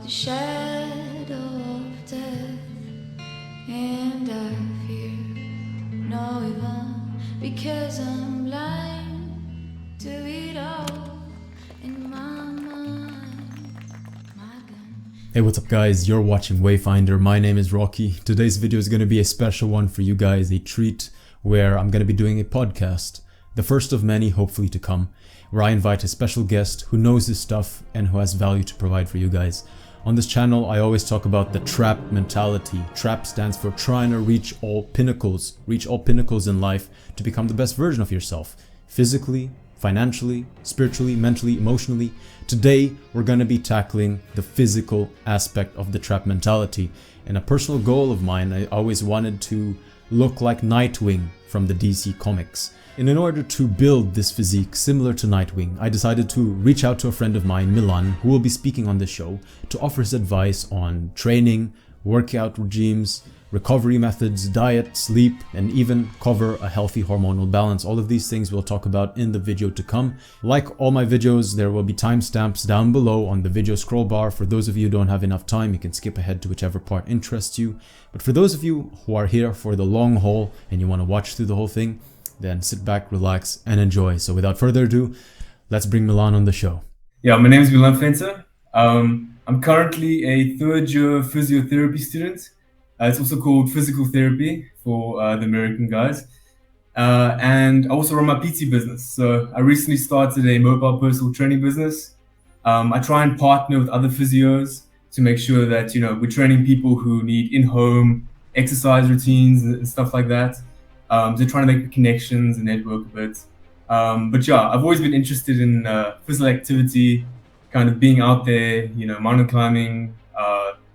the shadow of death, and I fear no evil because I'm blind to it all in my mind. My gun. Hey, what's up guys? You're watching Wayfinder. My name is Rocky. Today's video is going to be a special one for you guys, a treat where I'm going to be doing a podcast, the first of many hopefully to come, where I invite a special guest who knows his stuff and who has value to provide for you guys. On this channel, I always talk about the T.R.A.P mentality. T.R.A.P stands for trying to reach all pinnacles in life to become the best version of yourself, physically, financially, spiritually, mentally, emotionally. Today, we're going to be tackling the physical aspect of the T.R.A.P mentality. And a personal goal of mine, I always wanted to look like Nightwing from the DC comics. And in order to build this physique similar to Nightwing, I decided to reach out to a friend of mine, Milan, who will be speaking on this show, to offer his advice on training, workout regimes, recovery methods, diet, sleep, and even cover a healthy hormonal balance. All of these things we'll talk about in the video to come. Like all my videos, there will be timestamps down below on the video scroll bar. For those of you who don't have enough time, you can skip ahead to whichever part interests you. But for those of you who are here for the long haul and you want to watch through the whole thing, then sit back, relax, and enjoy. So without further ado, let's bring Milan on the show. Yeah, my name is Milan Venter. I'm currently a third-year physiotherapy student. It's also called physical therapy for the American guys. And I also run my PT business. So I recently started a mobile personal training business. I try and partner with other physios to make sure that, we're training people who need in-home exercise routines and stuff like that. They're trying to make the connections and network a bit. But yeah, I've always been interested in physical activity, kind of being out there, mountain climbing,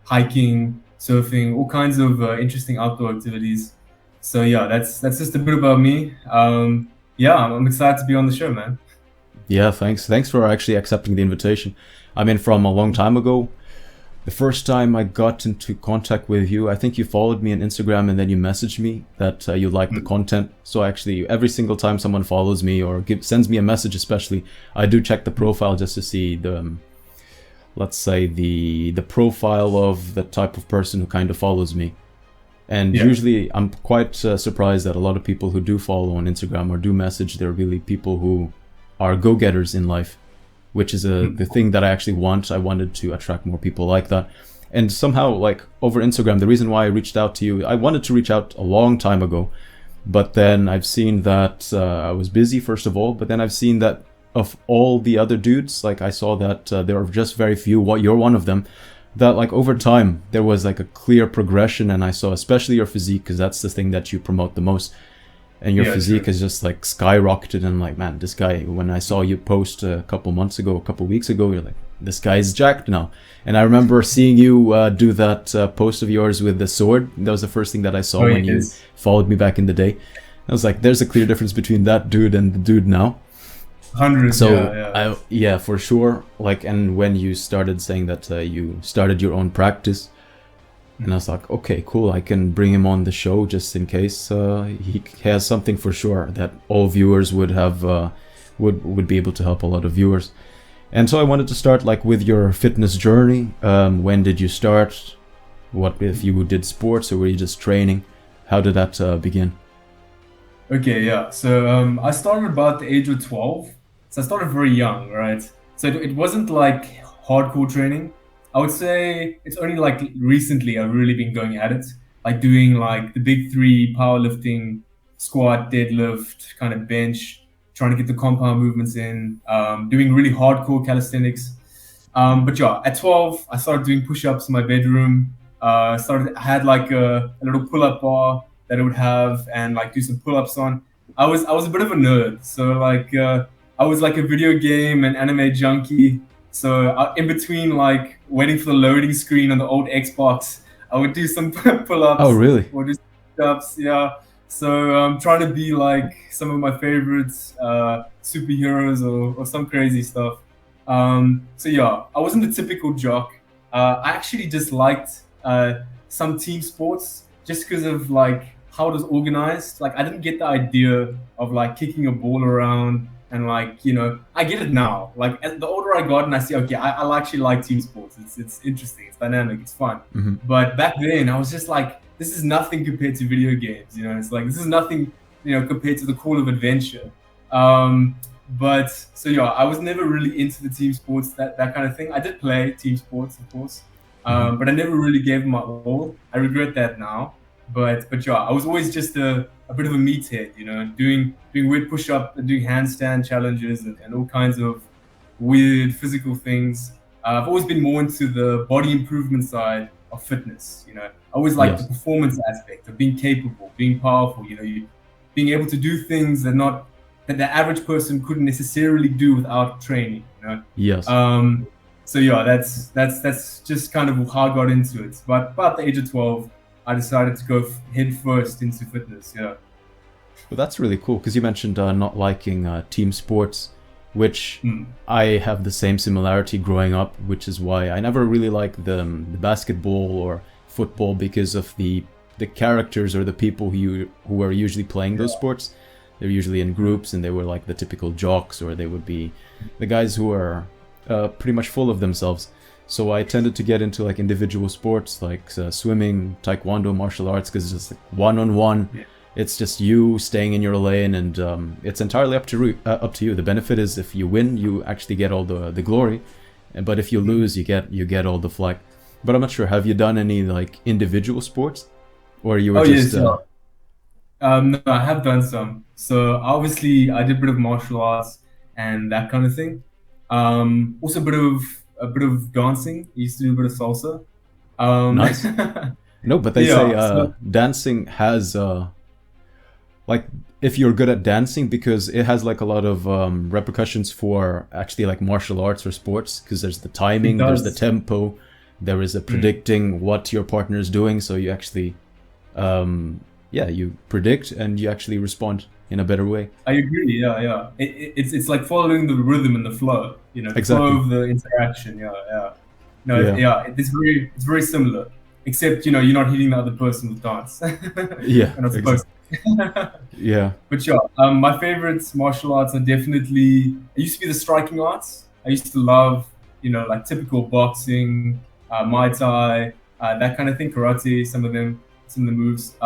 hiking, surfing, all kinds of interesting outdoor activities. So yeah, that's just a bit about me. Yeah, I'm excited to be on the show, man. Yeah, thanks for actually accepting the invitation. I mean, from a long time ago, the first time I got into contact with you, I think you followed me on Instagram and then you messaged me that you liked the content. So actually, every single time someone follows me or sends me a message especially, I do check the profile just to see the, let's say, the profile of the type of person who kind of follows me. And usually I'm quite surprised that a lot of people who do follow on Instagram or do message, they're really people who are go-getters in life, which is the thing that I actually want. I wanted to attract more people like that. And somehow, like, over Instagram, the reason why I reached out to you, I wanted to reach out a long time ago, but then I've seen that I was busy, first of all, but then I've seen that of all the other dudes, like I saw that there are just very few, you're one of them, that like over time, there was like a clear progression, and I saw especially your physique, because that's the thing that you promote the most. And your physique is just like skyrocketed, and I'm like, man, this guy, when I saw you post a couple weeks ago, you're like, this guy is jacked now. And I remember seeing you do that post of yours with the sword. That was the first thing that I saw when you followed me back in the day. I was like, there's a clear difference between that dude and the dude now. Hundreds, so, yeah, for sure. Like, and when you started saying that you started your own practice, and I was like, okay, cool, I can bring him on the show just in case he has something for sure that all viewers would have, would be able to help a lot of viewers. And so I wanted to start like with your fitness journey. When did you start? What if you did sports or were you just training? How did that begin? Okay, yeah. So I started about the age of 12. So I started very young, right? So it wasn't like hardcore training. I would say it's only like recently I've really been going at it, like doing like the big three: powerlifting, squat, deadlift, kind of bench, trying to get the compound movements in, doing really hardcore calisthenics. But yeah, at 12, I started doing push-ups in my bedroom. I had like a little pull-up bar that I would have and like do some pull-ups on. I was a bit of a nerd, so like I was like a video game and anime junkie. So in between, like waiting for the loading screen on the old Xbox, I would do some pull-ups. Oh, really? Or do some push-ups, yeah. So I'm trying to be like some of my favorites, superheroes or some crazy stuff. So yeah, I wasn't a typical jock. I actually just liked some team sports just because of like how it was organized. Like I didn't get the idea of like kicking a ball around and like, I get it now. Like as the older I got, and I see, okay, I actually like team sports. It's interesting, it's dynamic, it's fun. But back then, I was just like, this is nothing compared to video games. It's like this is nothing, compared to the call of adventure. But so yeah, I was never really into the team sports, that kind of thing. I did play team sports, of course, but I never really gave my all. I regret that now. But yeah, I was always just a bit of a meathead, doing weird push-up and doing handstand challenges and all kinds of weird physical things. I've always been more into the body improvement side of fitness. I always liked the performance aspect of being capable, being powerful. Being able to do things that the average person couldn't necessarily do without training. Yes. So yeah, that's just kind of how I got into it. But about the age of 12, I decided to go head first into fitness. Yeah. Well, that's really cool because you mentioned not liking team sports, which I have the same similarity growing up, which is why I never really liked the basketball or football because of the characters or the people who are usually playing those sports. They're usually in groups and they were like the typical jocks, or they would be the guys who are pretty much full of themselves. So I tended to get into like individual sports like swimming, taekwondo, martial arts, because it's just like one-on-one. Yeah. It's just you staying in your lane, and it's entirely up to you. The benefit is if you win, you actually get all the glory, but if you lose, you get all the flack. But I'm not sure. Have you done any like individual sports, or you were just? Yes, no, I have done some. So obviously, I did a bit of martial arts and that kind of thing. Also a bit of dancing. I used to do a bit of salsa. Nice. No, but they say dancing has like if you're good at dancing, because it has like a lot of repercussions for actually like martial arts or sports, because there's the timing, there's the tempo, there is a predicting what your partner is doing, so you actually you predict and you actually respond in a better way. I agree. Yeah. It's like following the rhythm and the flow. The flow of the interaction. Yeah. It's very similar, except you're not hitting the other person with dance. Yeah. You're not supposed to. Yeah. But my favorite martial arts are definitely. It used to be the striking arts. I used to love like typical boxing, Muay Thai, that kind of thing, karate. Some of the moves.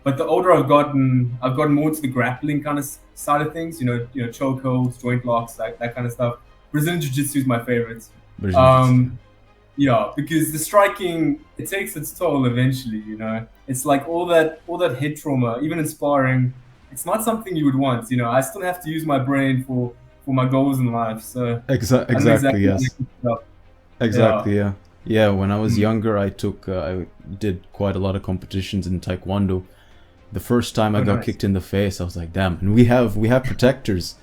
But the older I've gotten more into the grappling kind of side of things. Chokeholds, joint locks, that kind of stuff. Brazilian Jiu-Jitsu is my favorite. Yeah, because the striking, it takes its toll eventually. It's like all that head trauma, even in sparring. It's not something you would want. I still have to use my brain for my goals in life. So exactly yes. Exactly. Yeah. Yeah, when I was younger, I did quite a lot of competitions in taekwondo. The first time I got kicked in the face, I was like, damn. And we have protectors.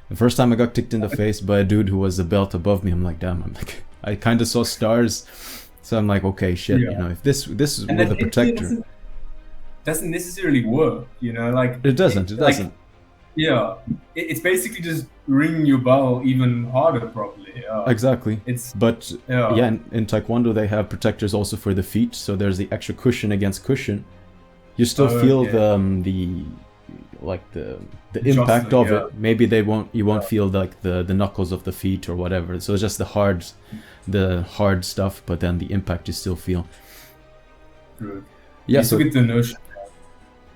The first time I got kicked in the face by a dude who was a belt above me, I'm like, damn. I kind of saw stars. So I'm like, okay, shit. If this is with a protector, doesn't necessarily work. Like it doesn't. Yeah, it's basically just ringing your bell even harder, probably. Exactly. In Taekwondo they have protectors also for the feet, so there's the extra cushion against cushion. You still feel the impact of it. Maybe you won't feel like the knuckles of the feet or whatever. So it's just the hard stuff, but then the impact you still feel. Good. Yeah. So get the notion.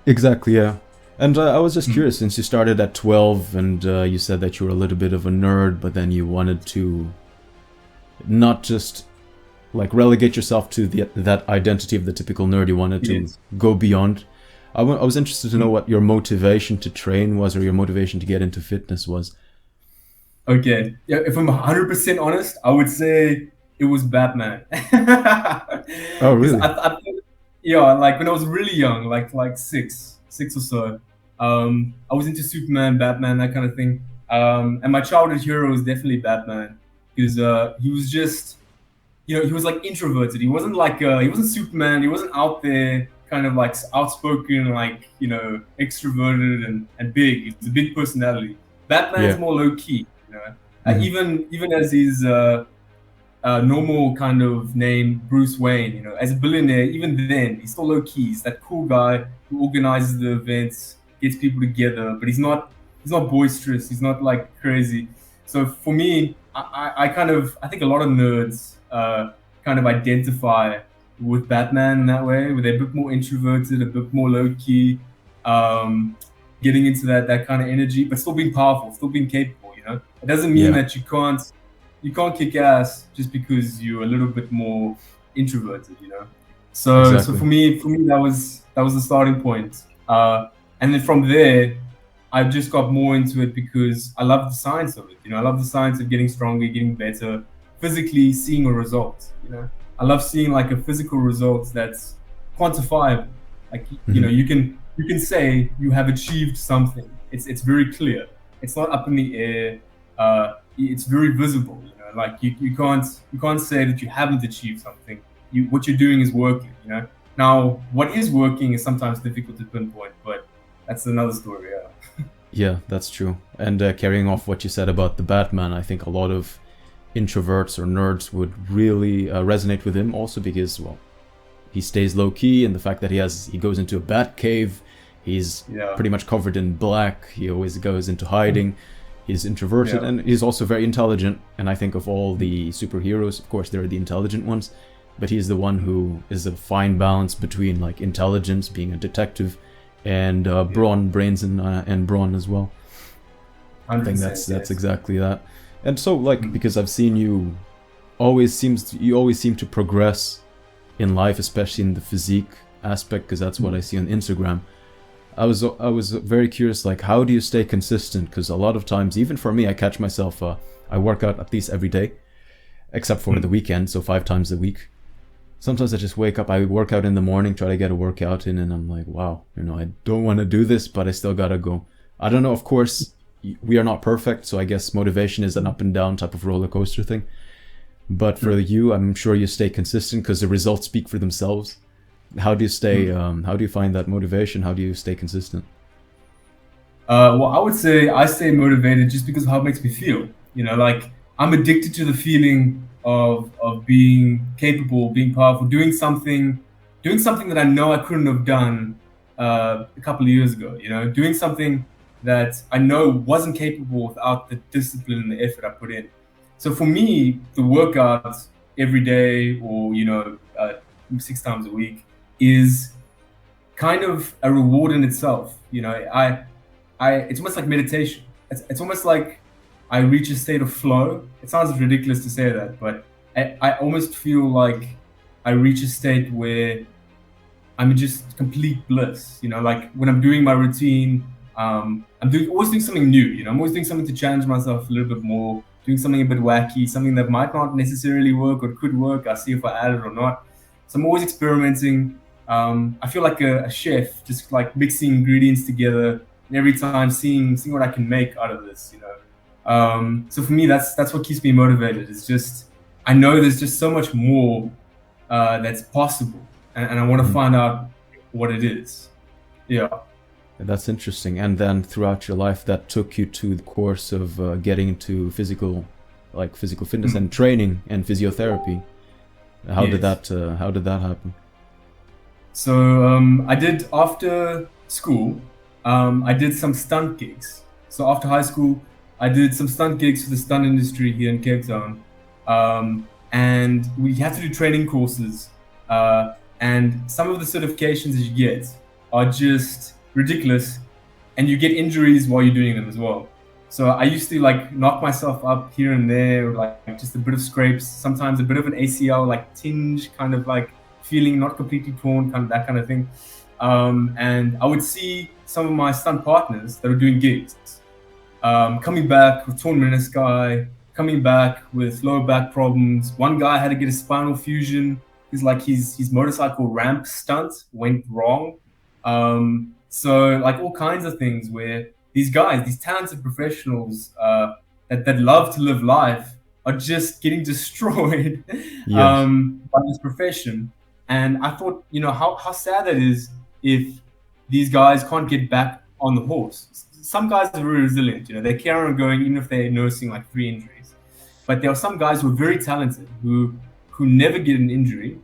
Exactly. Yeah. And I was just curious, since you started at 12 and you said that you were a little bit of a nerd, but then you wanted to not just like relegate yourself to that identity of the typical nerd, you wanted to go beyond. I was interested to know what your motivation to train was, or your motivation to get into fitness was. Okay, yeah, if I'm 100% honest, I would say it was Batman. Oh, really? Like when I was really young, like six or so, I was into Superman, Batman, that kind of thing. And my childhood hero was definitely Batman, because he was just, he was like introverted. He wasn't like he wasn't Superman. He wasn't out there, kind of like outspoken, like extroverted and big. He's a big personality. Batman's more low key. Even as his normal kind of name, Bruce Wayne. As a billionaire, even then he's still low key. He's that cool guy who organizes the events, gets people together, but he's not he's not boisterous, he's not like crazy. So for me, I kind of, I think a lot of nerds kind of identify with Batman in that way, where they're a bit more introverted, a bit more low key, um, getting into that kind of energy, but still being powerful, still being capable. You know, it doesn't mean Yeah, that you can't kick ass just because you're a little bit more introverted. You know, so exactly. for me that was the starting point, and then from there I just got more into it because I love the science of it. You know, I love the science of getting stronger, getting better, physically seeing a result. You know, I love seeing like a physical result that's quantifiable. Like Hmm. you can say you have achieved something. It's very clear. It's not up in the air. It's very visible. You know, like you can't say that you haven't achieved something. What you're doing is working. You know. Now, what is working is sometimes difficult to pinpoint, but that's another story. Yeah. Yeah, that's true. And carrying off what you said about the Batman, I think a lot of introverts or nerds would really resonate with him also because, well, he stays low key, and the fact that he goes into a bat cave, he's Yeah. pretty much covered in black, he always goes into hiding, he's introverted, Yeah. and he's also very intelligent. And I think of all the superheroes, of course they're the intelligent ones, but he's the one who is a fine balance between like intelligence, being a detective, and Yeah. brawn, brains, and brawn as well. I think 100%. that's Yes. exactly that. And so, like, Mm. because I've seen you, you always seem to progress in life, especially in the physique aspect, because that's what I see on Instagram. I was very curious, like, how do you stay consistent? Because a lot of times, even for me, I catch myself, I work out at least every day, except for the Mm. weekend, so 5 times a week. Sometimes I just wake up, I work out in the morning, try to get a workout in, and I'm like, wow, I don't want to do this, but I still gotta go. I don't know, of course, we are not perfect, so I guess motivation is an up and down type of roller coaster thing. But for Mm. you, I'm sure you stay consistent because the results speak for themselves. How do you stay? Mm. How do you find that motivation? How do you stay consistent? Well, I would say I stay motivated just because of how it makes me feel. You know, like I'm addicted to the feeling of being capable, being powerful, doing something that I know I couldn't have done a couple of years ago. You know, doing something that I know wasn't capable without the discipline and the effort I put in. So for me, the workouts every day or 6 times a week is kind of a reward in itself. You know, it's almost like meditation. It's almost like I reach a state of flow. It sounds ridiculous to say that, but I almost feel like I reach a state where I'm in just complete bliss. You know, like when I'm doing my routine, always doing something new. You know, I'm always doing something to challenge myself a little bit more, doing something a bit wacky, something that might not necessarily work or could work. I see if I add it or not. So I'm always experimenting. I feel like a chef, just like mixing ingredients together, and every time seeing what I can make out of this. You know, so for me, that's what keeps me motivated. It's just I know there's just so much more that's possible, and I want to Mhm. find out what it is. Yeah. That's interesting. And then throughout your life, that took you to the course of getting into physical fitness Mm. and training and physiotherapy. Yes. How did that happen? So I did after school. I did some stunt gigs. So after high school, I did some stunt gigs for the stunt industry here in Cape Town, and we had to do training courses. And some of the certifications that you get are just ridiculous, and you get injuries while you're doing them as well. So I used to like knock myself up here and there, like just a bit of scrapes, sometimes a bit of an ACL like tinge, kind of like feeling not completely torn, kind of that kind of thing. And I would see some of my stunt partners that were doing gigs, coming back with torn menisci, coming back with lower back problems. One guy had to get a spinal fusion. He's like his motorcycle ramp stunt went wrong. So like all kinds of things where these guys, these talented professionals that love to live life, are just getting destroyed Yes. by this profession. And I thought, how sad that is if these guys can't get back on the horse. Some guys are very resilient, they carry on going even if they're nursing like 3 injuries. But there are some guys who are very talented who never get an injury,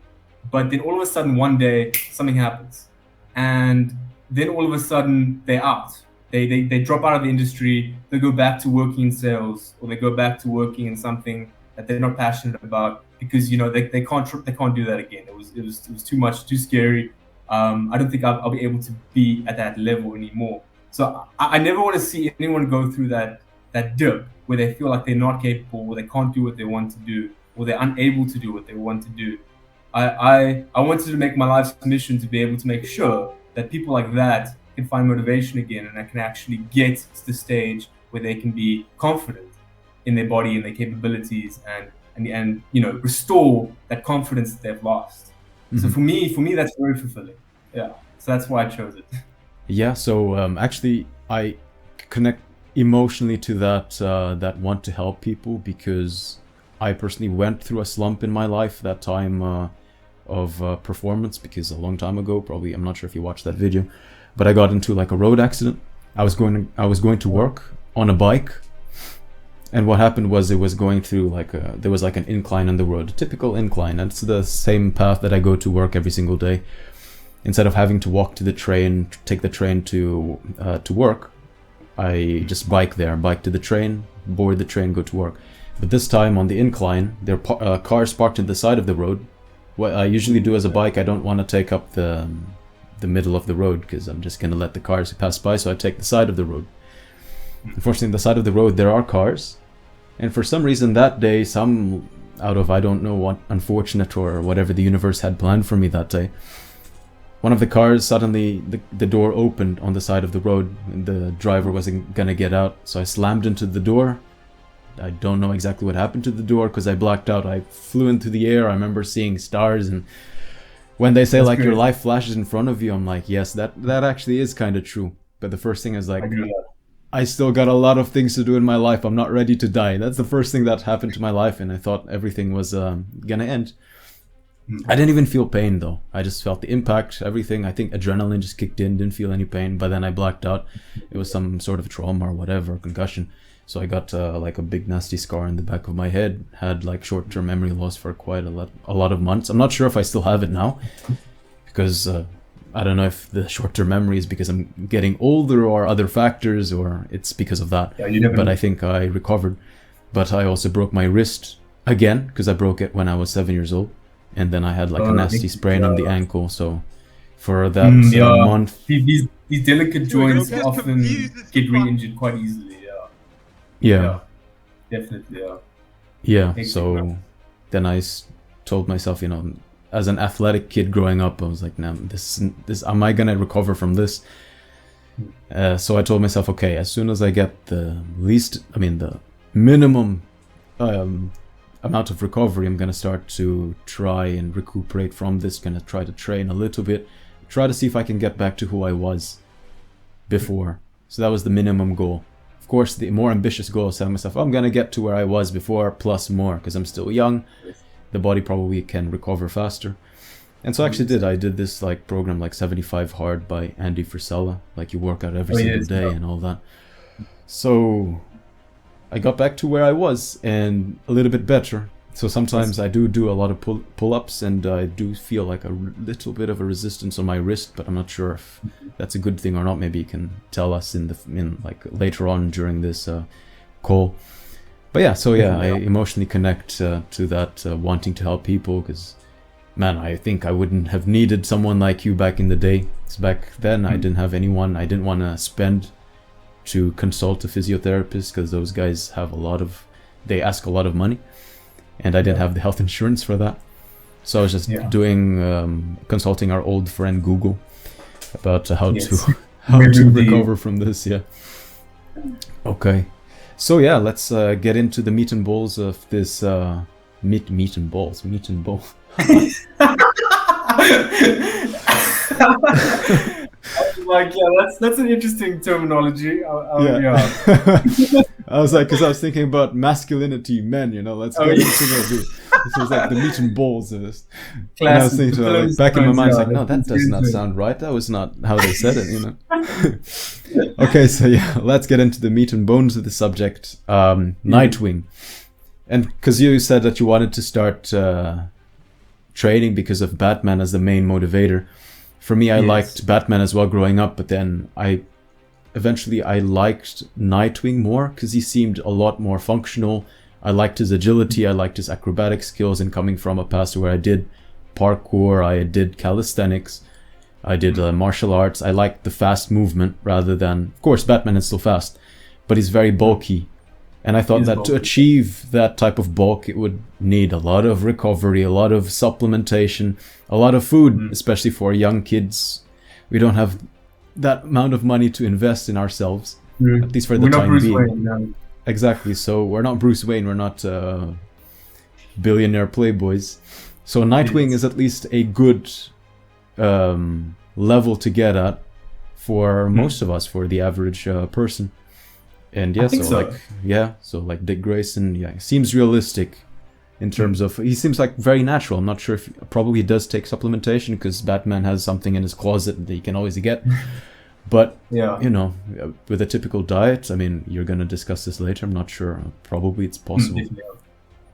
but then all of a sudden one day something happens, and then all of a sudden they're out. They drop out of the industry, they go back to working in sales, or they go back to working in something that they're not passionate about because they can't do that again. It was too much, too scary. I don't think I'll be able to be at that level anymore. So I never want to see anyone go through that dip where they feel like they're not capable, or they can't do what they want to do, or they're unable to do what they want to do. I wanted to make my life's mission to be able to make sure that people like that can find motivation again, and I can actually get to the stage where they can be confident in their body and their capabilities, and restore that confidence that they've lost. Mm-hmm. So for me, that's very fulfilling. Yeah. So that's why I chose it. Yeah. So actually, I connect emotionally to that want to help people, because I personally went through a slump in my life that time of performance, because a long time ago, probably, I'm not sure if you watched that video, but I got into like a road accident. I was going to work on a bike, and what happened was it was going through there was like an incline on the road, a typical incline, and it's the same path that I go to work every single day. Instead of having to walk to the train, take the train to work, I just bike to the train, board the train, go to work. But this time on the incline, there are cars parked in the side of the road. What I usually do as a bike, I don't want to take up the middle of the road, because I'm just going to let the cars pass by, so I take the side of the road. Unfortunately, on the side of the road, there are cars. And for some reason that day, some out of I don't know what unfortunate or whatever the universe had planned for me that day, one of the cars, suddenly the door opened on the side of the road, and the driver wasn't going to get out. So I slammed into the door. I don't know exactly what happened to the door because I blacked out. I flew into the air. I remember seeing stars, and when they say That's like great. your life flashes in front of you, I'm like, yes, that actually is kind of true. But the first thing is like, I still got a lot of things to do in my life. I'm not ready to die. That's the first thing that happened to my life, and I thought everything was gonna end. I didn't even feel pain though. I just felt the impact, everything. I think adrenaline just kicked in, didn't feel any pain, but then I blacked out. It was some sort of trauma or whatever, concussion. So I got like a big nasty scar in the back of my head, had like short-term memory loss for quite a lot of months. I'm not sure if I still have it now, because I don't know if the short-term memory is because I'm getting older or other factors, or it's because of that. Yeah, you never but know. I think I recovered. But I also broke my wrist again, because I broke it when I was 7 years old. And then I had like a nasty sprain on the ankle. So for that month... These delicate joints just often confused as get fuck. re-injured quite easily. Yeah. Definitely, Yeah, Makes so you then I told myself, as an athletic kid growing up, I was like, nah, this am I gonna recover from this? So I told myself, okay, as soon as I get the minimum amount of recovery, I'm gonna start to try and recuperate from this, gonna try to train a little bit, try to see if I can get back to who I was before. So that was the minimum goal. Of course, the more ambitious goal is telling myself, I'm gonna get to where I was before plus more, because I'm still young. The body probably can recover faster. And so I actually did. I did this like program like 75 Hard by Andy Frisella. Like you work out every single day and all that. So I got back to where I was and a little bit better. So sometimes I do a lot of pull-ups, and I do feel like a little bit of a resistance on my wrist, but I'm not sure if that's a good thing or not. Maybe you can tell us in like later on during this call. But yeah, so yeah, I emotionally connect to that wanting to help people, because man, I think I wouldn't have needed someone like you back in the day. Because back then I didn't have anyone. I didn't want to spend to consult a physiotherapist, because those guys have they ask a lot of money, and I didn't have the health insurance for that. So I was just doing consulting our old friend Google about how to recover from this. Yeah. Okay. So yeah, let's get into the meat and balls of this meat and balls. Like, that's an interesting terminology. I was like, because I was thinking about masculinity, men, let's get into the this was like the meat and balls of this. And I was thinking, like, back in my mind, I was like, no, that does not sound right. That was not how they said it, Okay, so yeah, let's get into the meat and bones of the subject. Nightwing. And because you said that you wanted to start training because of Batman as the main motivator. For me, I liked Batman as well growing up, but then I eventually I liked Nightwing more because he seemed a lot more functional. I liked his agility, I liked his acrobatic skills, and coming from a past where I did parkour, I did calisthenics, I did martial arts, I liked the fast movement rather than, of course, Batman is still fast, but he's very bulky. And I thought that to achieve that type of bulk, it would need a lot of recovery, a lot of supplementation, a lot of food, especially for young kids. We don't have that amount of money to invest in ourselves, at least for the time being. Wayne, no. Exactly. So we're not Bruce Wayne. We're not billionaire playboys. So Nightwing is at least a good level to get at for most of us, for the average person. And yeah, so like Dick Grayson, yeah, seems realistic in terms of, he seems like very natural. I'm not sure if, probably he does take supplementation because Batman has something in his closet that he can always get. But, you know, with a typical diet, I mean, you're going to discuss this later. I'm not sure. Probably it's possible.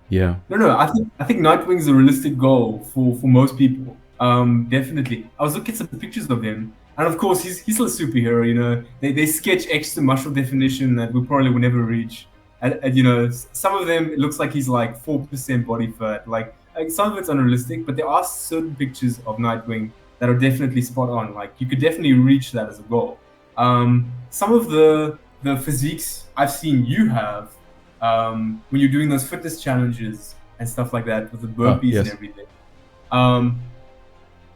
Yeah. No, I think Nightwing's a realistic goal for most people. Definitely. I was looking at some pictures of him. And of course, he's still a superhero, you know. They sketch extra muscle definition that we probably will never reach. And you know, some of them, it looks like he's like 4% body fat. Like some of it's unrealistic, but there are certain pictures of Nightwing that are definitely spot on. Like you could definitely reach that as a goal. Some of the physiques I've seen you have when you're doing those fitness challenges and stuff like that with the burpees and everything.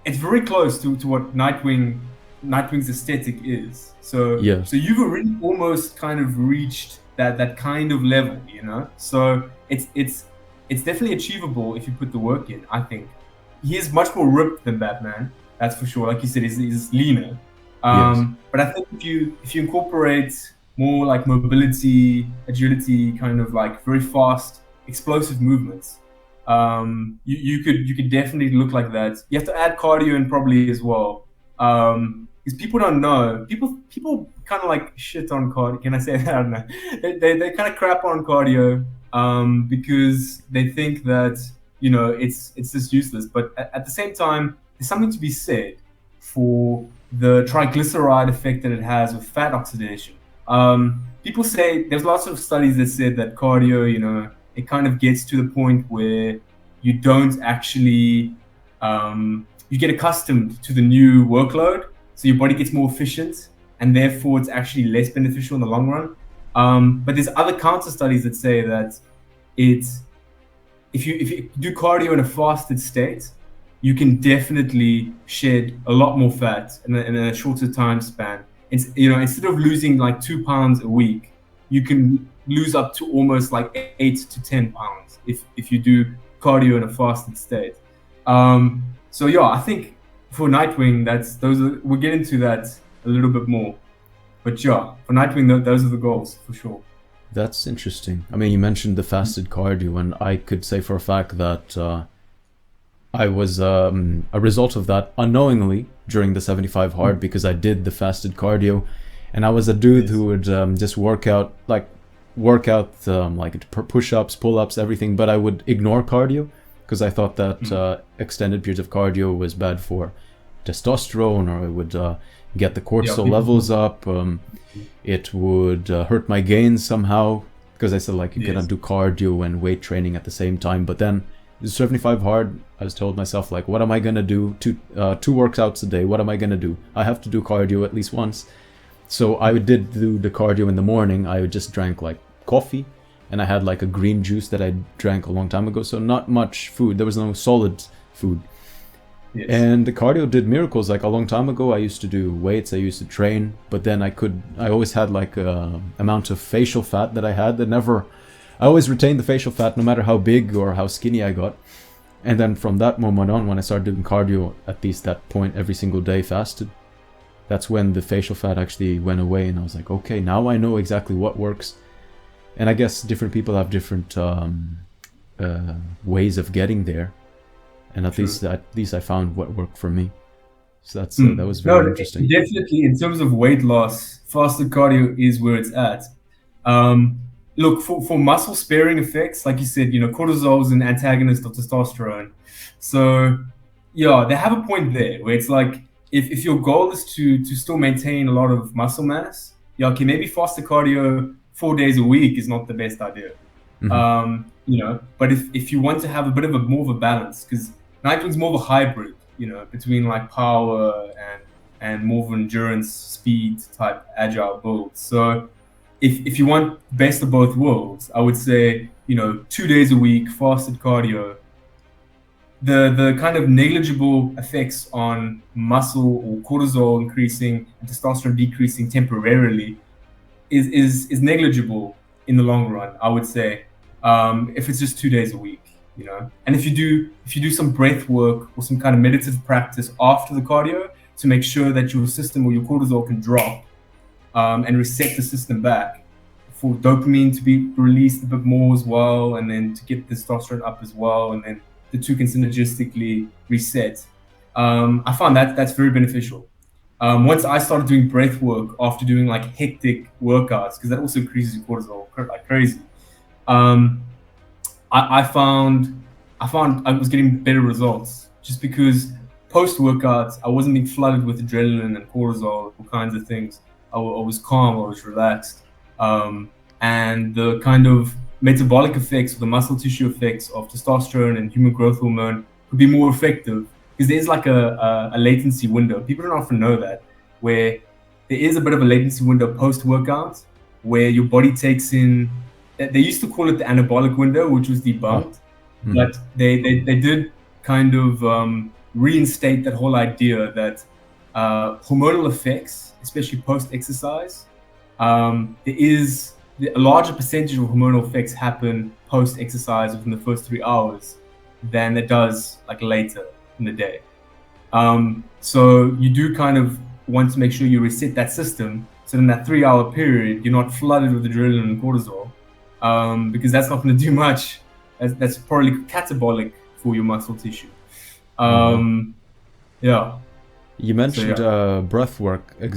It's very close to what Nightwing's aesthetic is. So so you've already almost kind of reached that kind of level, you know. So it's definitely achievable if you put the work in. I think he is much more ripped than Batman, that's for sure. Like you said, he's leaner. But I think if you incorporate more like mobility, agility, kind of like very fast, explosive movements, you could definitely look like that. You have to add cardio in probably as well. Because people don't know. People kind of like shit on cardio. Can I say that? I don't know. They kind of crap on cardio because they think that, you know, it's just useless. But at the same time, there's something to be said for the triglyceride effect that it has with fat oxidation. People say there's lots of studies that said that cardio, you know, it kind of gets to the point where you don't actually you get accustomed to the new workload, so your body gets more efficient, and therefore it's actually less beneficial in the long run. But there's other counter studies that say that if you do cardio in a fasted state, you can definitely shed a lot more fat in a shorter time span. It's, you know, instead of losing like 2 pounds a week, you can lose up to almost like 8 to 10 pounds if you do cardio in a fasted state. So yeah, I think for Nightwing, we'll get into that a little bit more. But yeah, for Nightwing, those are the goals for sure. That's interesting. I mean, you mentioned the fasted cardio, and I could say for a fact that I was a result of that unknowingly during the 75 hard because I did the fasted cardio, and I was a dude who would just work out like push-ups, pull-ups, everything, but I would ignore cardio because I thought that extended periods of cardio was bad for testosterone, or it would get the cortisol levels up. It would hurt my gains somehow because I said like you cannot do cardio and weight training at the same time. But then the 75 hard, I was told myself like, what am I gonna do? Two workouts a day. What am I gonna do? I have to do cardio at least once. So I did do the cardio in the morning. I just drank like coffee, and I had like a green juice that I drank a long time ago. So not much food. There was no solid food. And the cardio did miracles. Like a long time ago, I used to do weights. I used to train, but then I always had like a amount of facial fat that I had I always retained the facial fat no matter how big or how skinny I got. And then from that moment on, when I started doing cardio, at least that point every single day fasted, that's when the facial fat actually went away. And I was like, okay, now I know exactly what works. And I guess different people have different ways of getting there. And at least I found what worked for me. So that was very interesting. Definitely, in terms of weight loss, fasted cardio is where it's at. Look, for muscle sparing effects, like you said, you know, cortisol is an antagonist of testosterone. So yeah, they have a point there where it's like if your goal is to still maintain a lot of muscle mass, yeah, okay, maybe faster cardio 4 days a week is not the best idea. You know, but if you want to have a bit of a more of a balance, because Nightwing's more of a hybrid, you know, between like power and more of endurance, speed type agile builds. So if you want best of both worlds, I would say, you know, 2 days a week, fasted cardio. The kind of negligible effects on muscle or cortisol increasing and testosterone decreasing temporarily is negligible in the long run, I would say, if it's just 2 days a week, you know. And if you do some breath work or some kind of meditative practice after the cardio to make sure that your system or your cortisol can drop and reset the system back for dopamine to be released a bit more as well, and then to get the testosterone up as well, and then the two can synergistically reset. I found that that's very beneficial. Once I started doing breath work after doing like hectic workouts, because that also increases your cortisol like crazy, I found I was getting better results just because post workouts I wasn't being flooded with adrenaline and cortisol, all kinds of things. I was calm, I was relaxed, and the kind of metabolic effects or the muscle tissue effects of testosterone and human growth hormone could be more effective because there's like a latency window. People don't often know that, where there is a bit of a latency window post workout where your body takes in. They used to call it the anabolic window, which was debunked, but they did kind of reinstate that whole idea that hormonal effects, especially post exercise, there is a larger percentage of hormonal effects happen post exercise within the first 3 hours than it does like later in the day. So you do kind of want to make sure you reset that system, so in that 3 hour period you're not flooded with adrenaline and cortisol, because that's not going to do much. That's probably catabolic for your muscle tissue. Yeah. You mentioned So, breath work. I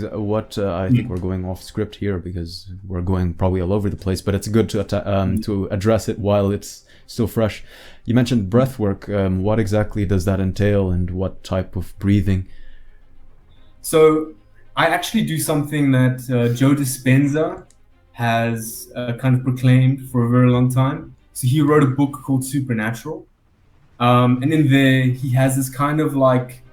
think we're going off script here because we're going probably all over the place, but it's good to address it while it's still fresh. You mentioned breath work. What exactly does that entail, and what type of breathing? So I actually do something that Joe Dispenza has kind of proclaimed for a very long time. So he wrote a book called Supernatural, and in there he has this kind of like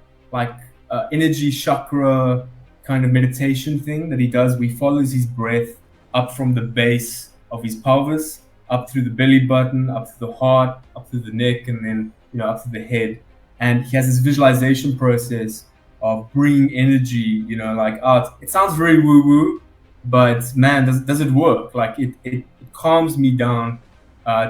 energy chakra kind of meditation thing that he does. Where he follows his breath up from the base of his pelvis, up through the belly button, up through the heart, up through the neck, and then up through the head. And he has this visualization process of bringing energy, like out. It sounds very woo woo, but man, does it work? Like it calms me down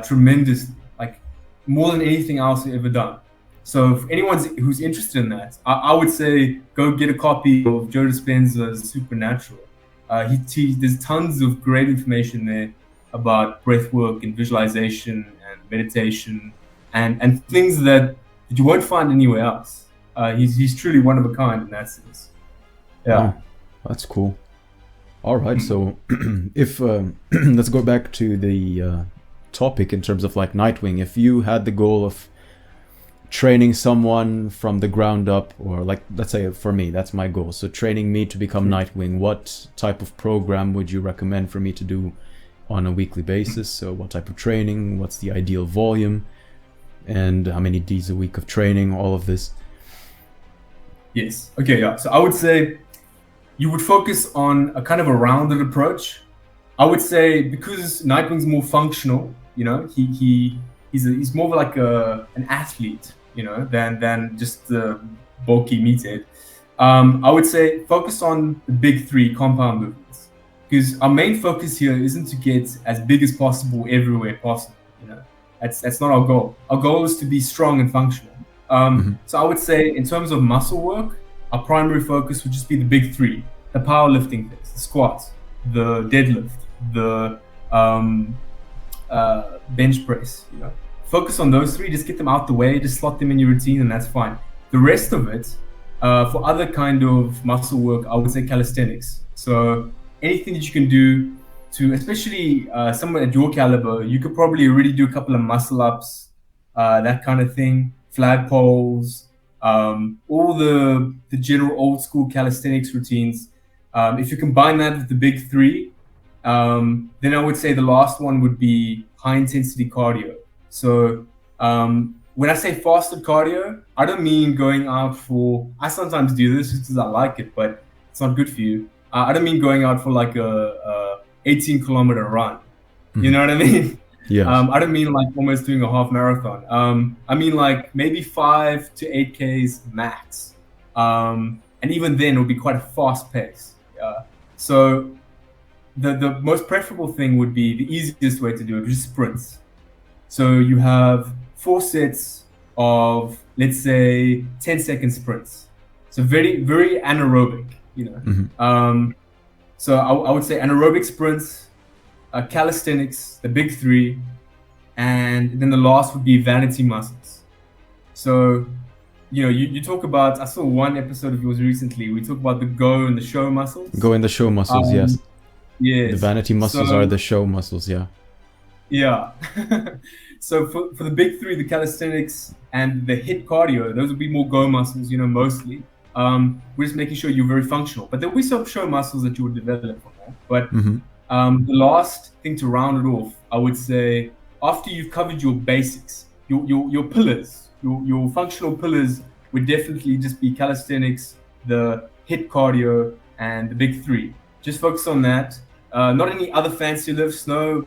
tremendously, like more than anything else I've ever done. So if anyone who's interested in that, I would say go get a copy of Joe Dispenza's Supernatural. There's tons of great information there about breath work and visualization and meditation and things that you won't find anywhere else. He's truly one of a kind in that sense. Yeah. Oh, that's cool. All right, so if let's go back to the topic in terms of like Nightwing. If you had the goal of training someone from the ground up, or like, let's say for me, that's my goal. So training me to become Nightwing, what type of program would you recommend for me to do on a weekly basis? So what type of training, what's the ideal volume, and how many days a week of training, all of this? Yes. Okay, yeah. So I would say you would focus on a kind of a rounded approach. I would say because Nightwing's more functional, he's more like an athlete, than just the bulky meathead. I would say focus on the big three compound movements, because our main focus here isn't to get as big as possible everywhere possible. That's not our goal. Our goal is to be strong and functional. So I would say in terms of muscle work, our primary focus would just be the big three: the powerlifting things, the squats, the deadlift, the bench press. Focus on those three, just get them out the way, just slot them in your routine, and that's fine. The rest of it, for other kind of muscle work, I would say calisthenics. So anything that you can do to, especially someone at your caliber, you could probably already do a couple of muscle ups, that kind of thing, flag poles, all the general old school calisthenics routines. If you combine that with the big three, then I would say the last one would be high intensity cardio. So when I say fasted cardio, I don't mean going out for, I sometimes do this just because I like it, but it's not good for you. I don't mean going out for like a 18-kilometer run. You know what I mean? Yes. I don't mean like almost doing a half marathon. I mean like maybe 5 to 8Ks max. And even then, it will be quite a fast pace. So the most preferable thing would be the easiest way to do it, which is sprints. So you have 4 sets of, let's say, 10-second sprints. So very, very anaerobic, you know. So I would say anaerobic sprints, calisthenics, the big three, and then the last would be vanity muscles. So, you know, you talk about, I saw one episode of yours recently, we talk about the go and the show muscles. Go in the show muscles, yes. Yes. The vanity muscles are the show muscles, yeah. Yeah. So for the big three, the calisthenics and the HIIT cardio, those would be more go muscles, you know, mostly. We're just making sure you're very functional. But there'll be some show muscles that you would develop from that. But the last thing to round it off, I would say, after you've covered your basics, your pillars, your functional pillars would definitely just be calisthenics, the HIIT cardio, and the big three. Just focus on that. Not any other fancy lifts, no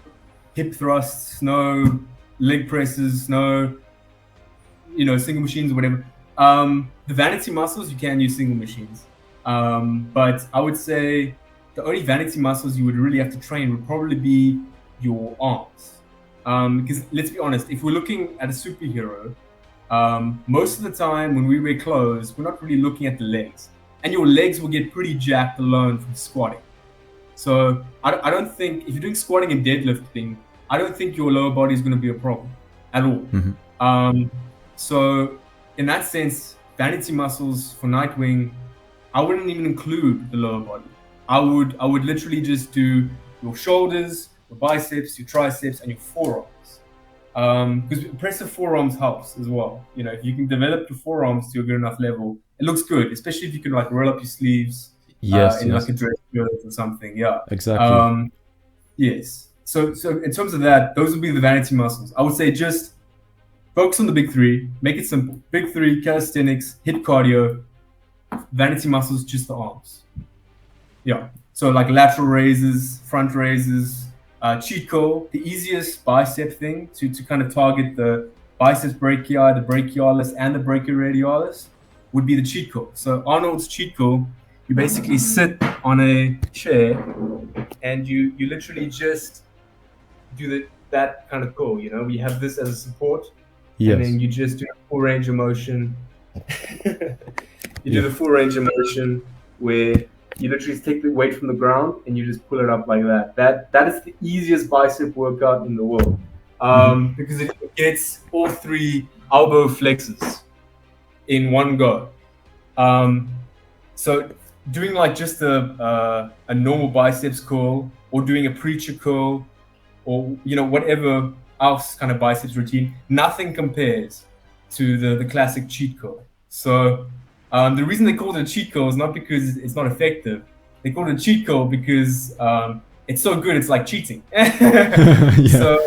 hip thrusts, no leg presses, no, you know, single machines or whatever. The vanity muscles, you can use single machines. But I would say the only vanity muscles you would really have to train would probably be your arms. Because let's be honest, if we're looking at a superhero, most of the time when we wear clothes, we're not really looking at the legs. And your legs will get pretty jacked alone from squatting. So I don't think, if you're doing squatting and deadlifting, I don't think your lower body is going to be a problem at all. So in that sense, vanity muscles for Nightwing, I wouldn't even include the lower body. I would literally just do your shoulders, your biceps, your triceps, and your forearms. Because impressive forearms helps as well. You know, if you can develop your forearms to a good enough level, it looks good, especially if you can like roll up your sleeves in like a dress shirt or something. Yeah, exactly. Yes. So in terms of that, those would be the vanity muscles. I would say just focus on the big three. Make it simple. Big three: calisthenics, HIIT cardio, vanity muscles, just the arms. Yeah. So like lateral raises, front raises, cheat code, the easiest bicep thing to kind of target the biceps brachii, the brachialis, and the brachioradialis would be the cheat code. So Arnold's cheat code, you basically sit on a chair and you literally just do that kind of curl, you know, we have this as a support, and then you just do a full range of motion. Do the full range of motion where you literally take the weight from the ground and you just pull it up like that. That is the easiest bicep workout in the world, because it gets all 3 elbow flexes in one go. So doing like just a normal biceps curl, or doing a preacher curl, or you know, whatever else kind of biceps routine, nothing compares to the classic cheat curl. So the reason they call it a cheat code is not because it's not effective. They call it a cheat code because it's so good, it's like cheating. So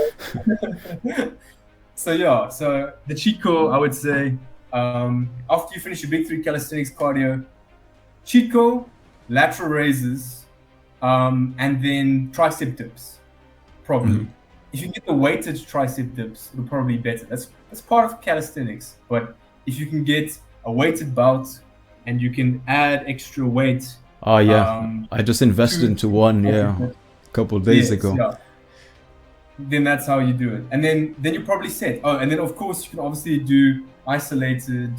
the cheat code, I would say, after you finish your big three calisthenics cardio, cheat code, lateral raises, and then tricep dips, probably. If you get the weighted tricep dips, it'll probably be better. That's part of calisthenics, but if you can get a weighted belt and you can add extra weight. Oh yeah, I just invested into one a couple of days ago. Yeah. Then that's how you do it, and then you probably set. Oh, and then of course you can obviously do isolated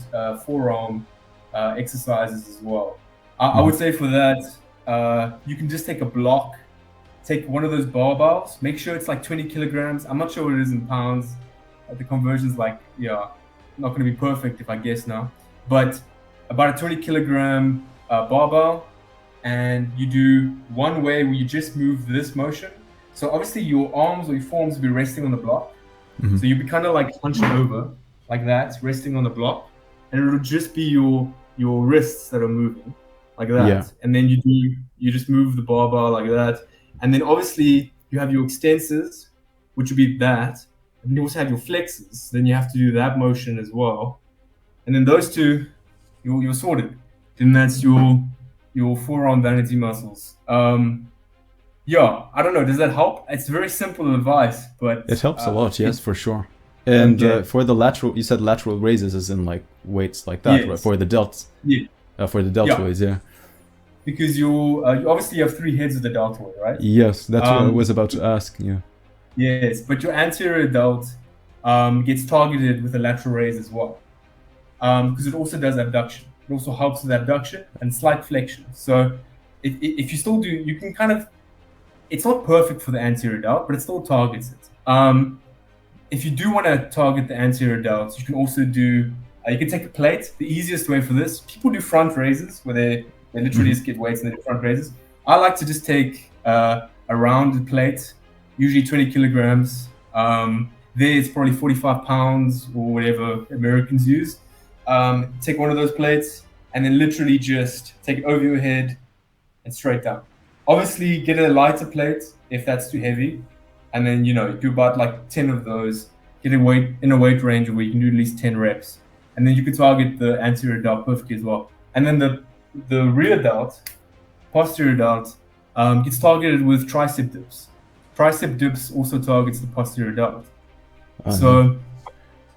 forearm exercises as well. I would say for that, you can just take a block, take one of those barbells, make sure it's like 20 kilograms. I'm not sure what it is in pounds. The conversion's like, not going to be perfect if I guess now, but about a 20 kilogram barbell, and you do one way where you just move this motion. So obviously your arms or your forearms will be resting on the block. So you'll be kind of like hunched over like that, resting on the block, and it'll just be your wrists that are moving. like that. Yeah. And then you just move the barbell like that. And then obviously you have your extensors, which would be that. And you also have your flexors. Then you have to do that motion as well. And then those two, you're sorted. Then that's your forearm vanity muscles. Yeah, I don't know. Does that help? It's very simple advice, but It helps a lot, yes, for sure. And Okay. for the lateral, you said lateral raises as in like weights like that, Yes. right? For the for the deltoids, yeah. because you obviously have three heads of the deltoid, right? Yes, that's what I was about to ask. Yeah. Yes, but your anterior delt gets targeted with a lateral raise as well, because it also does abduction. It also helps with abduction and slight flexion. So if you still do, you can kind of, it's not perfect for the anterior delt, but it still targets it. If you do want to target the anterior delts, you can also do, you can take a plate. The easiest way for this, people do front raises where they literally just get weights and they do front raises. I like to just take a rounded plate, usually 20 kilograms. There it's probably 45 pounds or whatever Americans use. Take one of those plates and then literally just take it over your head and straight down. Obviously, get a lighter plate if that's too heavy. And then, do about like 10 of those, get a weight in a weight range where you can do at least 10 reps. And then you can target the anterior delt perfectly as well. And then the rear delt, posterior delt, gets targeted with tricep dips. Tricep dips also targets the posterior delt. So,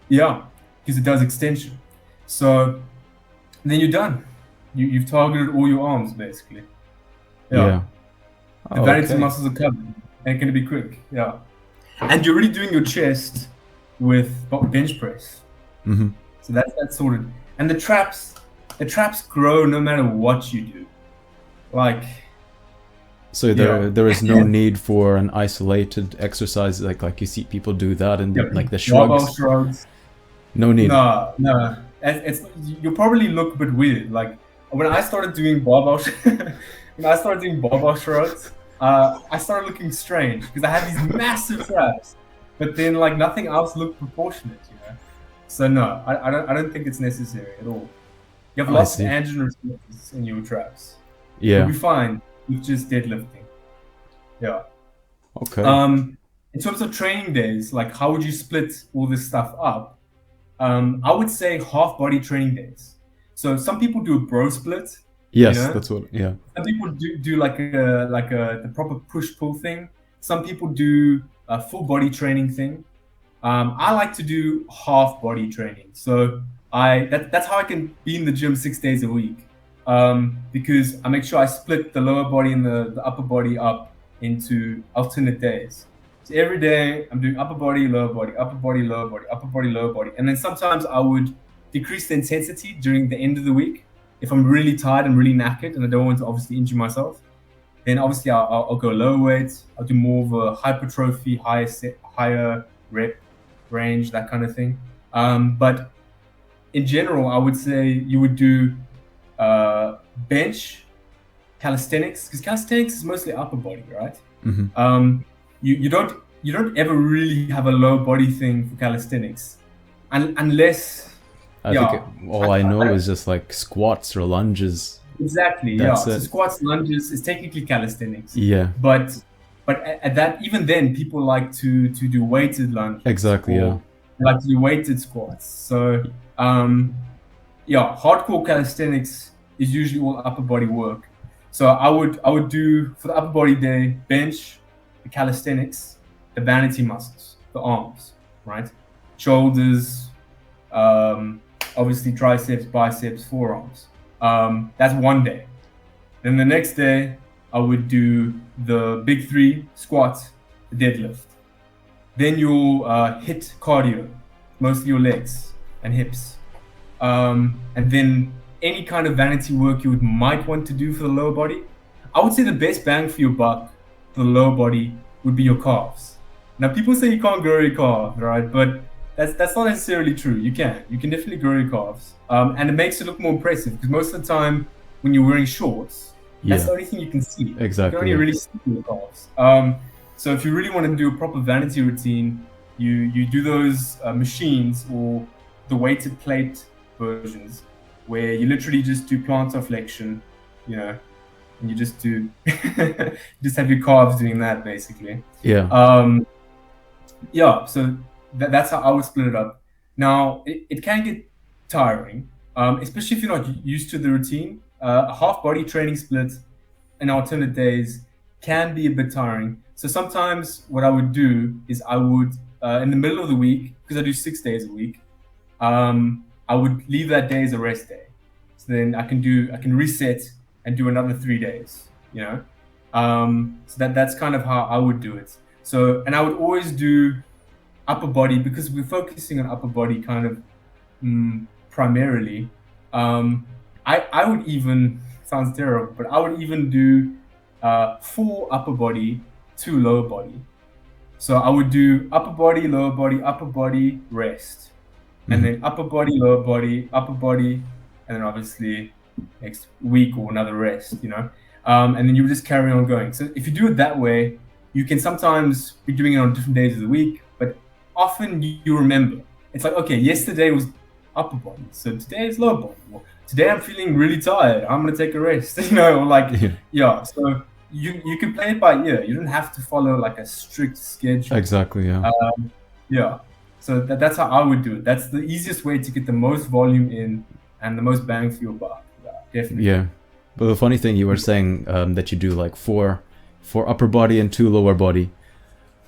yeah, because it does extension. So then you're done. You've targeted all your arms, basically. Yeah. The vanity muscles are covered. And it can be quick, yeah. And you're really doing your chest with bench press. Mm-hmm. So that's sorted. And the traps grow no matter what you do. Like. So there is no need for an isolated exercise like you see people do that and like the shrugs. Barbell shrugs. No need. No. It's you'll probably look a bit weird. Like when I started doing barbell shrugs. I started looking strange because I had these massive traps, but then like nothing else looked proportionate, So no, I don't think it's necessary at all. You have lots of androgen receptors in your traps. Yeah, you'll be fine with just deadlifting. Yeah. Okay. In terms of training days, like how would you split all this stuff up? I would say half body training days. So some people do a bro split. Yes, that's what. Yeah. Some people do like the proper push-pull thing. Some people do a full body training thing. I like to do half body training. So that's how I can be in the gym 6 days a week. Because I make sure I split the lower body and the upper body up into alternate days. So every day I'm doing upper body, lower body, upper body, lower body, upper body, lower body. And then sometimes I would decrease the intensity during the end of the week. If I'm really tired and really knackered and I don't want to obviously injure myself, then obviously I'll go lower weight. I'll do more of a hypertrophy, higher rep range, that kind of thing. But in general, I would say you would do bench, calisthenics, because calisthenics is mostly upper body, right? Mm-hmm. You don't ever really have a low body thing for calisthenics, unless. I think all I know is just like squats or lunges. Exactly. So squats, lunges is technically calisthenics. Yeah. But at that, even then, people like to do weighted lunges. Exactly. Yeah. They like to do weighted squats. So hardcore calisthenics is usually all upper body work. So I would do for the upper body day bench, the calisthenics, the vanity muscles, the arms, right, shoulders. Obviously triceps, biceps, forearms. That's one day. Then the next day, I would do the big three: squat, deadlift. Then you'll hit cardio, mostly your legs and hips. And then any kind of vanity work you might want to do for the lower body. I would say the best bang for your buck for the lower body would be your calves. Now, people say you can't grow your calves, right? But that's not necessarily true. You can definitely grow your calves, and it makes it look more impressive because most of the time when you're wearing shorts, that's the only thing you can see. Exactly. You can only really see your calves. So if you really want to do a proper vanity routine, you do those machines or the weighted plate versions where you literally just do plantar flexion you know, and you just do, you just have your calves doing that basically. Yeah. Yeah, so that's how I would split it up. Now, it can get tiring, especially if you're not used to the routine. A half body training split and alternate days can be a bit tiring. So sometimes what I would do is I would, in the middle of the week, because I do 6 days a week, I would leave that day as a rest day. So then I can reset and do another 3 days, you know? So that's kind of how I would do it. So, and I would always do upper body because we're focusing on upper body kind of primarily. I would even, sounds terrible, but I would even do 4 upper body, 2 lower body. So I would do upper body, rest. And then upper body, upper body, and then obviously next week or another rest, you know? And then you would just carry on going. So if you do it that way, you can sometimes be doing it on different days of the week, but often you remember. It's like, okay, yesterday was upper body, so today is lower body. Well, today I'm feeling really tired, I'm gonna take a rest, you know, or like, yeah. So you can play it by ear. You don't have to follow like a strict schedule. Exactly, yeah. Yeah. So that's how I would do it. That's the easiest way to get the most volume in and the most bang for your buck. Yeah, definitely. Yeah. But the funny thing, you were saying that you do like four upper body and 2 lower body.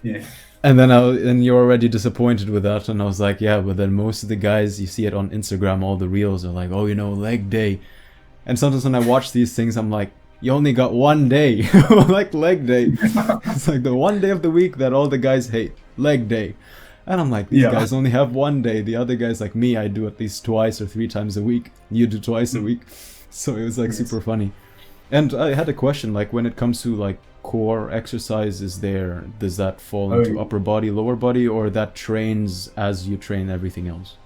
Yeah. And then and you're already disappointed with that, and I was like, yeah, but then most of the guys, you see it on Instagram, all the reels are like, oh, you know, leg day. And sometimes when I watch these things, I'm like, you only got 1 day, like leg day. It's like the 1 day of the week that all the guys hate, leg day. And I'm like, these guys only have 1 day. The other guys, like me, I do at least 2 or 3 times a week. You do twice a week. So it was like super funny. And I had a question, like when it comes to like core exercises there, does that fall into upper body, lower body, or that trains as you train everything else?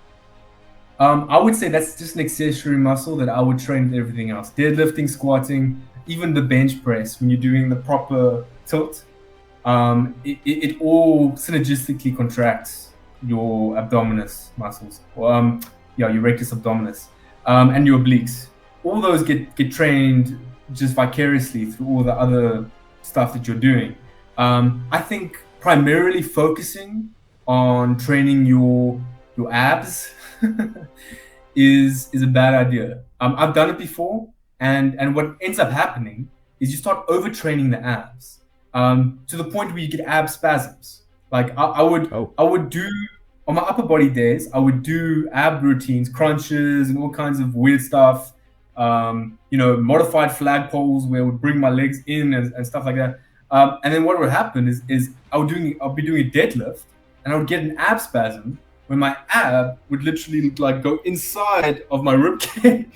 I would say that's just an accessory muscle that I would train with everything else. Deadlifting, squatting, even the bench press, when you're doing the proper tilt, it all synergistically contracts your abdominis muscles, your rectus abdominis, and your obliques. All those get trained just vicariously through all the other stuff that you're doing. I think primarily focusing on training your abs is a bad idea. I've done it before, and what ends up happening is you start overtraining the abs to the point where you get ab spasms. Like I would do on my upper body days, I would do ab routines, crunches, and all kinds of weird stuff. You know, modified flagpoles where I would bring my legs in and stuff like that. And then what would happen is I'll be doing a deadlift, and I would get an ab spasm when my ab would literally like go inside of my rib cage,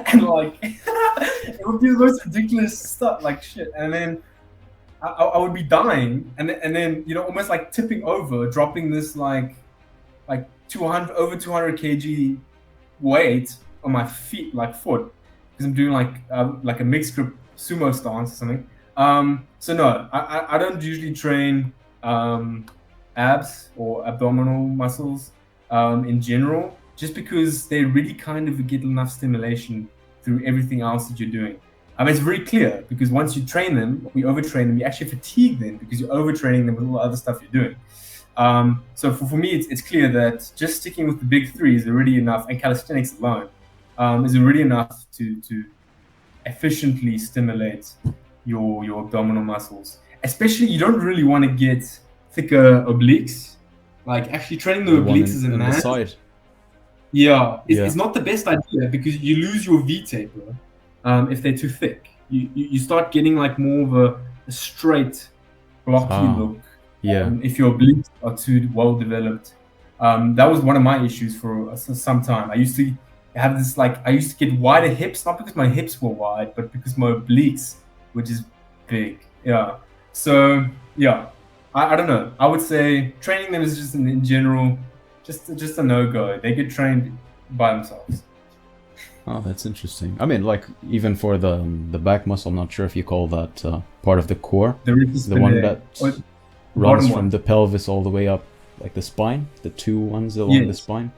and like it would be the most ridiculous stuff, like shit. And then I would be dying, and then you know, almost like tipping over, dropping this like 200 over 200 kg weight on my feet, like foot, because I'm doing like a mixed grip sumo stance or something. So no, I don't usually train abs or abdominal muscles in general, just because they really kind of get enough stimulation through everything else that you're doing. I mean, it's very clear because once you train them, we overtrain them, you actually fatigue them because you're overtraining them with all the other stuff you're doing. So for me, it's clear that just sticking with the big three is already enough, and calisthenics alone is already enough to efficiently stimulate your abdominal muscles. Especially, you don't really want to get thicker obliques. Like actually training the obliques as a man. The side. Yeah, it's not the best idea because you lose your V-taper if they're too thick. You start getting like more of a straight, blocky look. Yeah. If your obliques are too well developed. That was one of my issues for some time. I used to have this I used to get wider hips, not because my hips were wide, but because my obliques were just big. Yeah. So yeah, I don't know. I would say training them is just in general just a no-go. They get trained by themselves. Oh, that's interesting. I mean, like even for the back muscle, I'm not sure if you call that part of the core. The one that runs from the pelvis all the way up, like the spine, the two ones along the spine.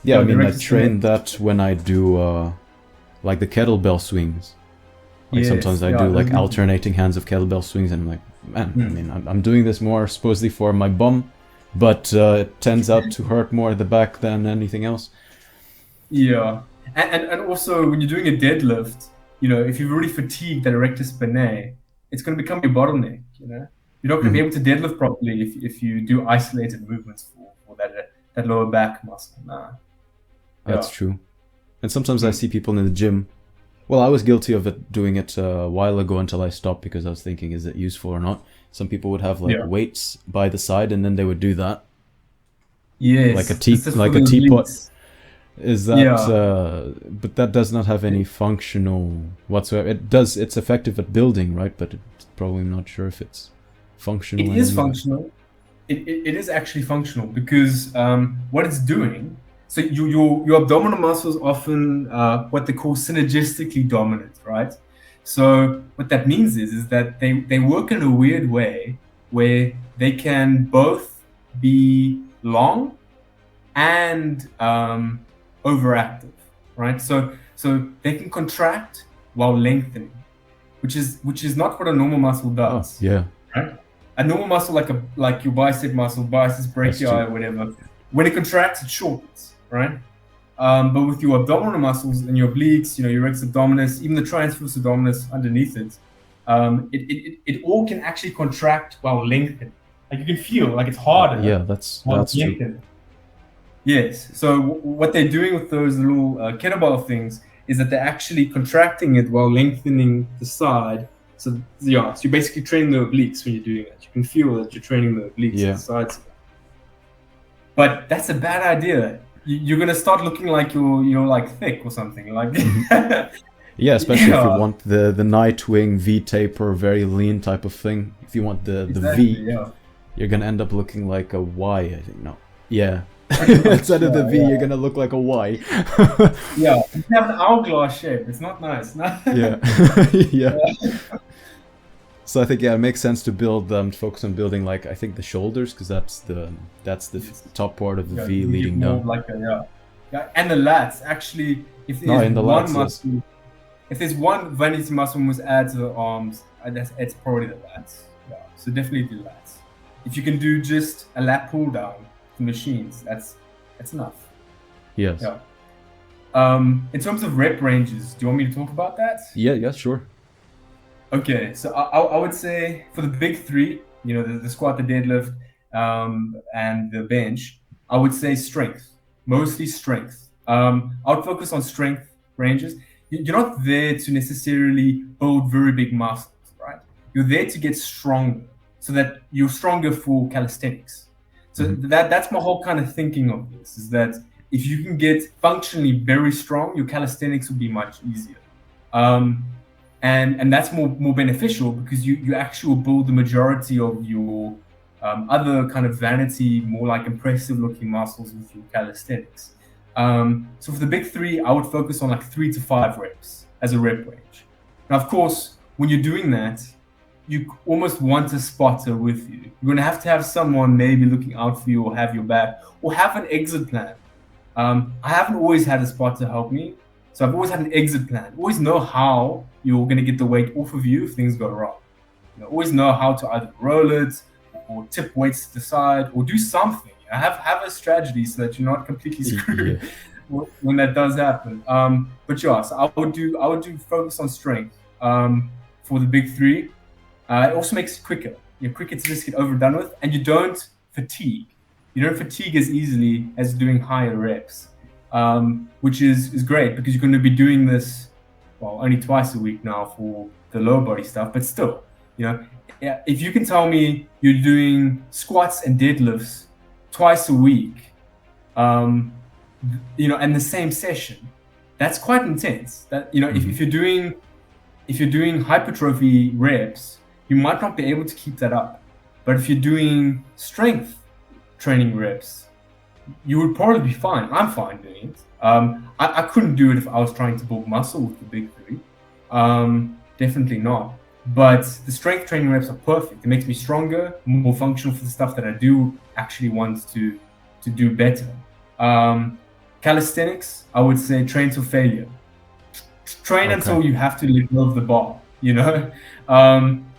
Yeah, I mean, I train that when I do like the kettlebell swings. Like Yes, sometimes I yeah, do those like are- alternating hands of kettlebell swings, and I'm like, man, I Mm. mean, I'm doing this more supposedly for my bum, but it turns out to hurt more at the back than anything else. Yeah, and also when you're doing a deadlift, you know, if you've already fatigued that erector spinae, it's going to become your bottleneck. You know, you're not going to be Mhm. able to deadlift properly if you do isolated movements for that lower back muscle. Nah. That's Yeah. true. And sometimes I Mm. see people in the gym. Well, I was guilty of it doing it a while ago until I stopped because I was thinking, is it useful or not? Some people would have like Yeah. weights by the side, and then they would do that, like a Yes. This is for like a the teapot. obliques. Is that? Yeah. But that does not have any functional whatsoever. It does. It's effective at building, right? But it's probably not sure if it's functional. It in is any way. functional. It is actually functional because what it's doing. So your abdominal muscles often what they call synergistically dominant, right? So what that means is that they work in a weird way where they can both be long and overactive, right? So they can contract while lengthening, which is not what a normal muscle Oh, does, yeah. right? A normal muscle like your bicep muscle, biceps brachii, true. or whatever, when it contracts, it shortens, right? But with your abdominal muscles and your obliques, you know, your rectus abdominis, even the transverse abdominis underneath it, it all can actually contract while lengthening. Like you can feel like it's harder. Yeah, that's while true. lengthening. Yes. So what they're doing with those little kettlebell things is that they're actually contracting it while lengthening the side. So yeah, so you're basically training the obliques when you're doing that. You can feel that you're training the obliques Yeah. and the sides. But that's a bad idea. You're gonna start looking like you're like thick or something. Like Yeah, especially if you Yeah. want the Nightwing V taper, very lean type of thing. If you want the exactly, V, yeah. you're gonna end up looking like a Y, I think. No. Yeah. Pretty much, Instead of the yeah, V, yeah. you're gonna look like a Y. Yeah, you have an hourglass shape. It's not nice. Yeah. Yeah. So I think, yeah, it makes sense to build focus on building, like, I think the shoulders, because that's the top part of the Yeah, V you leading get more down. like yeah, and the lats actually. If there's No, in the one lats, yes. muscle, if there's one vanity muscle we must add to the arms, it's probably the lats. Yeah, so definitely the lats. If you can do just a lat pull down for machines, that's enough. Yes. Yeah. In terms of rep ranges, do you want me to talk about that? Yeah, sure. Okay, so I would say for the big three, you know, the squat, the deadlift, and the bench, I would say strength, mostly strength. I would focus on strength ranges. You're not there to necessarily build very big muscles, right? You're there to get stronger, so that you're stronger for calisthenics. So that's my whole kind of thinking of this, is that if you can get functionally very strong, your calisthenics will be much easier. And that's more beneficial because you actually will build the majority of your other kind of vanity, more like impressive looking muscles with your calisthenics. So for the big three, I would focus on like 3 to 5 reps as a rep range. Now, of course, when you're doing that, you almost want a spotter with you. You're going to have someone maybe looking out for you or have your back or have an exit plan. I haven't always had a spotter help me. So I've always had an exit plan. Always know how you're going to get the weight off of you if things go wrong. You know, always know how to either roll it or tip weights to the side or do something. Have a strategy so that you're not completely screwed when that does happen. But yeah, so I would do focus on strength for the big three. It also makes it quicker. You're quicker to just get overdone with, and you don't fatigue. You don't fatigue as easily as doing higher reps. Which is great because you're going to be doing this, well, only twice a week now for the lower body stuff, but still, you know, if you can tell me you're doing squats and deadlifts twice a week, you know, and the same session, that's quite intense. That, you know, if you're doing hypertrophy reps, you might not be able to keep that up. But if you're doing strength training reps, you would probably be fine. I'm fine doing it. I couldn't do it if I was trying to build muscle with the big three. Definitely not. But the strength training reps are perfect. It makes me stronger, more functional for the stuff that I do actually want to do better. Calisthenics, I would say train to failure. Train until you have to let go of the bar. you know,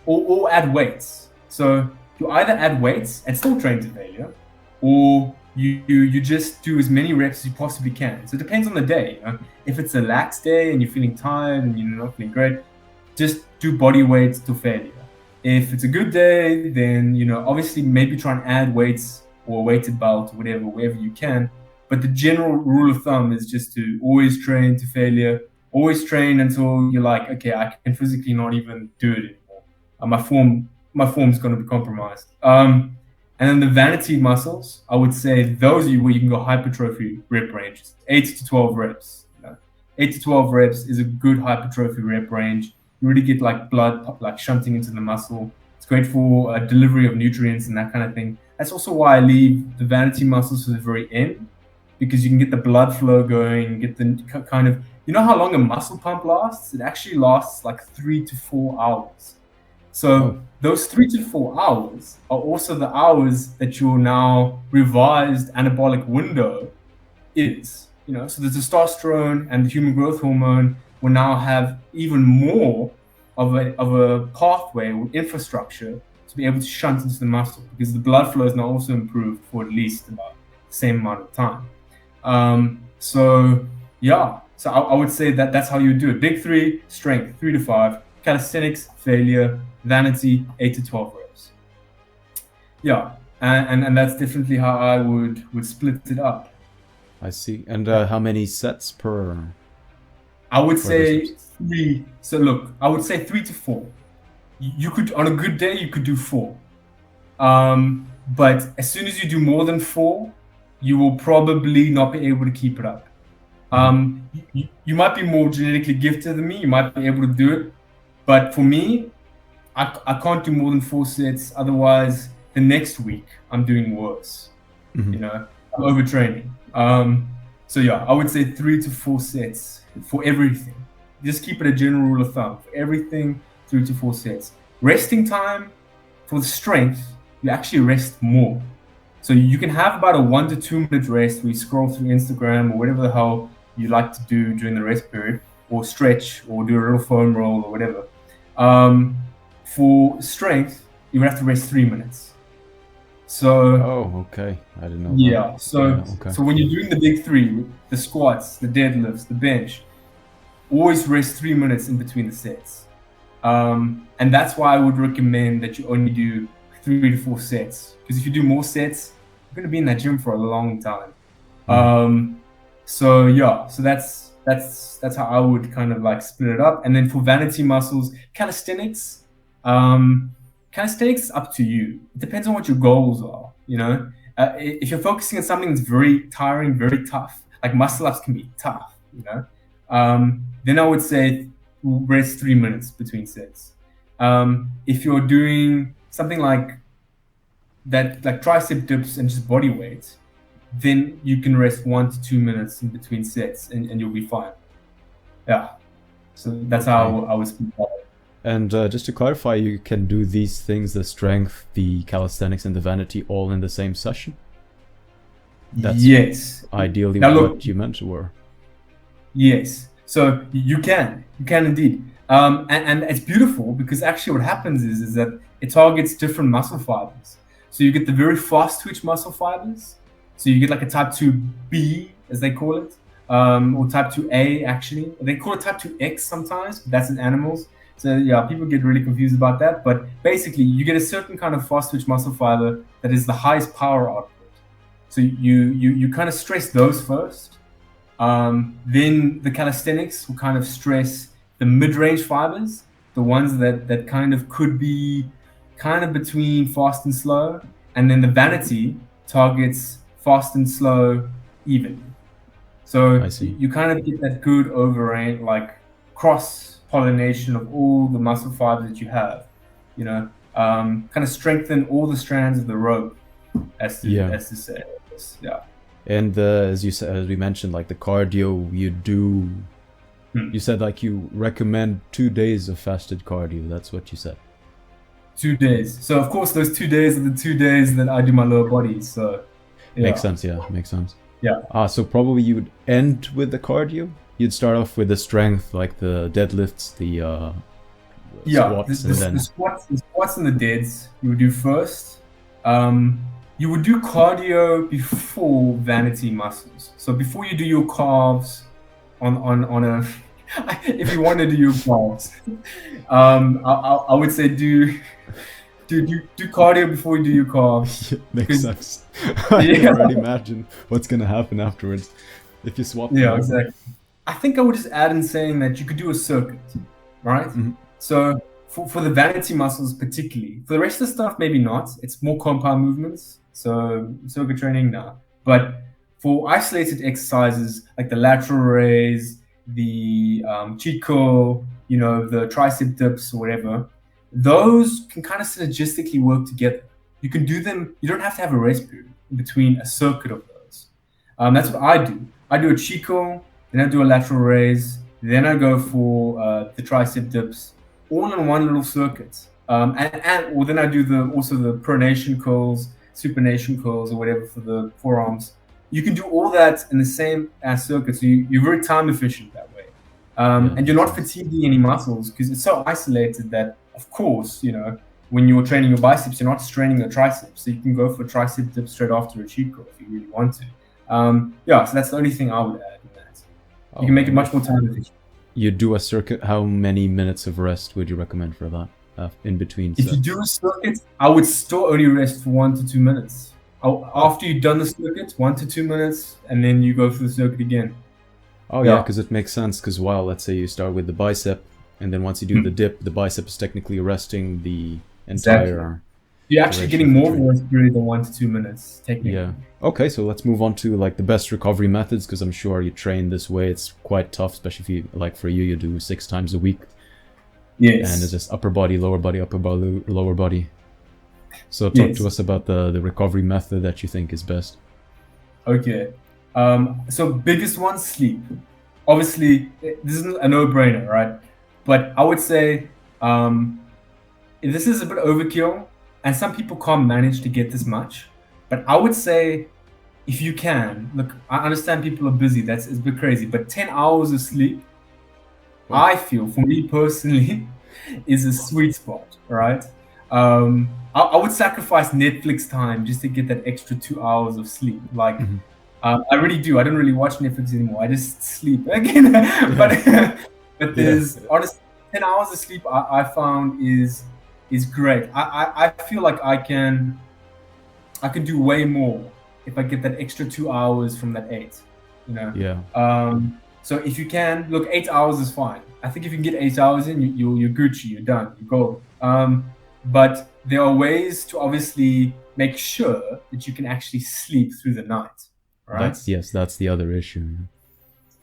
or add weights. So you either add weights and still train to failure, or you just do as many reps as you possibly can. So it depends on the day. You know? If it's a lax day and you're feeling tired and you're not feeling great, just do body weights to failure. If it's a good day, then, you know, obviously maybe try and add weights or a weighted belt or whatever, wherever you can. But the general rule of thumb is just to always train to failure, always train until you're like, okay, I can physically not even do it anymore. My form's going to be compromised. And then the vanity muscles, I would say those are where you can go hypertrophy rep ranges, 8 to 12 reps. You know? 8 to 12 reps is a good hypertrophy rep range. You really get like blood like shunting into the muscle. It's great for delivery of nutrients and that kind of thing. That's also why I leave the vanity muscles to the very end, because you can get the blood flow going, get the kind of, you know how long a muscle pump lasts? It actually lasts like 3 to 4 hours. So those 3 to 4 hours are also the hours that your now revised anabolic window is. You know, so the testosterone and the human growth hormone will now have even more of a pathway or infrastructure to be able to shunt into the muscle, because the blood flow is now also improved for at least about the same amount of time. So yeah, so I would say that that's how you do it. Big three, strength, 3 to 5, calisthenics, failure, vanity, 8 to 12 reps. Yeah, and that's definitely how I would split it up. I see. And how many sets per? I would say 3. So look, I would say 3 to 4. You could, on a good day, you could do 4. But as soon as you do more than 4, you will probably not be able to keep it up. You might be more genetically gifted than me. You might be able to do it. But for me, I can't do more than 4 sets. Otherwise, the next week, I'm doing worse. You know, I'm overtraining. So yeah, I would say 3 to 4 sets for everything. Just keep it a general rule of thumb. For everything, 3 to 4 sets. Resting time, for the strength, you actually rest more. So you can have about a 1 to 2 minute rest where you scroll through Instagram or whatever the hell you like to do during the rest period, or stretch or do a little foam roll or whatever. For strength, you would have to rest 3 minutes. So okay, I didn't know. Yeah, so when you're doing the big 3, the squats, the deadlifts, the bench, always rest 3 minutes in between the sets. And that's why I would recommend that you only do 3 to 4 sets, because if you do more sets, you're going to be in that gym for a long time. So yeah, so that's how I would kind of like split it up. And then for vanity muscles, calisthenics, calisthenics is up to you. It depends on what your goals are. You know, if you're focusing on something that's very tiring, very tough, like muscle ups can be tough. You know, then I would say rest 3 minutes between sets. If you're doing something like that, like tricep dips and just body weight, then you can rest 1 to 2 minutes in between sets, and you'll be fine. Yeah. So that's how I would speak about it. And just to clarify, you can do these things, the strength, the calisthenics, and the vanity, all in the same session? That's yes. Ideally now, look, what you meant, or? Yes. So you can indeed. And it's beautiful, because actually what happens is that it targets different muscle fibers. So you get the very fast twitch muscle fibers. So you get like a type 2B, as they call it, or type 2A actually. They call it type 2X sometimes, but that's in animals. So yeah, people get really confused about that. But basically, you get a certain kind of fast twitch muscle fiber that is the highest power output. So you kind of stress those first. Then the calisthenics will kind of stress the mid-range fibers, the ones that kind of could be kind of between fast and slow. And then the vanity targets fast and slow evenly. So you kind of get that good overrange, like cross-pollination of all the muscle fibers that you have, you know, kind of strengthen all the strands of the rope, as to say. Yeah. And as we mentioned, like the cardio you do, you said like you recommend 2 days of fasted cardio. That's what you said. 2 days. So of course those 2 days are the 2 days that I do my lower body. So yeah. Makes sense. Yeah, makes sense. Yeah. So probably you would end with the cardio. You'd start off with the strength, like the deadlifts, the Yeah, squats and then the squats and the deads you would do first. You would do cardio before vanity muscles. So before you do your calves on a, if you want to do your calves, I would say do cardio before you do your calves. makes sense. I can already imagine what's gonna happen afterwards if you swap them Yeah, over. exactly. I think I would just add in saying that you could do a circuit, right? So for the vanity muscles particularly, for the rest of the stuff maybe not. It's more compound movements, so circuit training now. But for isolated exercises like the lateral raise, the cheat curl, the tricep dips or whatever, those can kind of synergistically work together. You can do them. You don't have to have a rest period in between a circuit of those. That's what I do. I do a cheat curl, then I do a lateral raise, then I go for the tricep dips, all in one little circuit. Or then I do also the pronation curls, supination curls, or whatever for the forearms. You can do all that in the same circuit, so you're very time efficient that way, and you're not fatiguing any muscles because it's so isolated that, of course, when you're training your biceps, you're not straining your triceps, so you can go for tricep dip straight after a cheat curl if you really want to. So that's the only thing I would add in that. You can make it much more time efficient. You do a circuit, how many minutes of rest would you recommend for that in between? If you do a circuit, I would still only rest for 1 to 2 minutes. After you've done the circuit, 1 to 2 minutes, and then you go through the circuit again. Oh yeah, because it makes sense. Because while let's say you start with the bicep, and then once you do the dip, the bicep is technically resting the entire. You're actually getting more rest period than 1 to 2 minutes, technically. Yeah. Okay, so let's move on to like the best recovery methods, because I'm sure you train this way. It's quite tough, especially if you, like for you do 6 times a week. Yes. And it's just upper body, lower body, upper body, lower body. So talk to us about the recovery method that you think is best. Okay. So biggest one, sleep. Obviously, this isn't a no-brainer, right? But I would say this is a bit overkill, and some people can't manage to get this much. But I would say, if you can, look, I understand people are busy. It's a bit crazy, but 10 hours of sleep, I feel, for me personally, is a sweet spot, right? I would sacrifice Netflix time just to get that extra 2 hours of sleep. Like, I really do. I don't really watch Netflix anymore. I just sleep again. But there's honestly 10 hours of sleep I found is great. I feel like I can do way more if I get that extra 2 hours from that 8. So if you can, look, 8 hours is fine. I think if you can get 8 hours in, you're Gucci, you're done, you go. But there are ways to obviously make sure that you can actually sleep through the night, right? That's the other issue.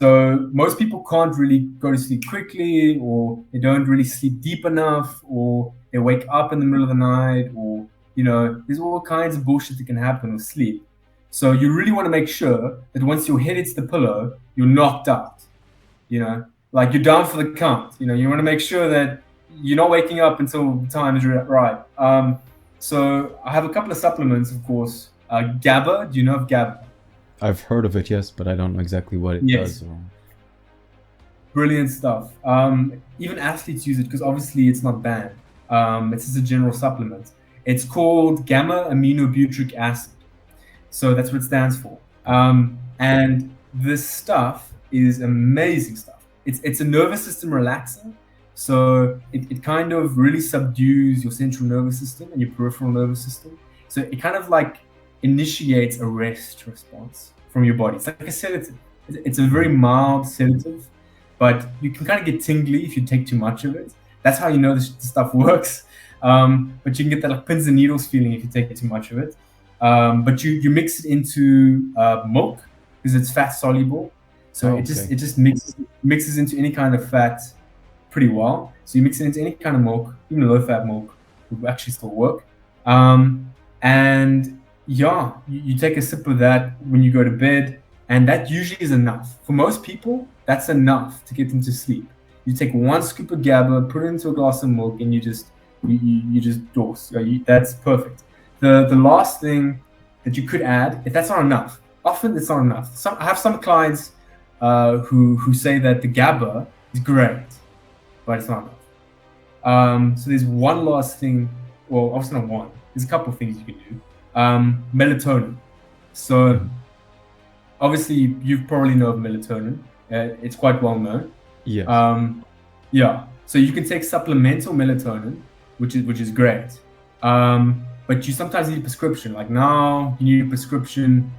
So most people can't really go to sleep quickly, or they don't really sleep deep enough, or they wake up in the middle of the night, or, there's all kinds of bullshit that can happen with sleep. So you really want to make sure that once your head hits the pillow, you're knocked out, like you're down for the count. You want to make sure that you're not waking up until the time is right. So I have a couple of supplements, of course. GABA, do you know of GABA? I've heard of it, yes, but I don't know exactly what it does. Brilliant stuff. Even athletes use it because obviously it's not banned. It's just a general supplement. It's called gamma aminobutyric acid. So that's what it stands for. And this stuff is amazing stuff. It's a nervous system relaxer. So it kind of really subdues your central nervous system and your peripheral nervous system. So it kind of like initiates a rest response from your body. It's like a sedative. It's a very mild sedative, but you can kind of get tingly if you take too much of it. That's how you know this stuff works. But you can get that like pins and needles feeling if you take too much of it. But you mix it into milk because it's fat soluble. So it just mixes into any kind of fat pretty well. So you mix it into any kind of milk, even low fat milk would actually still work. And you take a sip of that when you go to bed, and that usually is enough. For most people, that's enough to get them to sleep. You take 1 scoop of GABA, put it into a glass of milk, and you just dose. That's perfect. The last thing that you could add, if that's not enough, often it's not enough. I have some clients who say that the GABA is great, but it's not enough. So there's one last thing. Well, obviously not one. There's a couple of things you can do. Melatonin. So obviously you probably know of melatonin. It's quite well known. Yes. Yeah. So you can take supplemental melatonin, which is great. But you sometimes need a prescription. Like now, you need a prescription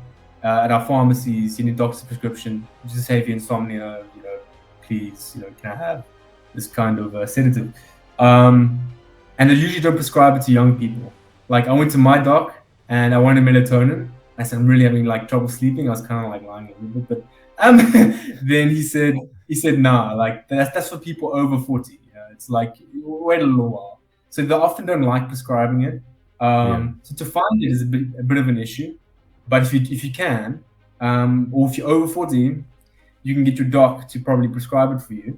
at our pharmacies. You need a doctor's prescription just to say if you insomnia, please, can I have this kind of sedative? And they usually don't prescribe it to young people. Like I went to my doc and I wanted melatonin. I said I'm really having like trouble sleeping. I was kind of like lying a little bit, but then he said nah, like that's for people over 40. It's like wait a little while. So they often don't like prescribing it. So to find it is a bit of an issue. But if you can, or if you're over 40, you can get your doc to probably prescribe it for you,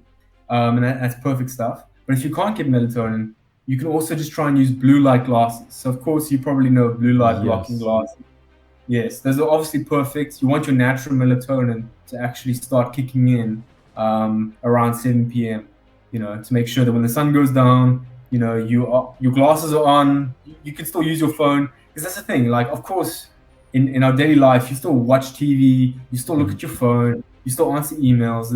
and that's perfect stuff. But if you can't get melatonin, you can also just try and use blue light glasses. So of course you probably know blue light blocking glasses. Yes, those are obviously perfect. You want your natural melatonin to actually start kicking in around 7 p.m. To make sure that when the sun goes down, your glasses are on. You can still use your phone, because that's the thing. Like, of course, in our daily life, you still watch TV, you still look at your phone, you still answer emails.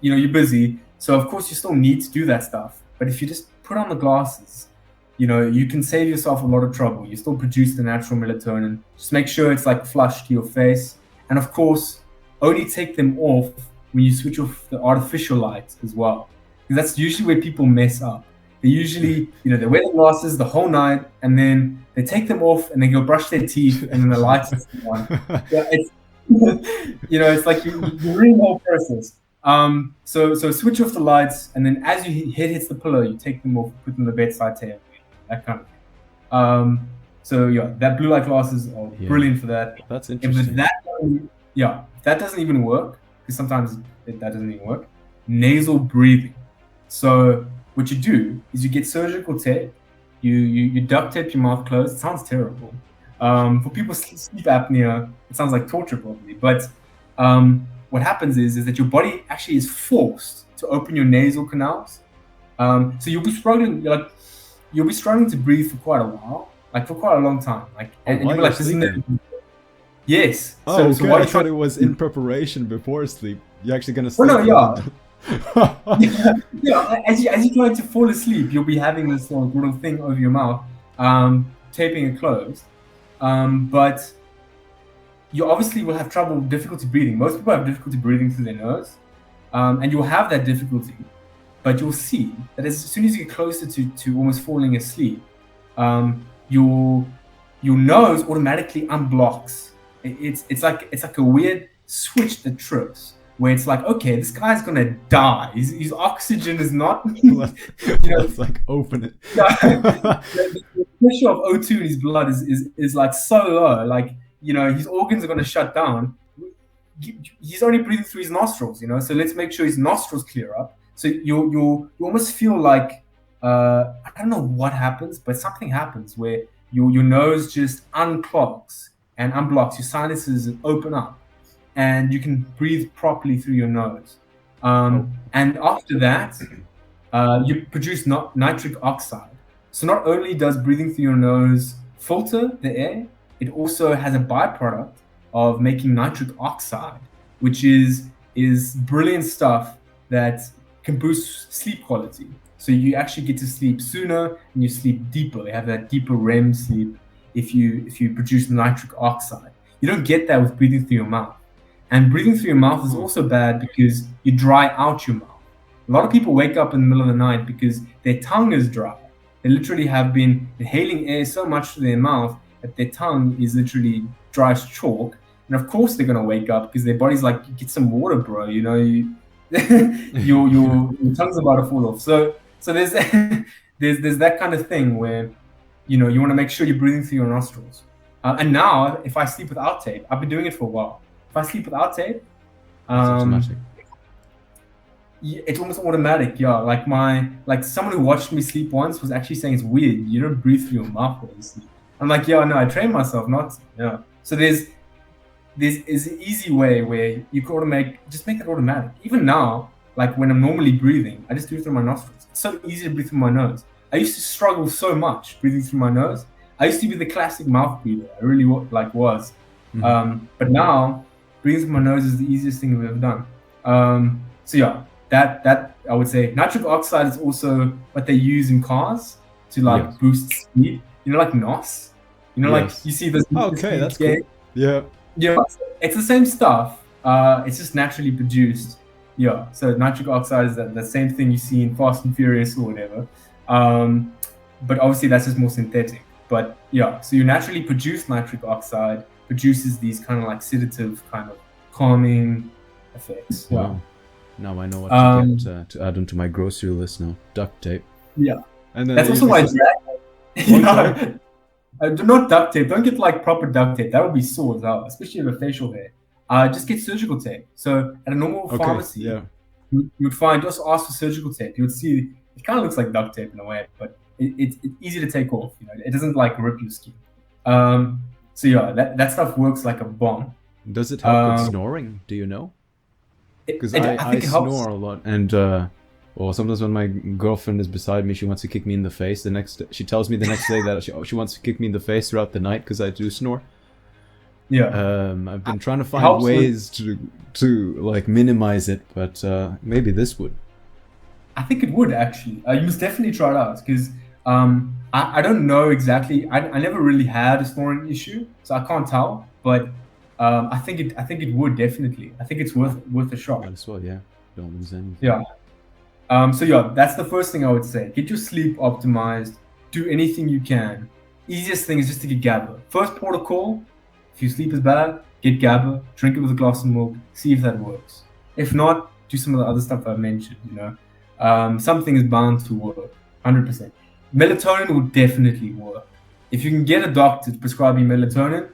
You're busy, so of course you still need to do that stuff. But if you just put on the glasses, you can save yourself a lot of trouble. You still produce the natural melatonin. Just make sure it's like flush to your face, and of course, only take them off when you switch off the artificial light as well, because that's usually where people mess up. They usually, they wear the glasses the whole night, and then they take them off and they go brush their teeth, and then the lights are on. Yeah, it's it's like you ruin the whole process. So switch off the lights, and then as your head hits the pillow, you take them off, put them on the bedside table, that kind of thing. So yeah, that blue light glasses are brilliant for that. That's interesting. If that doesn't even work, because sometimes that doesn't even work. Nasal breathing. So what you do is you get surgical tape, you duct tape your mouth closed. It sounds terrible. For people with sleep apnea, it sounds like torture probably. But what happens is that your body actually is forced to open your nasal canals. So you'll be struggling to breathe for quite a while, like for quite a long time. And you'll be like, this isn't. Yes. Oh, so I thought it was in preparation before sleep. You're actually gonna sleep. Well, no, as you try to fall asleep, you'll be having this little thing over your mouth, taping it closed. But you obviously will have difficulty breathing. Most people have difficulty breathing through their nose, and you'll have that difficulty. But you'll see that as soon as you get closer to almost falling asleep, your nose automatically unblocks. It's like a weird switch that trips, where it's like, okay, this guy's gonna die. His oxygen is not. Let's like open it. The pressure of O2 in his blood is like so low. Like his organs are gonna shut down. He's only breathing through his nostrils. So let's make sure his nostrils clear up. So you almost feel like I don't know what happens, but something happens where your nose just unclogs and unblocks. Your sinuses open up, and you can breathe properly through your nose. And after that, you produce nitric oxide. So not only does breathing through your nose filter the air, it also has a byproduct of making nitric oxide, which is brilliant stuff that can boost sleep quality. So you actually get to sleep sooner and you sleep deeper. You have that deeper REM sleep if you produce nitric oxide. You don't get that with breathing through your mouth. And breathing through your mouth is also bad because you dry out your mouth. A lot of people wake up in the middle of the night because their tongue is dry. They literally have been inhaling air so much through their mouth that their tongue is literally dry as chalk. And of course they're gonna wake up because their body's like, get some water, bro. Your tongue's about to fall off. So there's there's that kind of thing where you want to make sure you're breathing through your nostrils. And now, if I sleep without tape, I've been doing it for a while. If I sleep without tape, it's almost automatic. Yeah, like someone who watched me sleep once was actually saying it's weird. You don't breathe through your mouth when you sleep. I'm like, yeah, no, I trained myself not. Yeah. So there's an easy way where you can just make it automatic. Even now, like when I'm normally breathing, I just do it through my nostrils. It's so easy to breathe through my nose. I used to struggle so much breathing through my nose. I used to be the classic mouth breather. I really was. But now breathing through my nose is the easiest thing I've ever done. So yeah, that I would say nitric oxide is also what they use in cars to like boost speed. You know, like NOS. You know, like you see this. Okay, that's cool. Yeah. Yeah, it's the same stuff. It's just naturally produced. Yeah, so nitric oxide is the same thing you see in Fast and Furious or whatever. But obviously that's just more synthetic. But yeah, so you naturally produce nitric oxide, produces these kind of like sedative, kind of calming effects. Wow. Now I know what to get to add onto my grocery list now. Duct tape. Yeah. And then that's also why do not duct tape. Don't get like proper duct tape. That would be sore as well, especially if you have facial hair. Just get surgical tape. So at a normal pharmacy, you would find, just ask for surgical tape. You would see it kind of looks like duct tape in a way, but it's easy to take off. You know, it doesn't like rip your skin. So yeah, that stuff works like a bomb. Does it help with snoring? Do you know? Because I snore a lot, and well, sometimes when my girlfriend is beside me, she wants to kick me in the face. She tells me the next day that she wants to kick me in the face throughout the night because I do snore. Yeah. I've been trying to find ways to like minimize it, but maybe this would. I think it would actually. You must definitely try it out because I don't know exactly. I never really had a snoring issue, so I can't tell. But I think it would definitely. I think it's worth a shot. Might as well, yeah. Don't lose anything. Yeah. So yeah, that's the first thing I would say. Get your sleep optimized. Do anything you can. Easiest thing is just to get GABA. First protocol. If your sleep is bad, get GABA, drink it with a glass of milk, see if that works. If not, do some of the other stuff I mentioned, you know. Something is bound to work, 100%. Melatonin will definitely work. If you can get a doctor to prescribe you melatonin,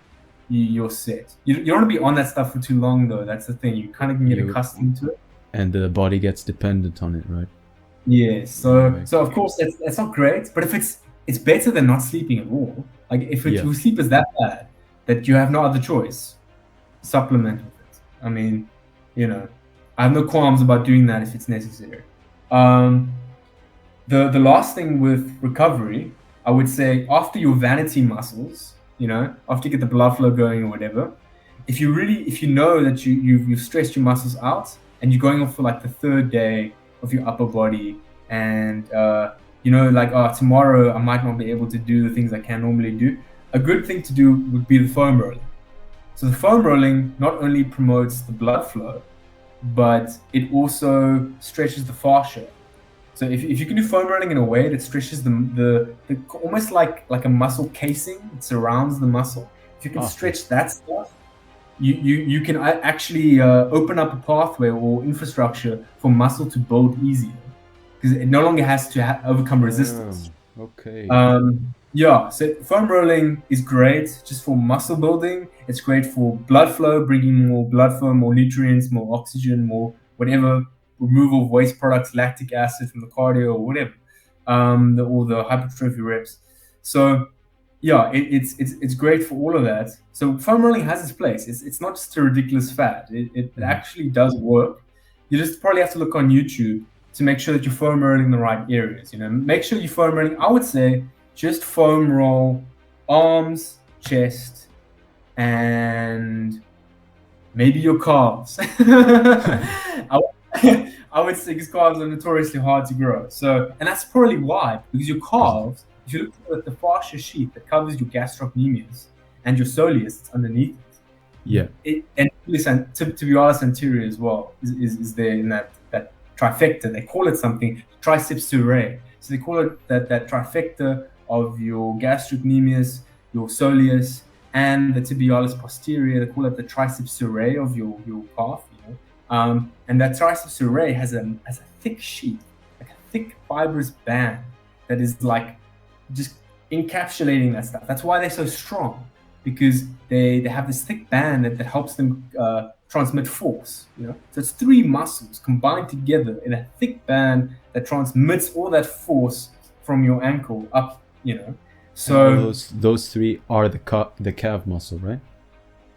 you're set. You don't want to be on that stuff for too long, though. That's the thing. You kind of can get accustomed to it. And the body gets dependent on it, right? Yeah, so of course, that's not great. But if it's better than not sleeping at all. Like, if your sleep is that bad, that you have no other choice, supplement with it. I mean, you know, I have no qualms about doing that if it's necessary. The last thing with recovery, I would say after your vanity muscles, you know, after you get the blood flow going or whatever, if you know that you've stressed your muscles out and you're going off for like the third day of your upper body and you know, like, tomorrow I might not be able to do the things I can normally do, a good thing to do would be the foam rolling. So the foam rolling not only promotes the blood flow, but it also stretches the fascia. So if you can do foam rolling in a way that stretches the almost like a muscle casing, it surrounds the muscle. If you can stretch that stuff, you can actually open up a pathway or infrastructure for muscle to build easier because it no longer has to overcome resistance. Okay. Yeah, so foam rolling is great just for muscle building. It's great for blood flow, bringing more blood flow, more nutrients, more oxygen, more whatever, removal of waste products, lactic acid from the cardio or whatever, or the hypertrophy reps. So yeah, it's great for all of that. So foam rolling has its place. It's not just a ridiculous fad. It actually does work. You just probably have to look on YouTube to make sure that you're foam rolling in the right areas. You know, make sure you're foam rolling. I would say just foam roll arms, chest, and maybe your calves. I would say because calves are notoriously hard to grow. So, and that's probably why, because your calves, if you look at the fascia sheath that covers your gastrocnemius and your soleus, it's underneath it. And tibialis anterior as well is there in that trifecta. They call it something, triceps T.R.A.P. So they call it that trifecta of your gastrocnemius, your soleus, and the tibialis posterior. They call it the triceps T.R.A.P. of your calf. You know? And that triceps T.R.A.P. has a thick sheath, like a thick fibrous band that is like just encapsulating that stuff. That's why they're so strong, because they have this thick band that helps them transmit force. You know, so it's three muscles combined together in a thick band that transmits all that force from your ankle up. You know, so those three are the calf muscle, right?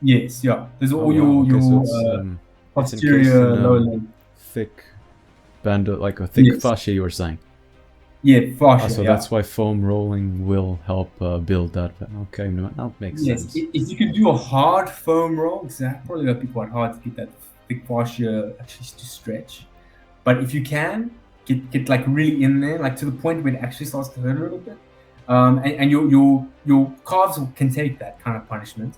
Yes, yeah. There's all your posterior lower leg. Thick band, like a thick fascia. You were saying. Yeah, fascia. So Yeah. that's why foam rolling will help build that. Okay, no, that makes Yes, sense. if you can do a hard foam roll, because that probably going to be quite hard to get that thick fascia actually to stretch. But if you can get like really in there, like to the point where it actually starts to hurt a little bit, and your calves can take that kind of punishment.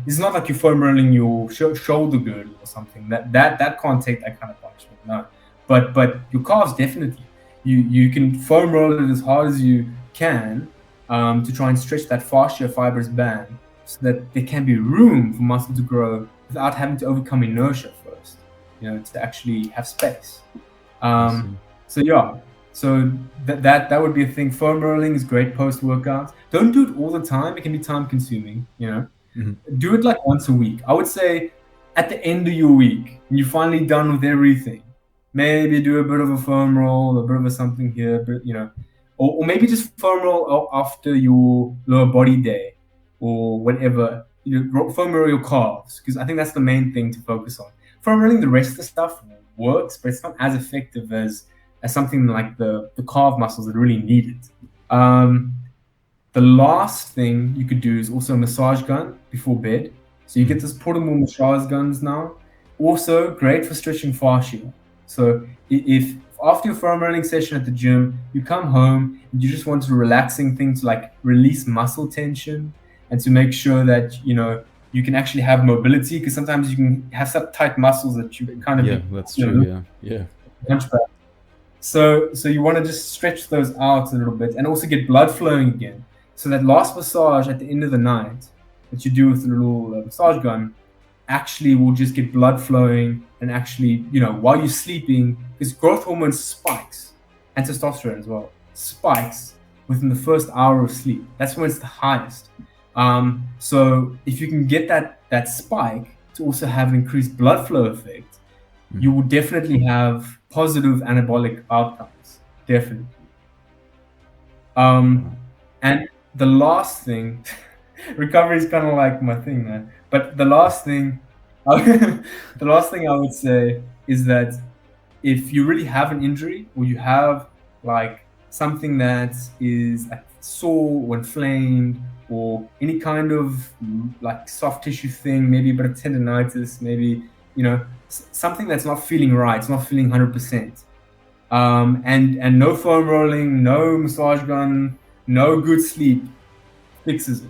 It's not like you're foam rolling your shoulder girdle or something. That can't take that kind of punishment. No, but your calves definitely. You can foam roll it as hard as you can to try and stretch that fascia fibrous band so that there can be room for muscle to grow without having to overcome inertia first, to actually have space. So yeah, so that would be a thing. Foam rolling is great post workout. Don't do it all the time. It can be time consuming. Do it like once a week. I would say at the end of your week, when you're finally done with everything, maybe do a bit of a foam roll, a bit of a something here, but or maybe just foam roll after your lower body day or whatever. Foam roll your calves, because I think that's the main thing to focus on. Foam rolling the rest of the stuff works, but it's not as effective as something like the calf muscles that really need it. The last thing you could do is also a massage gun before bed. So you get this portable massage guns now. Also great for stretching fascia. So if after your foam rolling session at the gym, you come home and you just want a relaxing thing to like release muscle tension and to make sure that you can actually have mobility, because sometimes you can have such tight muscles that you kind of that's true. Yeah. Hunchback. So you want to just stretch those out a little bit and also get blood flowing again. So that last massage at the end of the night that you do with the little massage gun actually will just get blood flowing, and actually, while you're sleeping, because growth hormone spikes, and testosterone as well, spikes within the first hour of sleep. That's when it's the highest. So if you can get that spike to also have an increased blood flow effect, you will definitely have positive anabolic outcomes. Definitely. And the last thing, recovery is kind of like my thing, man. But the last thing I would say is that if you really have an injury, or you have like something that is like sore or inflamed, or any kind of like soft tissue thing, maybe a bit of tendonitis, maybe something that's not feeling right, it's not feeling 100%, and no foam rolling, no massage gun, no good sleep fixes it.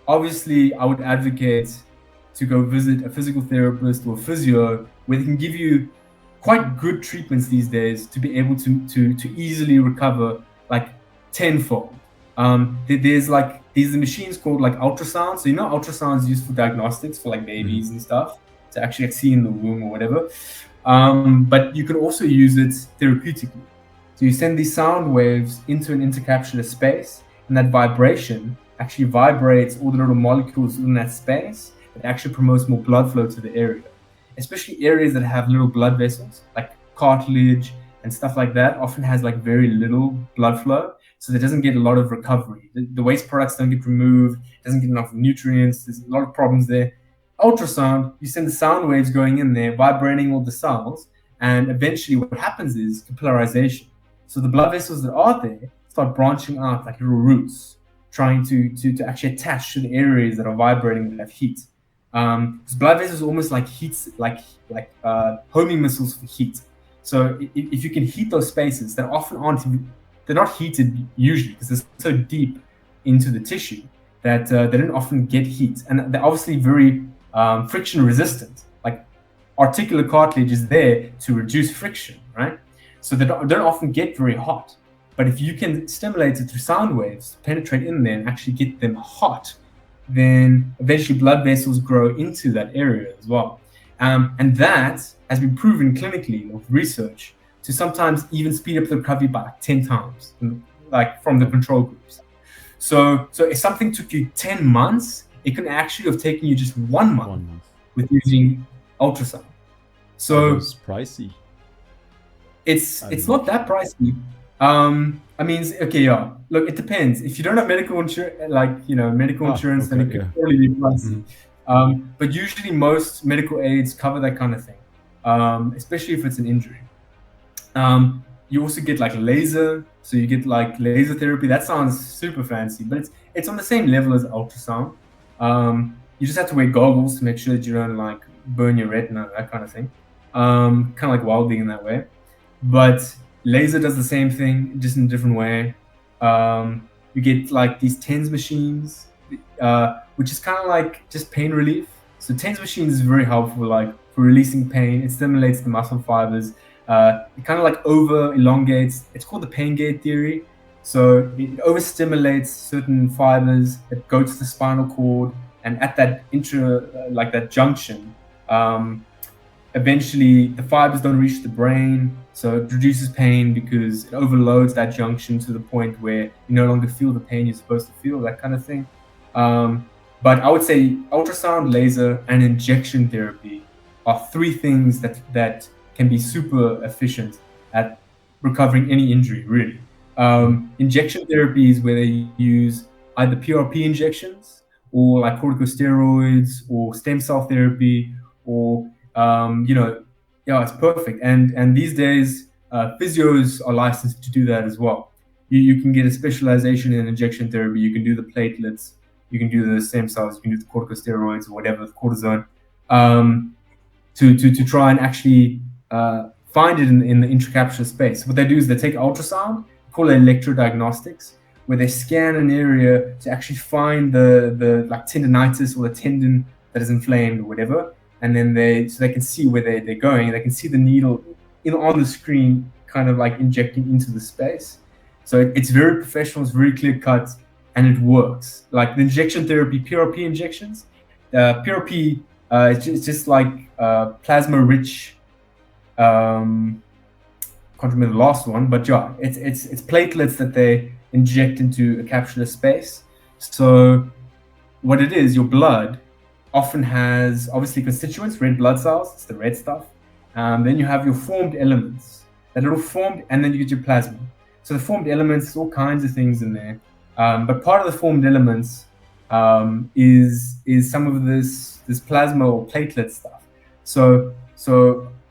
Obviously, I would advocate to go visit a physical therapist or a physio, where they can give you quite good treatments these days to be able to easily recover like tenfold. There's these machines called like ultrasound. So ultrasound's used for diagnostics for like babies and stuff, to actually see in the womb or whatever. But you can also use it therapeutically. So you send these sound waves into an intercapsular space, and that vibration actually vibrates all the little molecules in that space. It actually promotes more blood flow to the area, especially areas that have little blood vessels, like cartilage and stuff like that, often has like very little blood flow. So there doesn't get a lot of recovery. The waste products don't get removed, doesn't get enough nutrients. There's a lot of problems there. Ultrasound, you send the sound waves going in there, vibrating all the cells, and eventually what happens is capillarization. So the blood vessels that are there start branching out like little roots, trying to actually attach to the areas that are vibrating that have heat. Because blood vessels are almost like heats, like homing missiles for heat. So if you can heat those spaces that often they're not heated usually because they're so deep into the tissue that they don't often get heat, and they're obviously very friction resistant. Like articular cartilage is there to reduce friction, right? So they don't often get very hot. But if you can stimulate it through sound waves, penetrate in there and actually get them hot, then eventually blood vessels grow into that area as well. And that has been proven clinically with research to sometimes even speed up the recovery by like 10 times, like from the control groups. So if something took you 10 months, it can actually have taken you just 1 month with using ultrasound. So it's pricey. It's not that pricey. I mean, okay, yeah. Look, it depends. If you don't have medical insurance, insurance, then it could probably be pricey. But usually most medical aids cover that kind of thing, especially if it's an injury. You also get like laser, so you get like laser therapy. That sounds super fancy, but it's on the same level as ultrasound. You just have to wear goggles to make sure that you don't like burn your retina, that kind of thing. Kind of like welding in that way. But laser does the same thing, just in a different way. You get like these TENS machines, which is kind of like just pain relief. So TENS machines is very helpful, like for releasing pain. It stimulates the muscle fibers. It kind of like over elongates. It's called the pain gate theory. So it overstimulates certain fibers that go to the spinal cord, and at that like that junction, eventually the fibers don't reach the brain, so it reduces pain because it overloads that junction to the point where you no longer feel the pain you're supposed to feel, that kind of thing. But I would say ultrasound, laser, and injection therapy are three things that can be super efficient at recovering any injury, really. Injection therapy is where they use either PRP injections or like corticosteroids or stem cell therapy, or it's perfect. And these days, physios are licensed to do that as well. You can get a specialization in injection therapy. You can do the platelets, you can do the stem cells, you can do the corticosteroids or whatever, the cortisone, to try and actually find it in the intracapsular space. What they do is they take ultrasound, call it electrodiagnostics, where they scan an area to actually find the like tendonitis or the tendon that is inflamed or whatever, and then they can see where they're going. They can see the needle on the screen, kind of like injecting into the space. So it's very professional, it's very clear cut, and it works. Like the injection therapy, PRP injections, PRP, it's just like plasma rich. Can't remember the last one, but yeah, it's platelets that they inject into a capsular space. So what it is, your blood often has obviously constituents, red blood cells, it's the red stuff. Then you have your formed elements that are all formed, and then you get your plasma. So the formed elements, all kinds of things in there. But part of the formed elements is some of this plasma or platelet stuff. So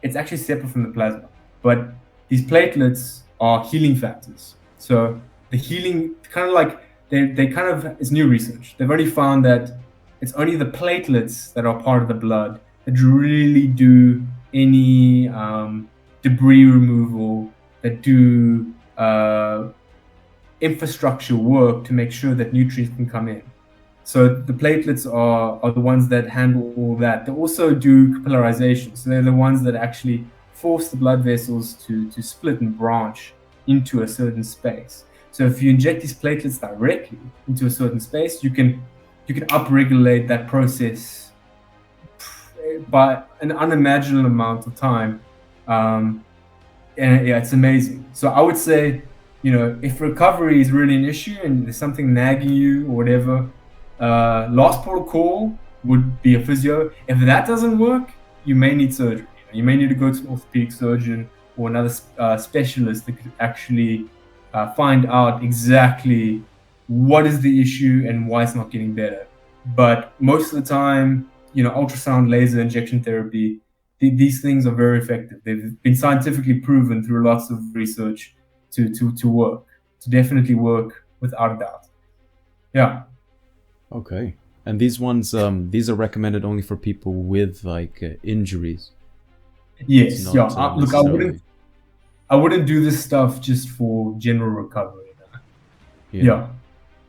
it's actually separate from the plasma, but these platelets are healing factors. So the healing, kind of like they kind of, it's new research. They've already found that it's only the platelets that are part of the blood that really do any debris removal, that do infrastructure work to make sure that nutrients can come in. So the platelets are the ones that handle all that. They also do capillarization. So they're the ones that actually force the blood vessels to split and branch into a certain space. So if you inject these platelets directly into a certain space, you can upregulate that process by an unimaginable amount of time. And yeah, it's amazing. So I would say, if recovery is really an issue and there's something nagging you or whatever, last port of call would be a physio. If that doesn't work, you may need surgery. You may need to go to an orthopedic surgeon or another specialist that could actually find out exactly what is the issue and why it's not getting better. But most of the time, ultrasound, laser, injection therapy, these things are very effective. They've been scientifically proven through lots of research to work, to definitely work without a doubt. Yeah. Okay. And these ones, these are recommended only for people with like injuries. Yes. Yeah. Look, I wouldn't do this stuff just for general recovery. Yeah.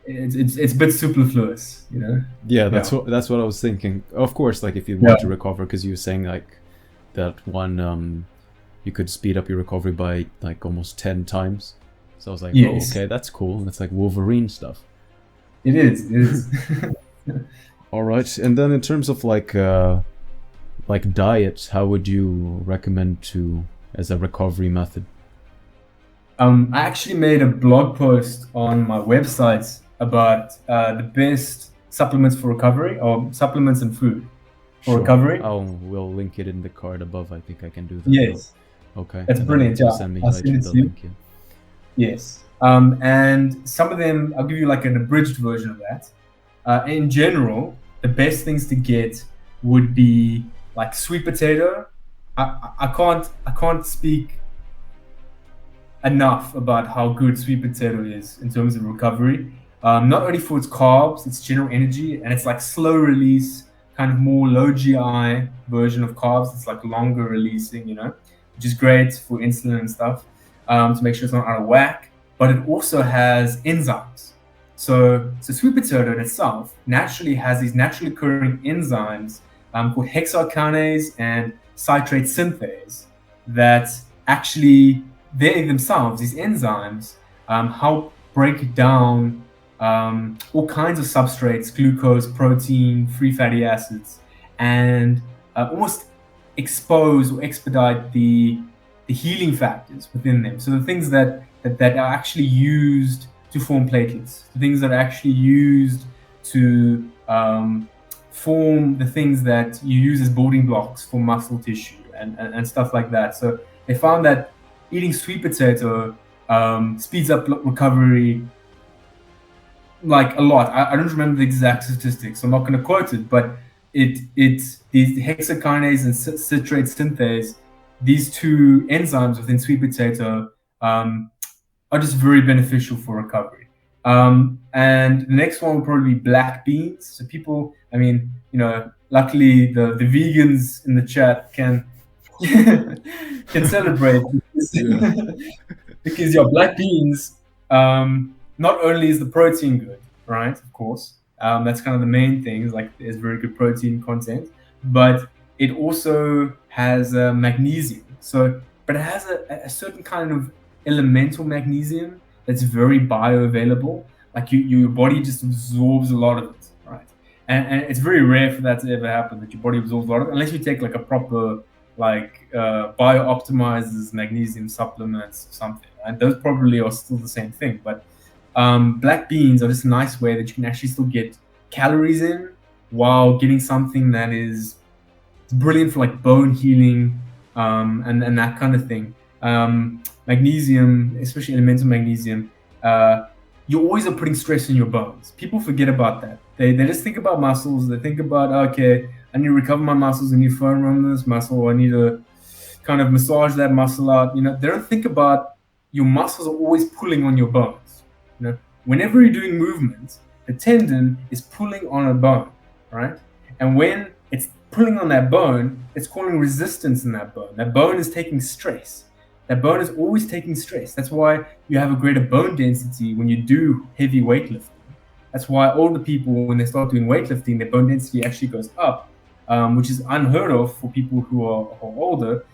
It's a bit superfluous, Yeah, that's what I was thinking. Of course, like if you want to recover, because you were saying like that one, you could speed up your recovery by like almost 10 times. So I was like, yes. Oh, okay, that's cool. That's like Wolverine stuff. It is. All right, and then in terms of like diet, how would you recommend as a recovery method? I actually made a blog post on my website about the best supplements for recovery, or supplements and food for recovery. We'll link it in the card above. I think I can do that. Yes. Okay. That's brilliant. Yeah. Send me I'll send it to you. link, yeah. Yes. And some of them, I'll give you like an abridged version of that. In general, the best things to get would be like sweet potato. I can't speak enough about how good sweet potato is in terms of recovery. Not only for its carbs, its general energy, and it's like slow release, kind of more low GI version of carbs. It's like longer releasing, which is great for insulin and stuff, to make sure it's not out of whack. But it also has enzymes. So sweet potato in itself naturally has these naturally occurring enzymes called hexokinase and citrate synthase that actually, they themselves, these enzymes, help break down all kinds of substrates, glucose, protein, free fatty acids, and almost expose or expedite the healing factors within them. So the things that are actually used to form platelets, the things that are actually used to form the things that you use as building blocks for muscle tissue and stuff like that. So they found that eating sweet potato speeds up recovery like a lot. I don't remember the exact statistics, so I'm not going to quote it, but these hexokinase and citrate synthase, these two enzymes within sweet potato are just very beneficial for recovery. And the next one will probably be black beans. So people, luckily the vegans in the chat can celebrate because black beans, not only is the protein good, right? Of course, that's kind of the main thing. Is like there's very good protein content, but it also has magnesium. So, but it has a certain kind of elemental magnesium that's very bioavailable. Like your body just absorbs a lot of it, right? And it's very rare for that to ever happen, that your body absorbs a lot of it, unless you take like a proper bio-optimized magnesium supplements or something. And those probably are still the same thing. But black beans are just a nice way that you can actually still get calories in while getting something that is brilliant for like bone healing and that kind of thing. Magnesium, especially elemental magnesium, you always are putting stress on your bones. People forget about that. They just think about muscles. They think about, okay, I need to recover my muscles. I need to foam run this muscle. I need to kind of massage that muscle out. They don't think about your muscles are always pulling on your bones. Whenever you're doing movements, the tendon is pulling on a bone, right? And when it's pulling on that bone, it's causing resistance in that bone. That bone is taking stress. That bone is always taking stress. That's why you have a greater bone density when you do heavy weightlifting. That's why older people, when they start doing weightlifting, their bone density actually goes up, which is unheard of for people who are older,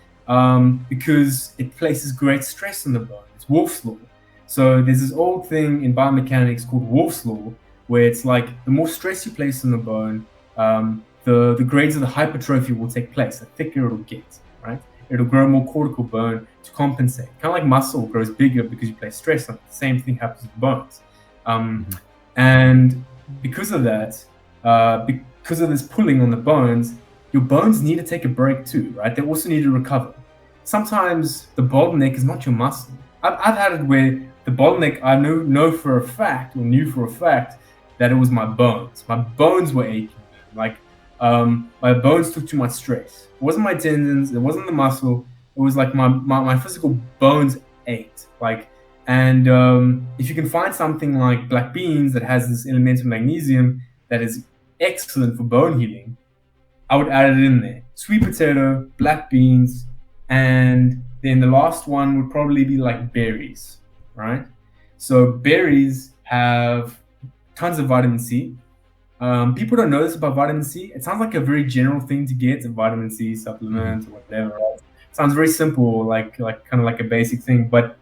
because it places great stress on the bone. It's Wolff's Law. So there's this old thing in biomechanics called Wolff's Law, where it's like the more stress you place on the bone, the grades of the hypertrophy will take place, the thicker it'll get, right? It'll grow more cortical bone to compensate. Kind of like muscle grows bigger because you place stress on it. The same thing happens with bones. And because of that, because of this pulling on the bones, your bones need to take a break too, right? They also need to recover. Sometimes the bottleneck is not your muscle. I've had it where the bottleneck, I knew for a fact that it was my bones. My bones were aching. Like, my bones took too much stress. It wasn't my tendons. It wasn't the muscle. It was like my physical bones ached. Like, and if you can find something like black beans that has this elemental magnesium that is excellent for bone healing, I would add it in there. Sweet potato, black beans, and then the last one would probably be like berries, right? So berries have tons of vitamin C. People don't know this about vitamin C. It sounds like a very general thing to get, a vitamin C supplement or whatever. Right? It sounds very simple, like kind of like a basic thing. But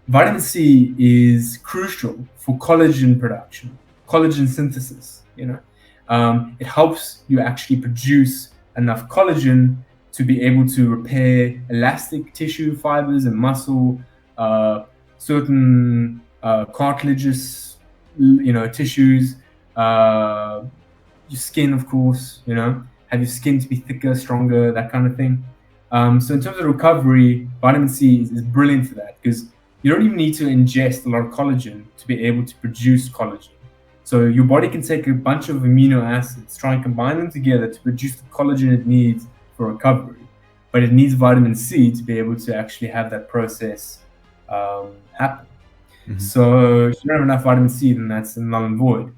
vitamin C is crucial for collagen production, collagen synthesis. It helps you actually produce enough collagen to be able to repair elastic tissue fibers and muscle, certain cartilageous, tissues. Your skin, of course, have your skin to be thicker, stronger, that kind of thing. So in terms of recovery, vitamin C is brilliant for that, because you don't even need to ingest a lot of collagen to be able to produce collagen. So your body can take a bunch of amino acids, try and combine them together to produce the collagen it needs for recovery. But it needs vitamin C to be able to actually have that process happen. Mhm. So if you don't have enough vitamin C, then that's null and void.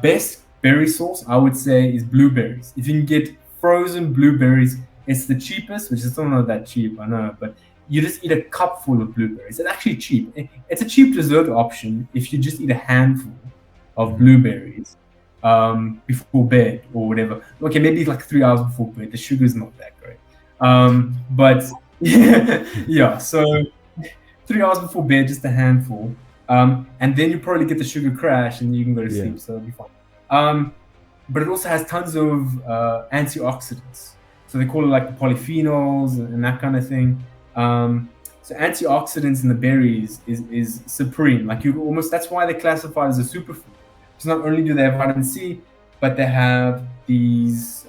Best berry source, I would say, is blueberries. If you can get frozen blueberries, it's the cheapest, which is still not that cheap, I know, but you just eat a cup full of blueberries. It's actually cheap. It's a cheap dessert option if you just eat a handful of blueberries before bed or whatever. Okay, maybe like 3 hours before bed. The sugar is not that great. But yeah, so 3 hours before bed, just a handful. And then you probably get the sugar crash and you can go to sleep, so it'll be fine. But it also has tons of antioxidants. So they call it like the polyphenols and that kind of thing. So antioxidants in the berries is supreme. Like you almost, that's why they're classified as a superfood. Because not only do they have vitamin C, but they have these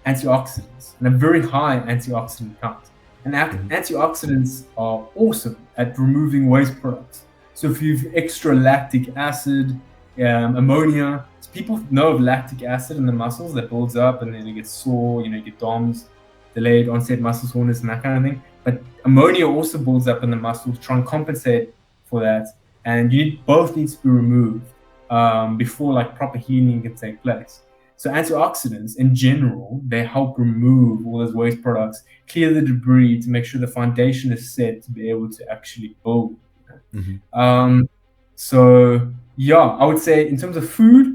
antioxidants and a very high antioxidant count. And antioxidants are awesome at removing waste products. So if you've extra lactic acid, ammonia, so people know of lactic acid in the muscles that builds up and then you get sore, you get DOMS, delayed onset muscle soreness and that kind of thing. But ammonia also builds up in the muscles to try and compensate for that. And both need to be removed before like proper healing can take place. So antioxidants in general, they help remove all those waste products, clear the debris to make sure the foundation is set to be able to actually build. So yeah, I would say in terms of food,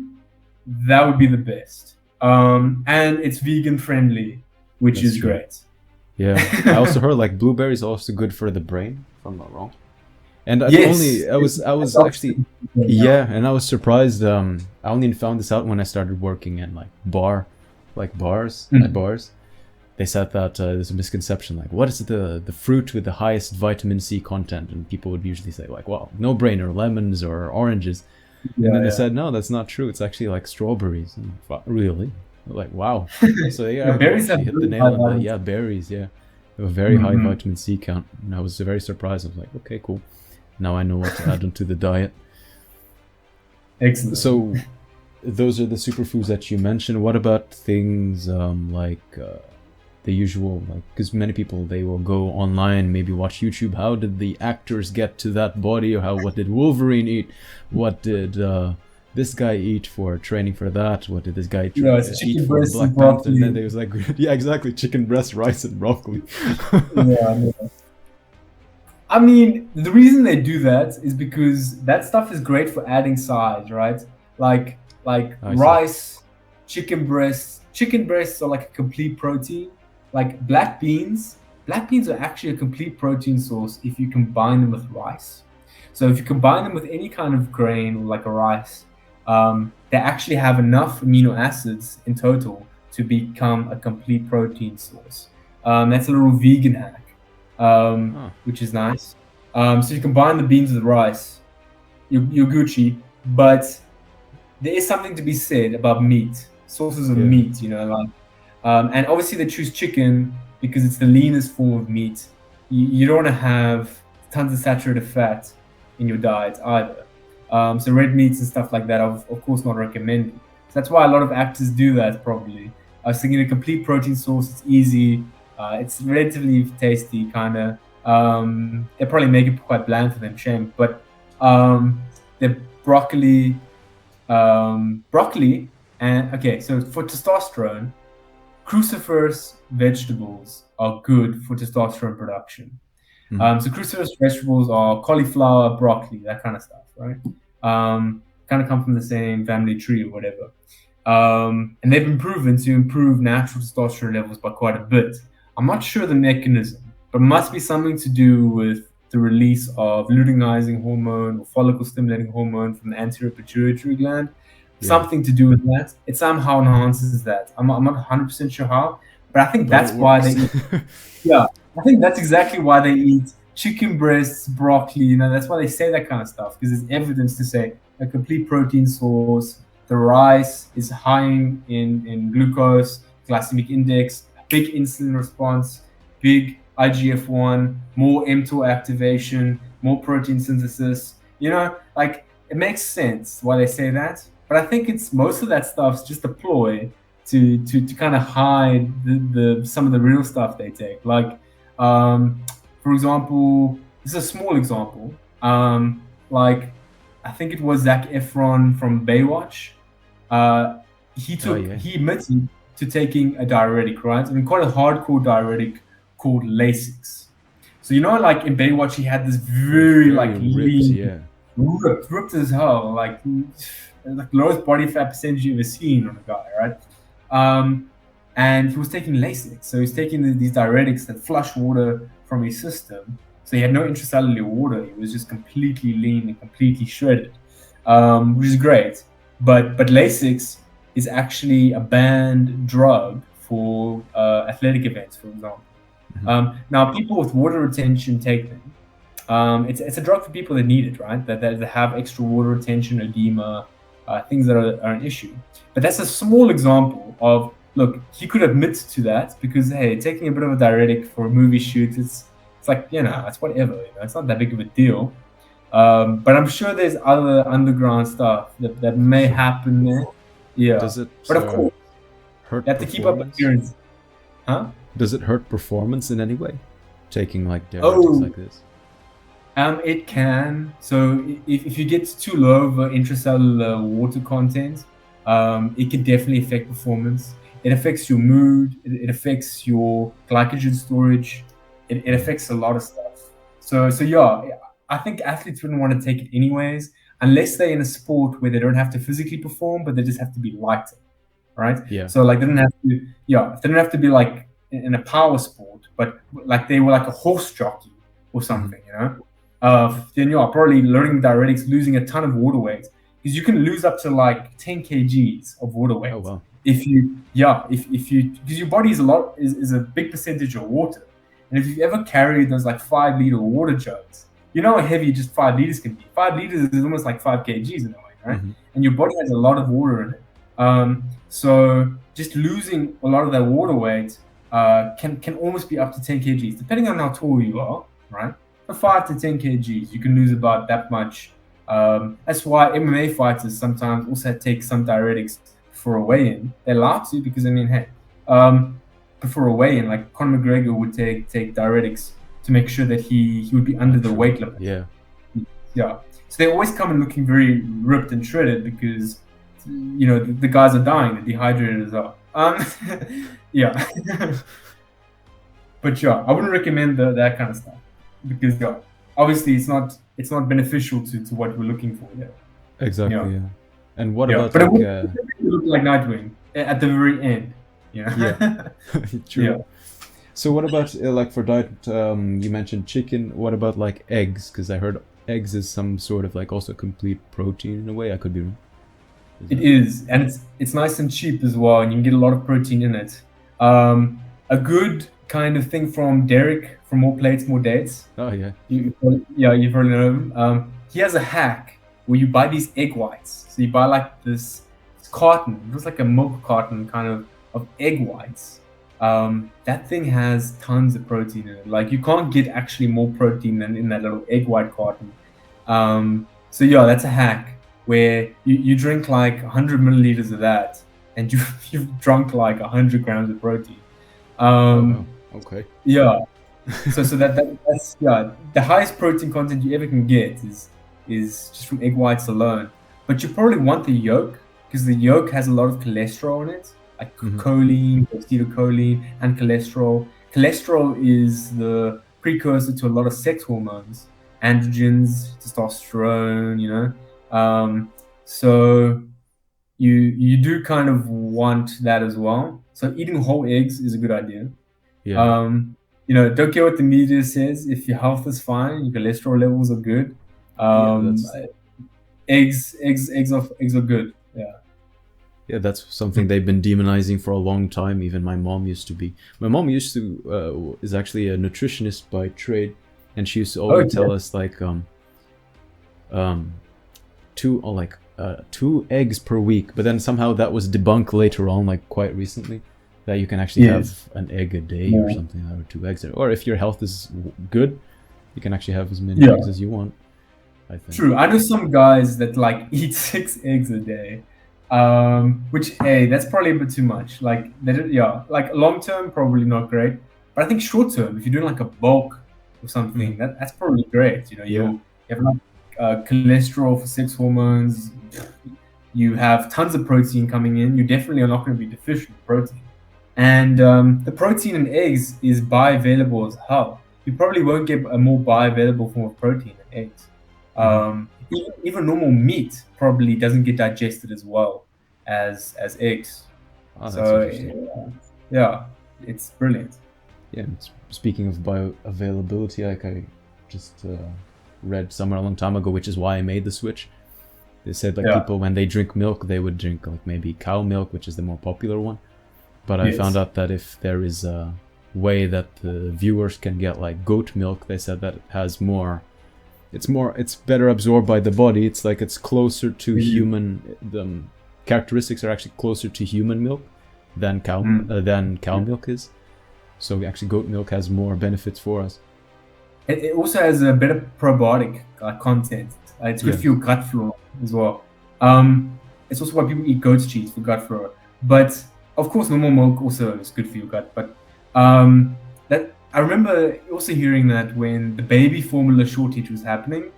that would be the best. And it's vegan friendly, which That's is true. great. Yeah, I also heard like blueberries are also good for the brain, if I'm not wrong. And I was actually, yeah, and I was surprised. I only found this out when I started working in like bars. At bars. They said that there's a misconception, like what is the fruit with the highest vitamin C content, and people would usually say like, well, no brainer, lemons or oranges. And then they said no, that's not true. It's actually like strawberries. And really, like wow. So yeah, berries you have hit the really nail high on the vitamin yeah, berries, yeah. They have a very high vitamin C count, and I was very surprised. I was like, okay, cool. Now I know what to add into the diet. Excellent. So those are the superfoods that you mentioned. What about things like the usual, like, because many people, they will go online, maybe watch YouTube. How did the actors get to that body? Or what did Wolverine eat? What did this guy eat for training for that? What did this guy eat for Black Panther? And then they was like, yeah, exactly, chicken breast, rice, and broccoli. Yeah. I mean, the reason they do that is because that stuff is great for adding size, right? Like rice, chicken breasts. Chicken breasts are like a complete protein. Like black beans are actually a complete protein source if you combine them with rice. So if you combine them with any kind of grain, like a rice, they actually have enough amino acids in total to become a complete protein source. That's a little vegan hack. Which is nice. So you combine the beans with rice, you're Gucci, but there is something to be said about meat, sources of meat, and obviously they choose chicken because it's the leanest form of meat. You don't want to have tons of saturated fat in your diet either. So red meats and stuff like that, of course not recommended. So that's why a lot of actors do that probably. I was thinking a complete protein source, it's easy. It's relatively tasty, kind of. They probably make it quite bland for them, shame. But the broccoli, and okay. So for testosterone, cruciferous vegetables are good for testosterone production. So cruciferous vegetables are cauliflower, broccoli, that kind of stuff, right? Kind of come from the same family tree or whatever. And they've been proven to improve natural testosterone levels by quite a bit. I'm not sure the mechanism, but it must be something to do with the release of luteinizing hormone or follicle stimulating hormone from the anterior pituitary gland. Something to do with that. It somehow enhances that. I'm not 100% sure how, but I think that's why they eat. Yeah, I think that's exactly why they eat chicken breasts, broccoli. That's why they say that kind of stuff, because there's evidence to say a complete protein source. The rice is high in glucose, glycemic index, big insulin response, big IGF-1, more mTOR activation, more protein synthesis. Like it makes sense why they say that. But I think it's most of that stuff's just a ploy to kind of hide some of the real stuff they take. Like, for example, this is a small example. Like I think it was Zac Efron from Baywatch. Uh, he admitted to taking a diuretic, right? I mean, quite a hardcore diuretic called Lasix. So like in Baywatch, he had this very like ripped, lean, yeah. ripped as hell, like lowest body fat percentage you've ever seen on a guy, right? And he was taking Lasix, so he's taking these diuretics that flush water from his system. So he had no intracellular water. He was just completely lean and completely shredded, which is great. But Lasix is actually a banned drug for athletic events, for example. Now, people with water retention take them. It's a drug for people that need it, right? That have extra water retention, edema, things that are an issue. But that's a small example of, look, he could admit to that because, hey, taking a bit of a diuretic for a movie shoot, it's like, it's whatever. It's not that big of a deal. But I'm sure there's other underground stuff that may happen there. Yeah. Does it but of course, hurt you have to keep up appearance. Huh? Does it hurt performance in any way? Taking like diuretics like this? It can. So if you get too low of intracellular water content, it can definitely affect performance. It affects your mood. It affects your glycogen storage. It affects a lot of stuff. So yeah, I think athletes wouldn't want to take it anyways, unless they're in a sport where they don't have to physically perform, but they just have to be lighter, right? Yeah. So like they don't have to, if they don't have to be like in a power sport, but like they were like a horse jockey or something, then you're probably learning diuretics, losing a ton of water weight, because you can lose up to like 10 kgs of water weight. Oh wow. If you because your body is a big percentage of water, and if you've ever carried those like 5-liter water jugs, you know how heavy just 5 liters can be. 5 liters is almost like 5 kgs in a way, right? And your body has a lot of water in it. So just losing a lot of that water weight can almost be up to 10 kgs, depending on how tall you are, right? For 5 to 10 kgs, you can lose about that much. That's why MMA fighters sometimes also take some diuretics for a weigh-in. They're allowed to because, I mean, hey, before a weigh-in, like Conor McGregor would take diuretics to make sure that he would be under the weight limit. Yeah. Yeah. So they always come in looking very ripped and shredded because, the guys are dying, they're dehydrated as well. Yeah. But yeah, I wouldn't recommend that kind of stuff because obviously it's not beneficial to what we're looking for. Yeah. Exactly. Yeah. And what about but it look like Nightwing at the very end? Yeah. True. Yeah. So what about like for diet? You mentioned chicken. What about like eggs? Because I heard eggs is some sort of like also complete protein in a way. I could be wrong. It is, and it's nice and cheap as well, and you can get a lot of protein in it. A good kind of thing from Derek from More Plates, More Dates. Oh yeah. You've probably know him. He has a hack where you buy these egg whites. So you buy like this carton. It looks like a milk carton kind of egg whites. That thing has tons of protein in it. Like you can't get actually more protein than in that little egg white carton. So yeah, that's a hack where you drink like 100 milliliters of that and you've drunk like 100 grams of protein. Okay. Yeah. So that's the highest protein content you ever can get is just from egg whites alone. But you probably want the yolk because the yolk has a lot of cholesterol in it, like choline, acetylcholine, and cholesterol. Cholesterol is the precursor to a lot of sex hormones, androgens, testosterone, so you do kind of want that as well. So eating whole eggs is a good idea. Yeah. Don't care what the media says. If your health is fine, your cholesterol levels are good. Eggs are good. Yeah. Yeah, that's something they've been demonizing for a long time. Even my mom used to be. My mom used to is actually a nutritionist by trade, and she used to always tell us like 2 eggs per week. But then somehow that was debunked later on, like quite recently, that you can actually have an egg a day or something, or 2 eggs, or if your health is good, you can actually have as many eggs as you want. I think. True. I know some guys that like eat 6 eggs a day. Which, hey, that's probably a bit too much. Like long term, probably not great. But I think short term, if you're doing like a bulk or something, that's probably great. You know, you have enough cholesterol for sex hormones. You have tons of protein coming in. You definitely are not going to be deficient in protein. And the protein in eggs is bioavailable as hell. You probably won't get a more bioavailable form of protein in eggs. Even normal meat probably doesn't get digested as well as eggs. Oh, that's So interesting. yeah, it's brilliant. Yeah, and speaking of bioavailability, like I just read somewhere a long time ago, which is why I made the switch. They said like people, when they drink milk, they would drink like maybe cow milk, which is the more popular one. But I found out that if there is a way that the viewers can get like goat milk, they said that it has it's better absorbed by the body. It's like it's closer to human. The characteristics are actually closer to human milk than cow milk is. So actually, goat milk has more benefits for us. It also has a better probiotic content. It's good for your gut flora as well. It's also why people eat goat's cheese for gut flora. But of course, normal milk also is good for your gut. But that I remember also hearing that when the baby formula shortage was happening,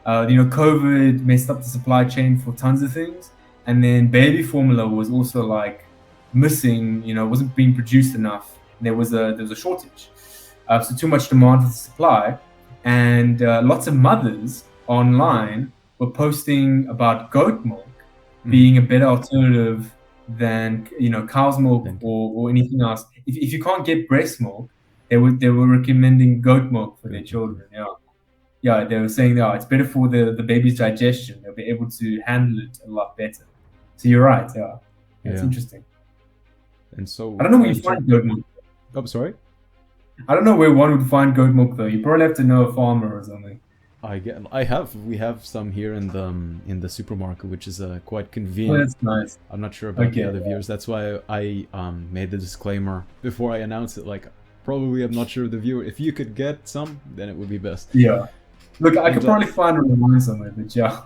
COVID messed up the supply chain for tons of things, and then baby formula was also like missing. Wasn't being produced enough. There was a shortage, so too much demand for the supply, and lots of mothers online were posting about goat milk being a better alternative than cow's milk or anything else. If you can't get breast milk, they were recommending goat milk for their children. Yeah, they were saying it's better for the baby's digestion. They'll be able to handle it a lot better. So you're right. Yeah, it's interesting. And so I don't know where you find goat milk. I'm sorry? I don't know where one would find goat milk though. You probably have to know a farmer or something. We have some here in the supermarket, which is quite convenient. Oh, that's nice. I'm not sure about the other viewers. That's why I made the disclaimer before I announced it. Like, probably I'm not sure of the viewer. If you could get some, then it would be best. Yeah. Look, I could probably find it online somewhere, but yeah.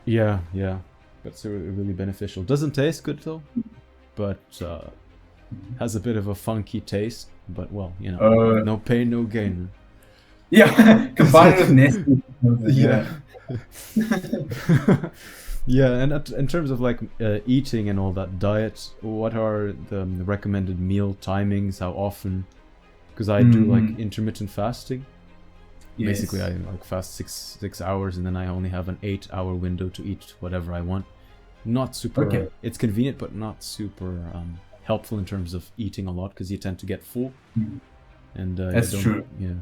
Yeah. That's really beneficial. Doesn't taste good though, but has a bit of a funky taste. But well, no pain, no gain. Yeah, combined with Nestle. Yeah. Yeah, and in terms of like eating and all that diet, what are the recommended meal timings? How often? Because I do like intermittent fasting. Yes. Basically, I like fast six hours, and then I only have an 8-hour window to eat whatever I want. Not super. Okay. It's convenient, but not super helpful in terms of eating a lot because you tend to get full. And that's true. Yeah.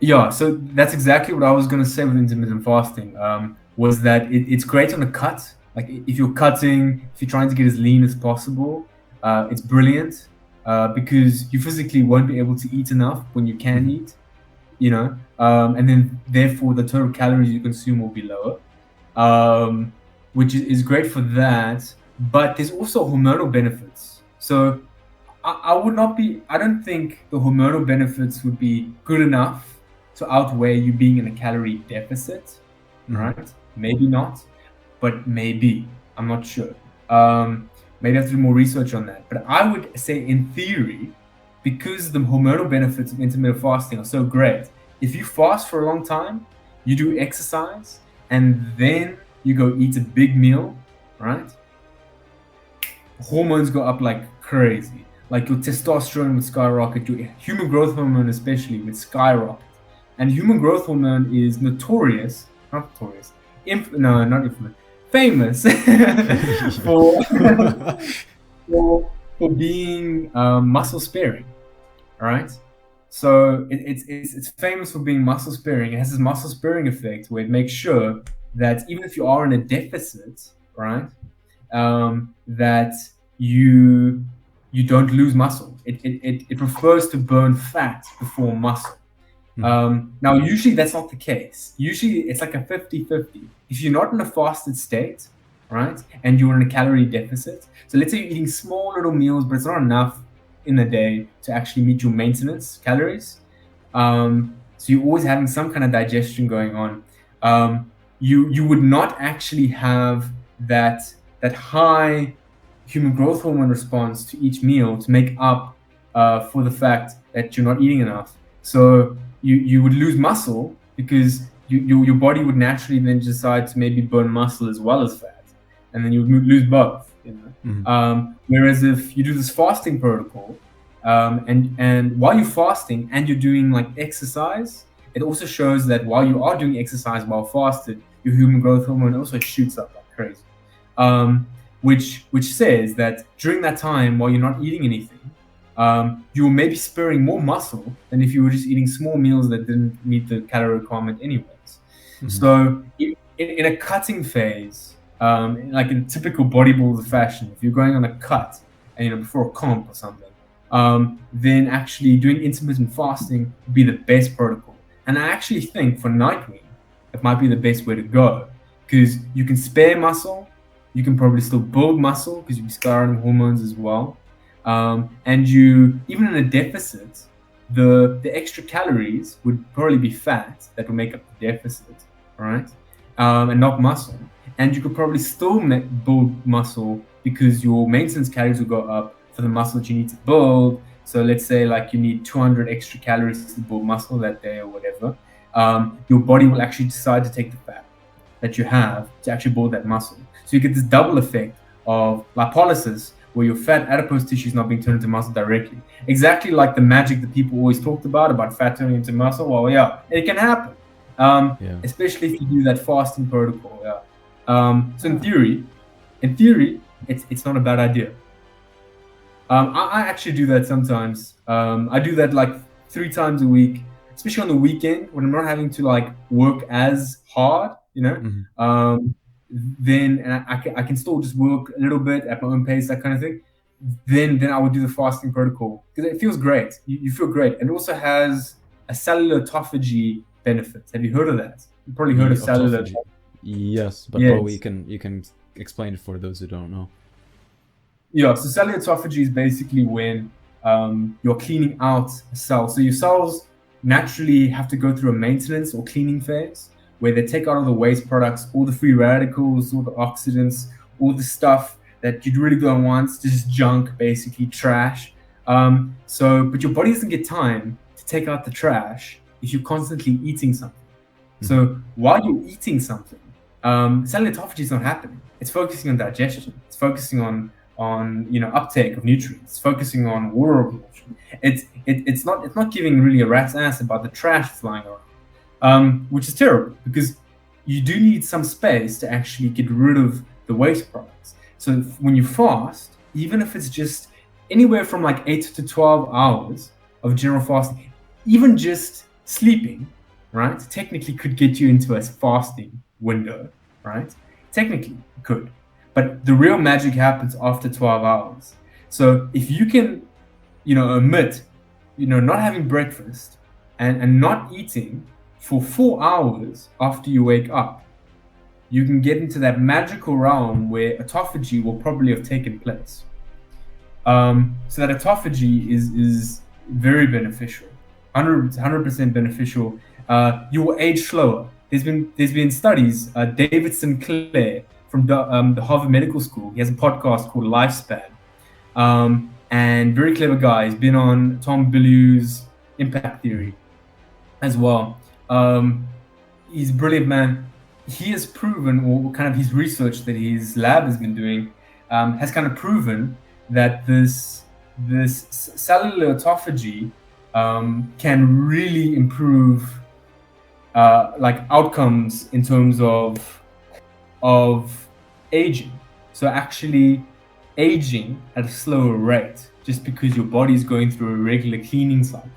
Yeah, so that's exactly what I was going to say with intermittent fasting, was that it's great on a cut. Like if you're cutting, if you're trying to get as lean as possible, it's brilliant because you physically won't be able to eat enough when you can eat, and then therefore the total calories you consume will be lower, which is great for that. But there's also hormonal benefits. So I don't think the hormonal benefits would be good enough to outweigh you being in a calorie deficit, right? Maybe not, but maybe. I'm not sure. Maybe I have to do more research on that. But I would say, in theory, because the hormonal benefits of intermittent fasting are so great, if you fast for a long time, you do exercise, and then you go eat a big meal, right? Hormones go up like crazy. Like your testosterone would skyrocket, your human growth hormone especially would skyrocket. And human growth hormone is famous for being muscle sparing, right? So it's famous for being muscle sparing. It has this muscle sparing effect where it makes sure that even if you are in a deficit, right, that you don't lose muscle. It prefers to burn fat before muscle. Now, usually that's not the case. Usually it's like a 50-50. If you're not in a fasted state, right, and you're in a calorie deficit, so let's say you're eating small little meals, but it's not enough in a day to actually meet your maintenance calories. So you're always having some kind of digestion going on. You would not actually have that high human growth hormone response to each meal to make up for the fact that you're not eating enough. So you would lose muscle because your body would naturally then decide to maybe burn muscle as well as fat, and then you would lose both. Whereas if you do this fasting protocol, and while you're fasting and you're doing like exercise, it also shows that while you are doing exercise while fasted, your human growth hormone also shoots up like crazy. Which says that during that time while you're not eating anything, you may be sparing more muscle than if you were just eating small meals that didn't meet the calorie requirement anyways. So in a cutting phase, like in typical bodybuilder fashion, if you're going on a cut and before a comp or something, then actually doing intermittent fasting would be the best protocol. And I actually think for Nightwing, it might be the best way to go, because you can spare muscle, you can probably still build muscle because you'll be scarring hormones as well. And you, even in a deficit, the extra calories would probably be fat that will make up the deficit, right? And not muscle. And you could probably still build muscle because your maintenance calories will go up for the muscle that you need to build. So let's say like you need 200 extra calories to build muscle that day or whatever. Your body will actually decide to take the fat that you have to actually build that muscle. So you get this double effect of lipolysis, where your fat adipose tissue is not being turned into muscle directly. Exactly like the magic that people always talked about fat turning into muscle. Well, yeah, it can happen. Especially if you do that fasting protocol. So in theory, it's not a bad idea. I actually do that sometimes. I do that like 3 times a week, especially on the weekend when I'm not having to like work as hard, then I can still just work a little bit at my own pace, that kind of thing. Then I would do the fasting protocol because it feels great. You feel great. And it also has a cellular autophagy benefit. Have you heard of that? You've probably heard of cellular autophagy. Yes, but probably you can explain it for those who don't know. Yeah, so cellular autophagy is basically when you're cleaning out a cell. So your cells naturally have to go through a maintenance or cleaning phase where they take out all the waste products, all the free radicals, all the oxidants, all the stuff that you really don't want, just junk, basically trash. But your body doesn't get time to take out the trash if you're constantly eating something. So while you're eating something, cellular autophagy is not happening. It's focusing on digestion. It's focusing on uptake of nutrients. It's focusing on water absorption. It's not giving really a rat's ass about the trash flying around, which is terrible because you do need some space to actually get rid of the waste products. So when you fast, even if it's just anywhere from like 8 to 12 hours of general fasting, even just sleeping, right, technically could get you into a fasting window, right? Technically it could. But the real magic happens after 12 hours. So if you can, omit, not having breakfast and not eating for 4 hours after you wake up, you can get into that magical realm where autophagy will probably have taken place. So that autophagy is very beneficial, 100% beneficial. You will age slower. There's been studies. David Sinclair from the Harvard Medical School, he has a podcast called Lifespan, and very clever guy. He's been on Tom Bilyeu's Impact Theory as well. He's a brilliant man. He has proven, or kind of his research that his lab has been doing, has kind of proven that this cellular autophagy can really improve like outcomes in terms of aging. So actually aging at a slower rate, just because your body is going through a regular cleaning cycle.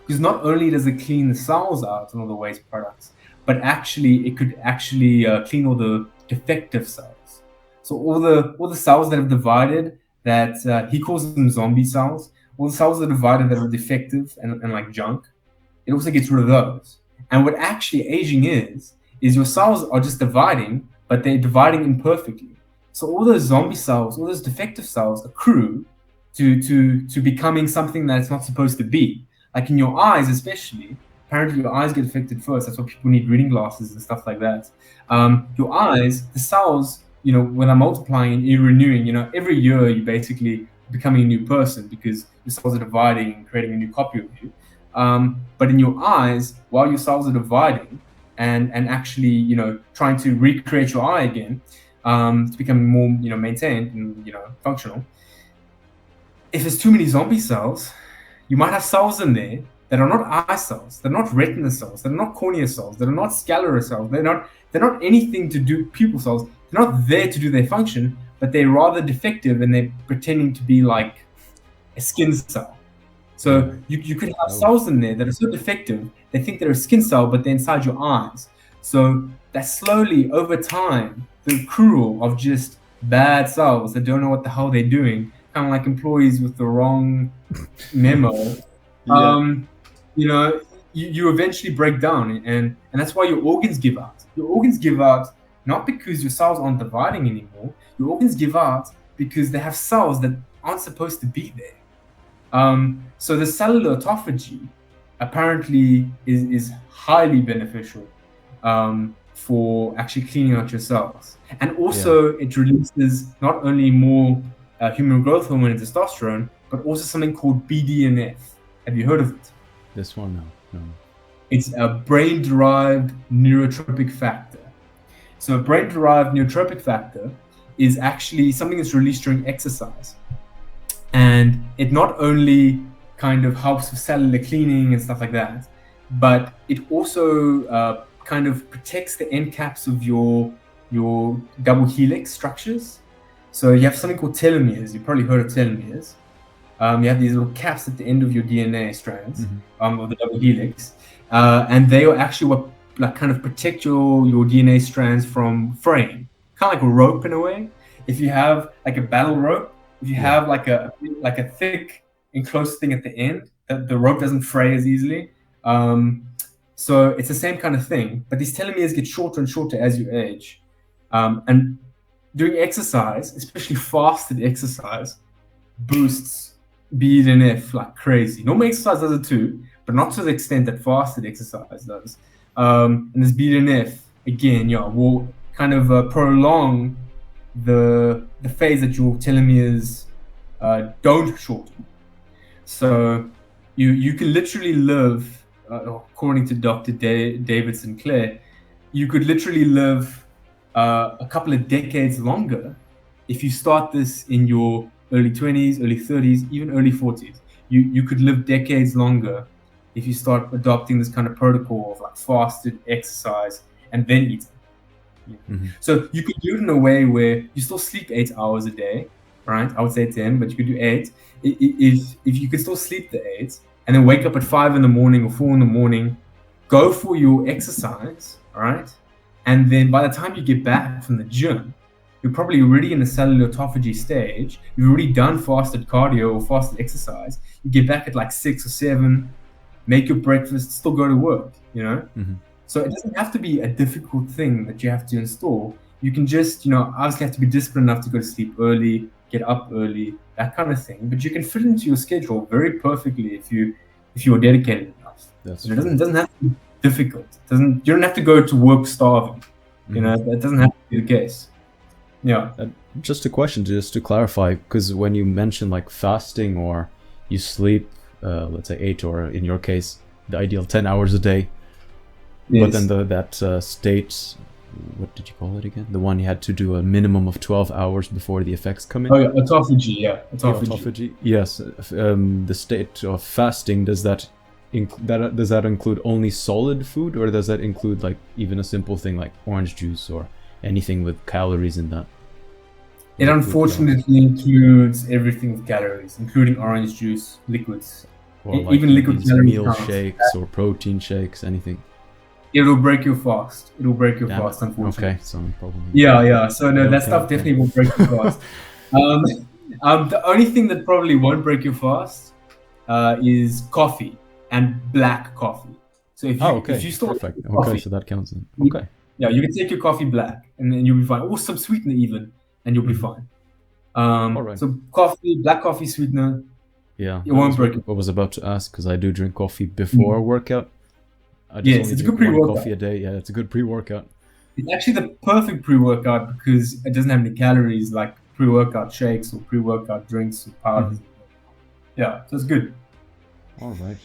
Because not only does it clean the cells out and all the waste products, but actually it could actually clean all the defective cells. So all the cells that have divided, that he calls them zombie cells, all the cells that are divided that are defective and like junk, it also gets rid of those. And what actually aging is your cells are just dividing, but they're dividing imperfectly. So all those zombie cells, all those defective cells accrue to becoming something that it's not supposed to be. Like in your eyes especially, apparently your eyes get affected first. That's why people need reading glasses and stuff like that. Your eyes, the cells, when they're multiplying and you're renewing, every year you're basically becoming a new person because your cells are dividing and creating a new copy of you. But in your eyes, while your cells are dividing and actually, trying to recreate your eye again, to become more, maintained and, functional. If there's too many zombie cells, you might have cells in there that are not eye cells, they're not retina cells, they're not cornea cells, they're not scleral cells, they're not anything to do pupil cells. They're not there to do their function, but they're rather defective and they're pretending to be like a skin cell. So you could have cells in there that are so defective, they think they're a skin cell, but they're inside your eyes. So that slowly, over time, the accrual of just bad cells that don't know what the hell they're doing, kind of like employees with the wrong memo, you eventually break down, and that's why your organs give out. Your organs give out not because your cells aren't dividing anymore. Your organs give out because they have cells that aren't supposed to be there. So the cellular autophagy apparently is highly beneficial for actually cleaning out your cells. And also it releases not only more human growth hormone and testosterone, but also something called BDNF. Have you heard of it? This one, no. It's a brain-derived neurotrophic factor. So a brain-derived neurotrophic factor is actually something that's released during exercise. And it not only kind of helps with cellular cleaning and stuff like that, but it also kind of protects the end caps of your double helix structures. So you have something called telomeres. You've probably heard of telomeres. You have these little caps at the end of your DNA strands of the double helix, and they are actually what kind of protect your DNA strands from fraying, kind of like a rope in a way. If you have like a battle rope, if you have like a thick enclosed thing at the end, the rope doesn't fray as easily. So it's the same kind of thing, but these telomeres get shorter and shorter as you age. And doing exercise, especially fasted exercise, boosts BDNF like crazy. Normal exercise does it too, but not to the extent that fasted exercise does. And this BDNF, again, will kind of prolong the phase that your telomeres don't shorten. So you can literally live, according to Dr. David Sinclair, you could literally live a couple of decades longer if you start this in your early 20s, early 30s, even early 40s. You could live decades longer if you start adopting this kind of protocol of like fasted exercise and then eating. So you could do it in a way where you still sleep 8 hours a day, right? I would say 10, but you could do 8. If you could still sleep the 8 and then wake up at 5 in the morning or 4 in the morning, go for your exercise, all right? And then by the time you get back from the gym, you're probably already in the cellular autophagy stage. You've already done fasted cardio or fasted exercise. You get back at like 6 or 7, make your breakfast, still go to work, So it doesn't have to be a difficult thing that you have to install. You can just, obviously have to be disciplined enough to go to sleep early, get up early, that kind of thing. But you can fit it into your schedule very perfectly if you're dedicated enough. It doesn't have to be difficult. You don't have to go to work starving. That doesn't have to be the case. Yeah. Just a question, just to clarify, because when you mention like fasting or you sleep, let's say 8 or in your case, the ideal 10 hours a day, but then that state, what did you call it again? The one you had to do a minimum of 12 hours before the effects come in? Oh, yeah, autophagy, yeah. Autophagy. Yes. The state of fasting, does that include only solid food, or does that include like even a simple thing like orange juice or anything with calories in that? It unfortunately includes everything with calories, including orange juice, liquids, or like even liquid calorie meal counts. shakes or protein shakes, anything. It'll break your fast. It'll break your fast, unfortunately. Okay, so probably. Yeah. So no, that stuff definitely will break your fast. The only thing that probably won't break your fast is coffee and black coffee. So if you still perfect. Coffee, okay, so that counts then. Okay. Yeah, you can take your coffee black, and then you'll be fine, or some sweetener even, and you'll be fine. All right. So coffee, black coffee sweetener. Yeah, it won't break. I was about to ask because I do drink coffee before workout. Yes, it's a good pre-workout. Coffee a day. Yeah, it's a good pre-workout. It's actually the perfect pre-workout because it doesn't have any calories like pre-workout shakes or pre-workout drinks or powders. Yeah, so it's good. All right.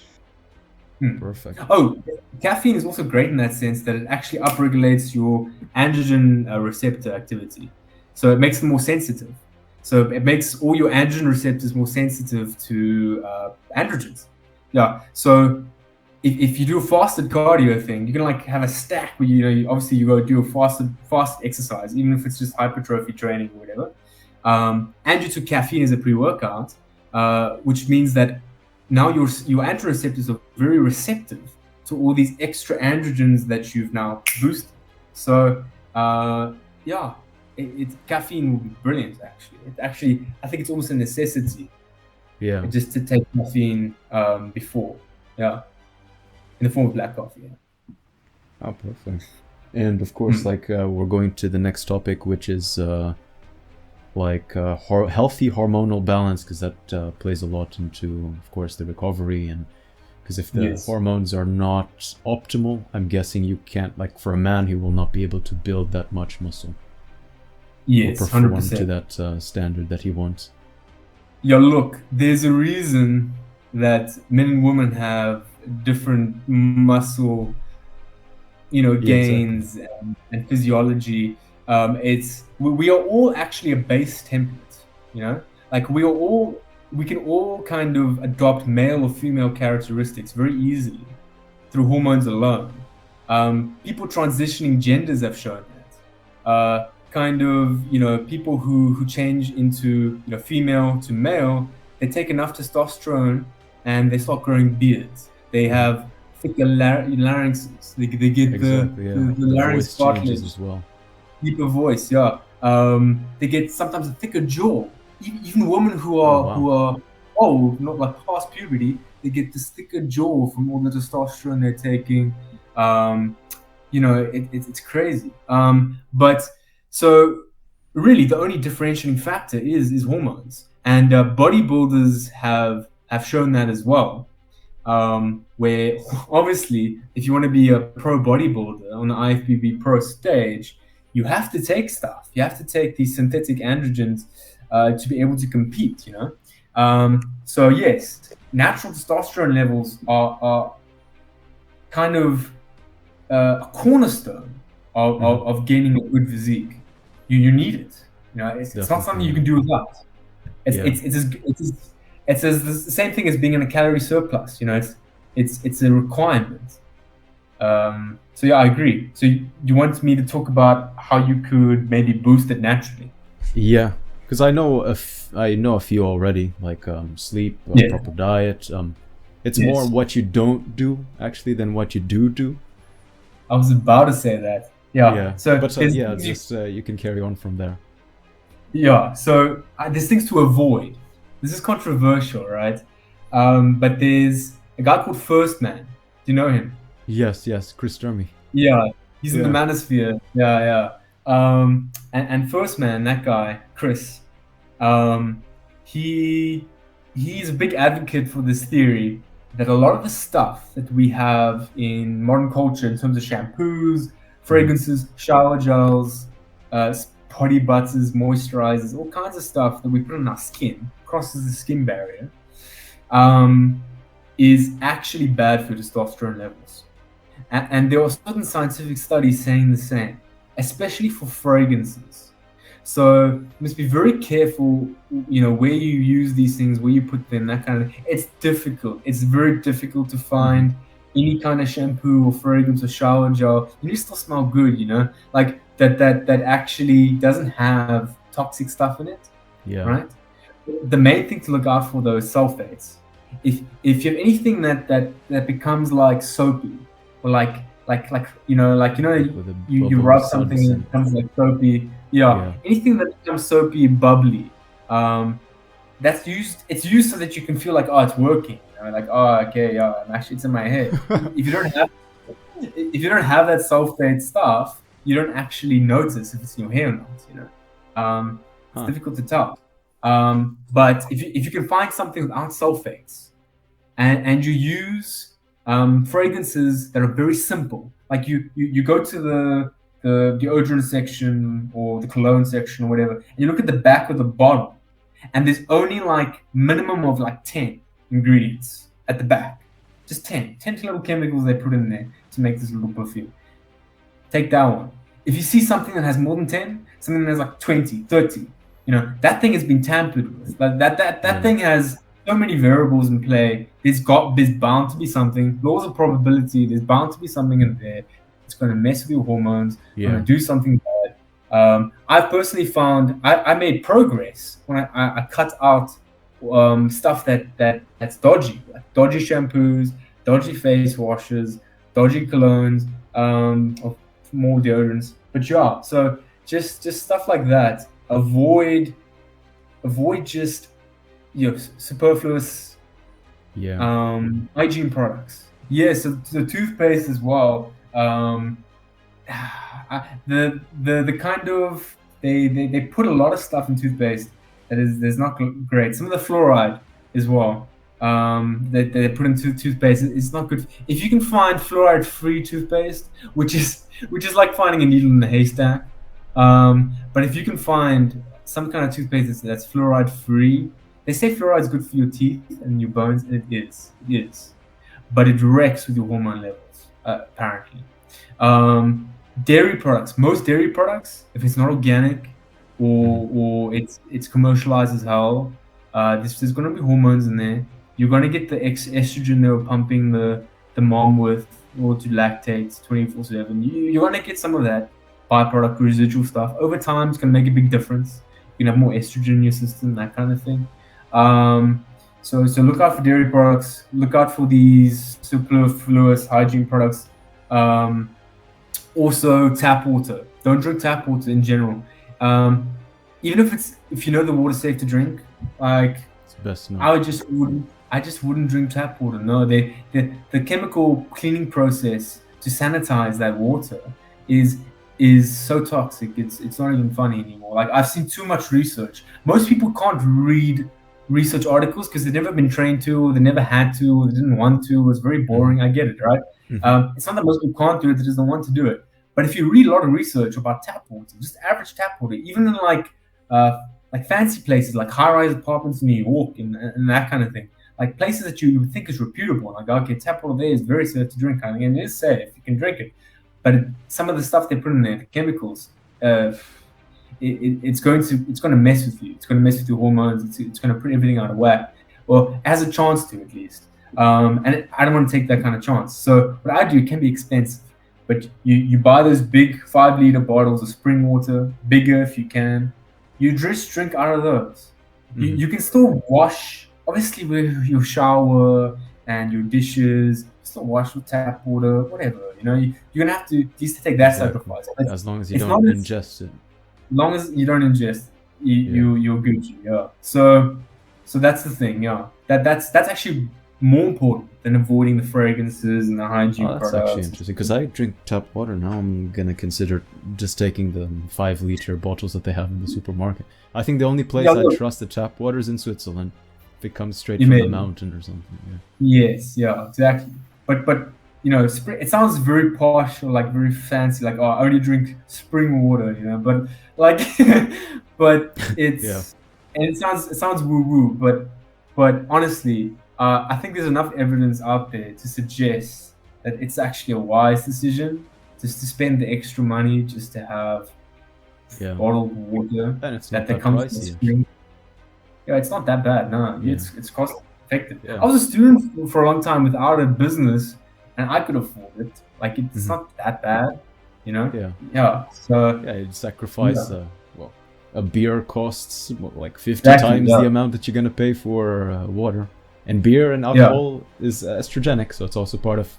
Perfect. Oh, caffeine is also great in that sense that it actually upregulates your androgen receptor activity. So it makes them more sensitive. So it makes all your androgen receptors more sensitive to androgens. Yeah. So if you do a fasted cardio thing, you can like have a stack where obviously you go do a fast exercise, even if it's just hypertrophy training or whatever. And you took caffeine as a pre-workout, which means that now your androgen receptors are very receptive to all these extra androgens that you've now boosted. So yeah, caffeine will be brilliant. Actually, I think it's almost a necessity. Yeah. Just to take caffeine before, yeah, in the form of black coffee. Yeah. Oh, perfect. And of course, like we're going to the next topic, which is healthy hormonal balance, because that plays a lot into, of course, the recovery. And because if the hormones are not optimal, I'm guessing you can't, like for a man, he will not be able to build that much muscle. Yes, or perform 100%. to that standard that he wants. Yeah, look, there's a reason that men and women have different muscle, gains and physiology. We are all actually a base template, like we can all kind of adopt male or female characteristics very easily through hormones alone. People transitioning genders have shown that. People who change into female to male, they take enough testosterone and they start growing beards. They have thicker larynxes. They get the larynx cartilage as well. Deeper voice, yeah. They get sometimes a thicker jaw. Even women who are old, not like past puberty, they get this thicker jaw from all the testosterone they're taking. It's crazy. But so really, the only differentiating factor is hormones, and bodybuilders have shown that as well. Where obviously, if you want to be a pro bodybuilder on the IFBB pro stage, you have to take stuff. You have to take these synthetic androgens to be able to compete. So yes, natural testosterone levels are kind of a cornerstone of gaining a good physique. You need it. It's not something you can do without. It's the same thing as being in a calorie surplus. It's a requirement. So yeah, I agree. So you want me to talk about how you could maybe boost it naturally? Yeah, because I know a few already, like sleep, proper diet. It's more what you don't do actually than what you do. I was about to say that. Yeah. So, you can carry on from there. Yeah. So there's things to avoid. This is controversial, right? But there's a guy called First Man. Do you know him? Yes, Chris Dermy. Yeah, he's in the manosphere. Yeah. And First Man, that guy, Chris, he's a big advocate for this theory that a lot of the stuff that we have in modern culture in terms of shampoos, fragrances, shower gels, body butters, moisturizers, all kinds of stuff that we put on our skin, crosses the skin barrier, is actually bad for testosterone levels. And there are certain scientific studies saying the same, especially for fragrances. So you must be very careful, where you use these things, where you put them, that kind of thing. It's difficult. It's very difficult to find any kind of shampoo or fragrance or shower gel. You still smell good, like that actually doesn't have toxic stuff in it. Yeah. Right? The main thing to look out for though is sulfates. If you have anything that becomes like soapy, or like you rub something and it becomes like soapy. Yeah. Anything that becomes soapy, bubbly, it's used so that you can feel like, oh, it's working. Like, oh, okay, yeah, it's in my head. If you don't have that sulfate stuff, you don't actually notice if it's in your hair or not. It's difficult to tell. But if you can find something without sulfates, and you use fragrances that are very simple, like you go to the deodorant section or the cologne section or whatever, and you look at the back of the bottle, and there's only like minimum of like 10 ingredients at the back. just 10 little chemicals they put in there to make this little perfume. Take that one. If you see something that has more than 10, something that has like 20, 30, that thing has been tampered with. Like that thing has so many variables in play. There's bound to be something. Laws of probability. There's bound to be something in there. It's going to mess with your hormones. Going to do something bad. I've personally found I made progress when I cut out stuff that's dodgy, like dodgy shampoos, dodgy face washes, dodgy colognes, or more deodorants. But yeah, so just stuff like that. Avoid just superfluous hygiene products. Yeah, so the toothpaste as well. The kind of they put a lot of stuff in toothpaste that's not great. Some of the fluoride as well. That they put into toothpaste, it's not good. If you can find fluoride-free toothpaste, which is like finding a needle in a haystack, but if you can find some kind of toothpaste that's fluoride-free, they say fluoride is good for your teeth and your bones, and it is, but it wrecks with your hormone levels, apparently. Dairy products, most dairy products, if it's not organic or it's commercialized as hell, there's going to be hormones in there. You're going to get the estrogen they were pumping the mom with in order to lactate 24/7. You're going to get some of that byproduct residual stuff. Over time, it's going to make a big difference. You can have more estrogen in your system, that kind of thing. So look out for dairy products. Look out for these superfluous hygiene products. Also, tap water. Don't drink tap water in general. Even if you know the water's safe to drink, like it's best not. I just wouldn't drink tap water. No, the chemical cleaning process to sanitize that water is so toxic. It's not even funny anymore. Like, I've seen too much research. Most people can't read research articles because they've never been trained to, or they never had to, or they didn't want to. It's very boring. I get it, right? It's not that most people can't do it; they just don't want to do it. But if you read a lot of research about tap water, just average tap water, even in like fancy places like high-rise apartments in New York and that kind of thing, like places that you would think is reputable, like, okay, tap water there is very safe to drink, kind of, and it is safe, you can drink it. But some of the stuff they put in there, the chemicals, it's going to mess with you. It's going to mess with your hormones. It's going to put everything out of whack. Well, it has a chance to, at least. And I don't want to take that kind of chance. So what I do, it can be expensive, but you buy those big 5-liter bottles of spring water, bigger if you can. You just drink out of those. You can still wash, obviously, with your shower and your dishes. Still wash with tap water, whatever. You're gonna have to take that sacrifice. As long as you don't ingest it. As long as you don't ingest, you're good. Yeah. So that's the thing. Yeah. That's actually more important than avoiding the fragrances and the hygiene products. That's actually interesting, because I drink tap water now. I'm gonna consider just taking the 5-liter bottles that they have in the supermarket. I think the only place I trust the tap water is in Switzerland. If it comes straight from the mountain or something. Yeah. Yes. Yeah. Exactly. But it sounds very posh or like very fancy. Like, oh, I only drink spring water. But like, but it's and it sounds woo woo. But honestly, I think there's enough evidence out there to suggest that it's actually a wise decision just to spend the extra money just to have bottled water that comes from the spring. Yeah, it's not that bad. No, it's cost effective. Yeah. I was a student for a long time without a business, and I could afford it. Like, it's not that bad, Yeah. Yeah. So you sacrifice. A beer costs like 50 times the amount that you're gonna pay for water, and beer and alcohol is estrogenic, so it's also part of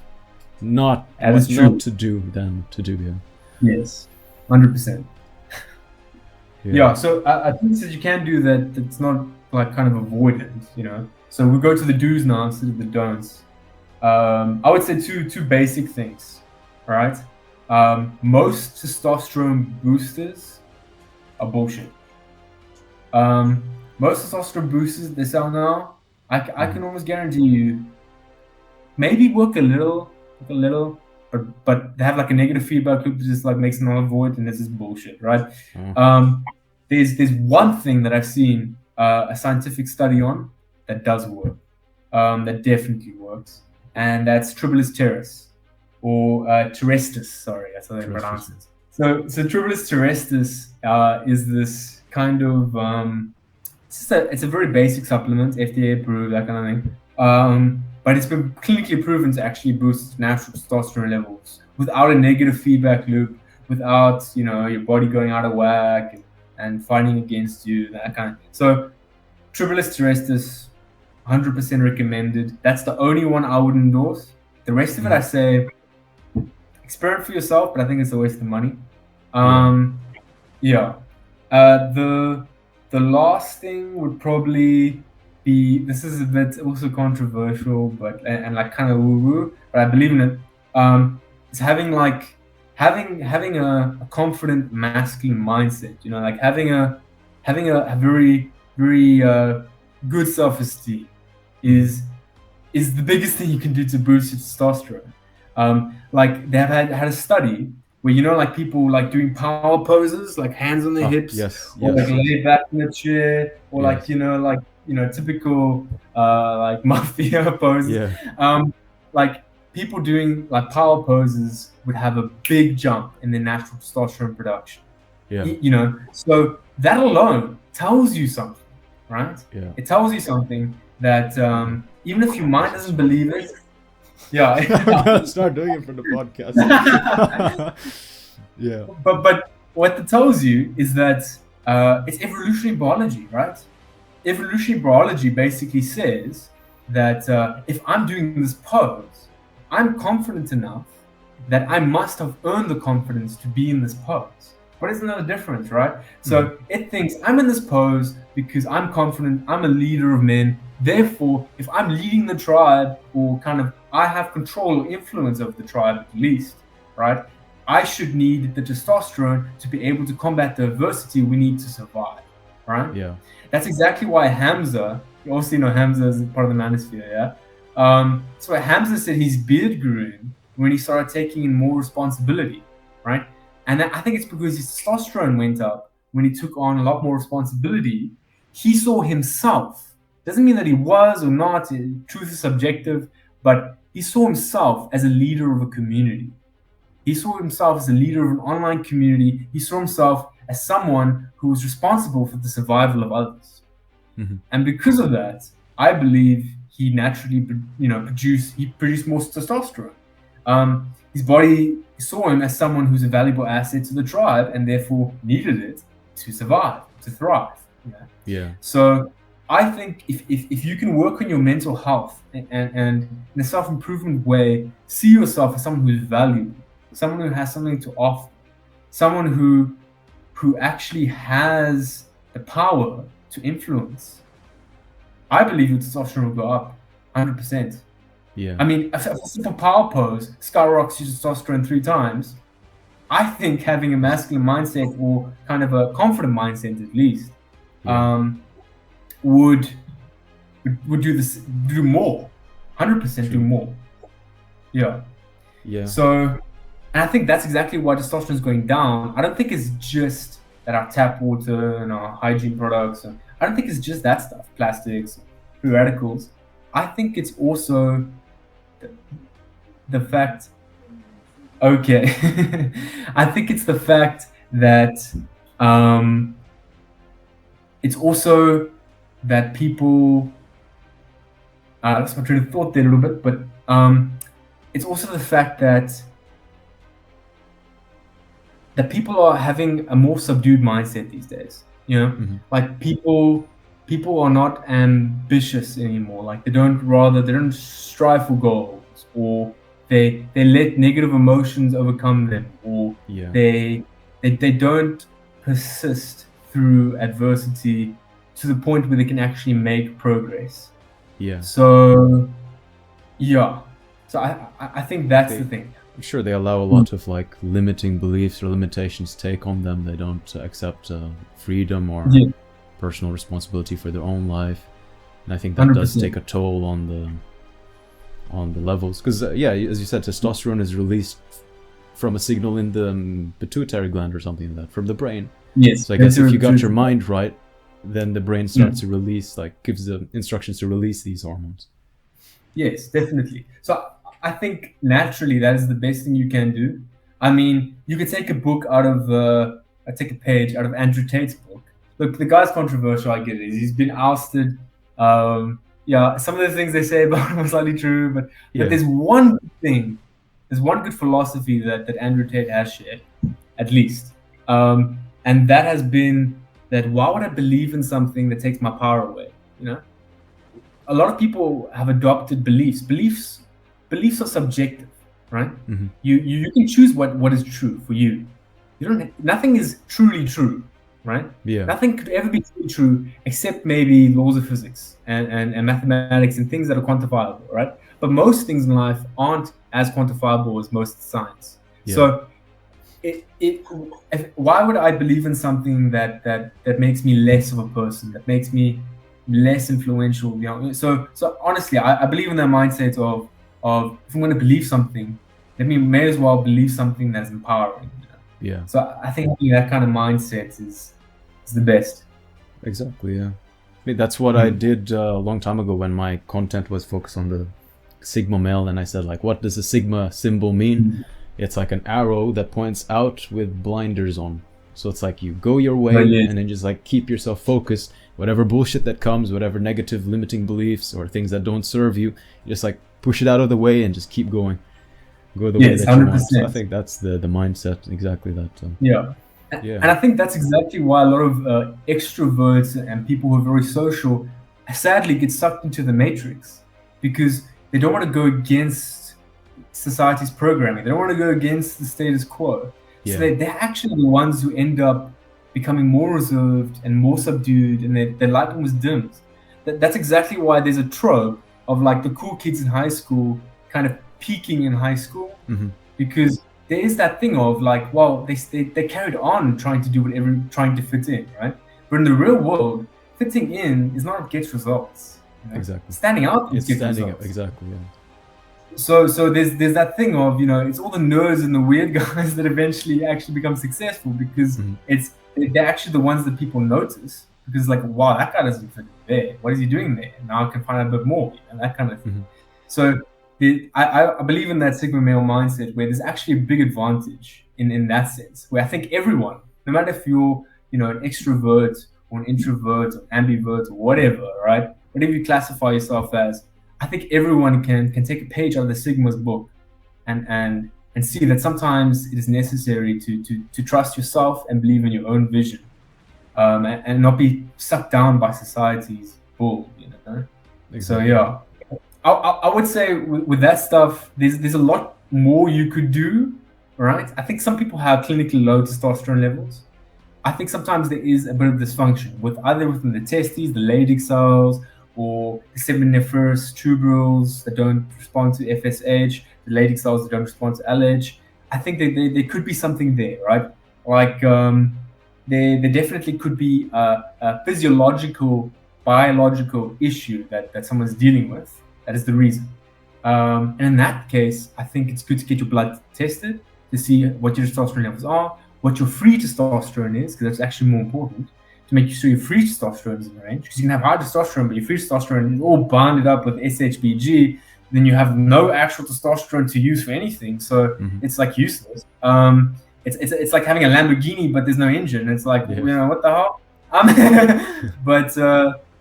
not to do than to do. Yeah. Yes, 100%. Yeah. So I think that you can do that. It's not like kind of avoidance, So we go to the do's now instead of the don'ts. I would say two basic things. All right. Most testosterone boosters are bullshit. Most testosterone boosters they sell now, I can almost guarantee you, maybe work a little, but they have like a negative feedback loop that just like makes it null and void, and this is bullshit, right? There's one thing that I've seen a scientific study on that does work, that definitely works, and that's Tripleus teres, or terrestis. Sorry, that's how they pronounce it. So Tripleus terrestis is this kind of it's a very basic supplement, FDA approved, that kind of thing. But it's been clinically proven to actually boost natural testosterone levels without a negative feedback loop, without your body going out of whack and fighting against you, that kind of. So Tripleus terrestis, 100% recommended. That's the only one I would endorse. The rest of it, I say, experiment for yourself, but I think it's a waste of money. The last thing would probably be, this is a bit also controversial, but and like kind of woo-woo, but I believe in it. It's having a confident masculine mindset. Like having a very good self-esteem is the biggest thing you can do to boost your testosterone. Like they've had a study where like people like doing power poses, like hands on their hips, or like lay back in the chair, or like typical like mafia poses. Like people doing like power poses would have a big jump in their natural testosterone production. So that alone tells you something, right? It tells you something that even if your mind doesn't believe it. I'm gonna start doing it for the podcast. But what it tells you is that it's evolutionary biology, right? Evolutionary biology basically says that if I'm doing this pose, I'm confident enough that I must have earned the confidence to be in this pose. What is another difference, right? So it thinks I'm in this pose because I'm confident, I'm a leader of men. Therefore, if I'm leading the tribe, or kind of I have control or influence of the tribe at least, right? I should need the testosterone to be able to combat the adversity we need to survive, right? That's exactly why Hamza, you also know Hamza is part of the manosphere, so Hamza said his beard grew in when he started taking in more responsibility, right? And I think it's because his testosterone went up when he took on a lot more responsibility. He saw himself. Doesn't mean that he was or not. Truth is subjective, but he saw himself as a leader of a community. He saw himself as a leader of an online community. He saw himself as someone who was responsible for the survival of others. And because of that, I believe he naturally, produced more testosterone. His body saw him as someone who's a valuable asset to the tribe and therefore needed it to survive, to thrive. So I think if you can work on your mental health and in a self-improvement way, see yourself as someone who's valuable, someone who has something to offer, someone who actually has the power to influence, I believe your testosterone will go up 100%. I mean, a simple power pose skyrockets your testosterone 3 times. I think having a masculine mindset, or kind of a confident mindset at least, would do more, 100% do more. So, and I think that's exactly why testosterone is going down. I don't think it's just that our tap water and our hygiene products, I don't think it's just that stuff, plastics, free radicals. I think it's also the fact, I think it's the fact that it's also that people, that's my train of thought there a little bit, but it's also the fact that people are having a more subdued mindset these days. Like people are not ambitious anymore. Like they don't strive for goals, or they let negative emotions overcome them, or they don't persist through adversity to the point where they can actually make progress. So I think that's the thing. I'm sure they allow a lot of like limiting beliefs or limitations take on them. They don't accept freedom or personal responsibility for their own life, and I think that 100%. Does take a toll on the levels, because as you said, testosterone is released from a signal in the pituitary gland or something like that, from the brain. So I guess if you got your mind right, then the brain starts to release, like gives the instructions to release these hormones. Yes, definitely. So I think naturally that is the best thing you can do. I mean, you could take a book out of, take a page out of Andrew Tate's book. Look, the guy's controversial. I get it. He's been ousted. Yeah, some of the things they say about him are slightly true, but Yeah. there's one good thing. There's one good philosophy that Andrew Tate has shared, at least, and that has been that why would I believe in something that takes my power away? You know, a lot of people have adopted beliefs. Beliefs are subjective, right? Mm-hmm. You can choose what is true for you. You don't. Nothing is truly true, right? Yeah. Nothing could ever be truly true except maybe laws of physics and mathematics and things that are quantifiable, right? But most things in life aren't as quantifiable as most science. Yeah. So why would I believe in something that makes me less of a person, that makes me less influential? You know, so honestly, I believe in that mindset of if I'm going to believe something, then we may as well believe something that's empowering. You know? Yeah. So I think that kind of mindset is the best. Exactly. Yeah. I mean, that's what I did a long time ago when my content was focused on the Sigma male, and I said, like, what does a Sigma symbol mean? It's like an arrow that points out with blinders on. So it's like you go your way and then just like keep yourself focused. Whatever bullshit that comes, whatever negative limiting beliefs or things that don't serve you, you just like push it out of the way and just keep going. Go the way that 100%. you want. So I think that's the mindset, exactly that. Yeah. And I think that's exactly why a lot of extroverts and people who are very social sadly get sucked into the matrix, because they don't want to go against society's programming. They don't want to go against the status quo. Yeah. So they're actually the ones who end up becoming more reserved and more subdued, and their light was dimmed. That's exactly why there's a trope of like the cool kids in high school kind of peaking in high school, because there is that thing of like, well, they carried on trying to do whatever, trying to fit in, right? But in the real world, fitting in is not what gets results. You know? Exactly. Standing out It's gets standing results. up. Exactly. Yeah. So there's that thing of, you know, it's all the nerds and the weird guys that eventually actually become successful, because they're actually the ones that people notice, because like, wow, that guy doesn't fit there. What is he doing there? Now I can find out a bit more, and that kind of thing. So I believe in that Sigma male mindset where there's actually a big advantage in that sense, where I think everyone, no matter if you're, you know, an extrovert or an introvert or ambivert or whatever, right? Whatever you classify yourself as, I think everyone can take a page out of the Sigma's book and see that sometimes it is necessary to trust yourself and believe in your own vision, and not be sucked down by society's bull, you know? Exactly. So yeah. I would say with that stuff, there's a lot more you could do, right? I think some people have clinically low testosterone levels. I think sometimes there is a bit of dysfunction with either within the testes, the Leydig cells, or the seminiferous tuberals that don't respond to FSH, the Leydig cells that don't respond to LH. I think there could be something there, right? Like there definitely could be a physiological, biological issue that someone's dealing with. That is the reason. And in that case, I think it's good to get your blood tested to see what your testosterone levels are, what your free testosterone is, because that's actually more important, to make sure your free testosterone is in range. Because you can have high testosterone, but your free testosterone is all bonded up with SHBG, then you have no actual testosterone to use for anything. So it's like useless. It's like having a Lamborghini, but there's no engine. It's like, you know, what the hell? But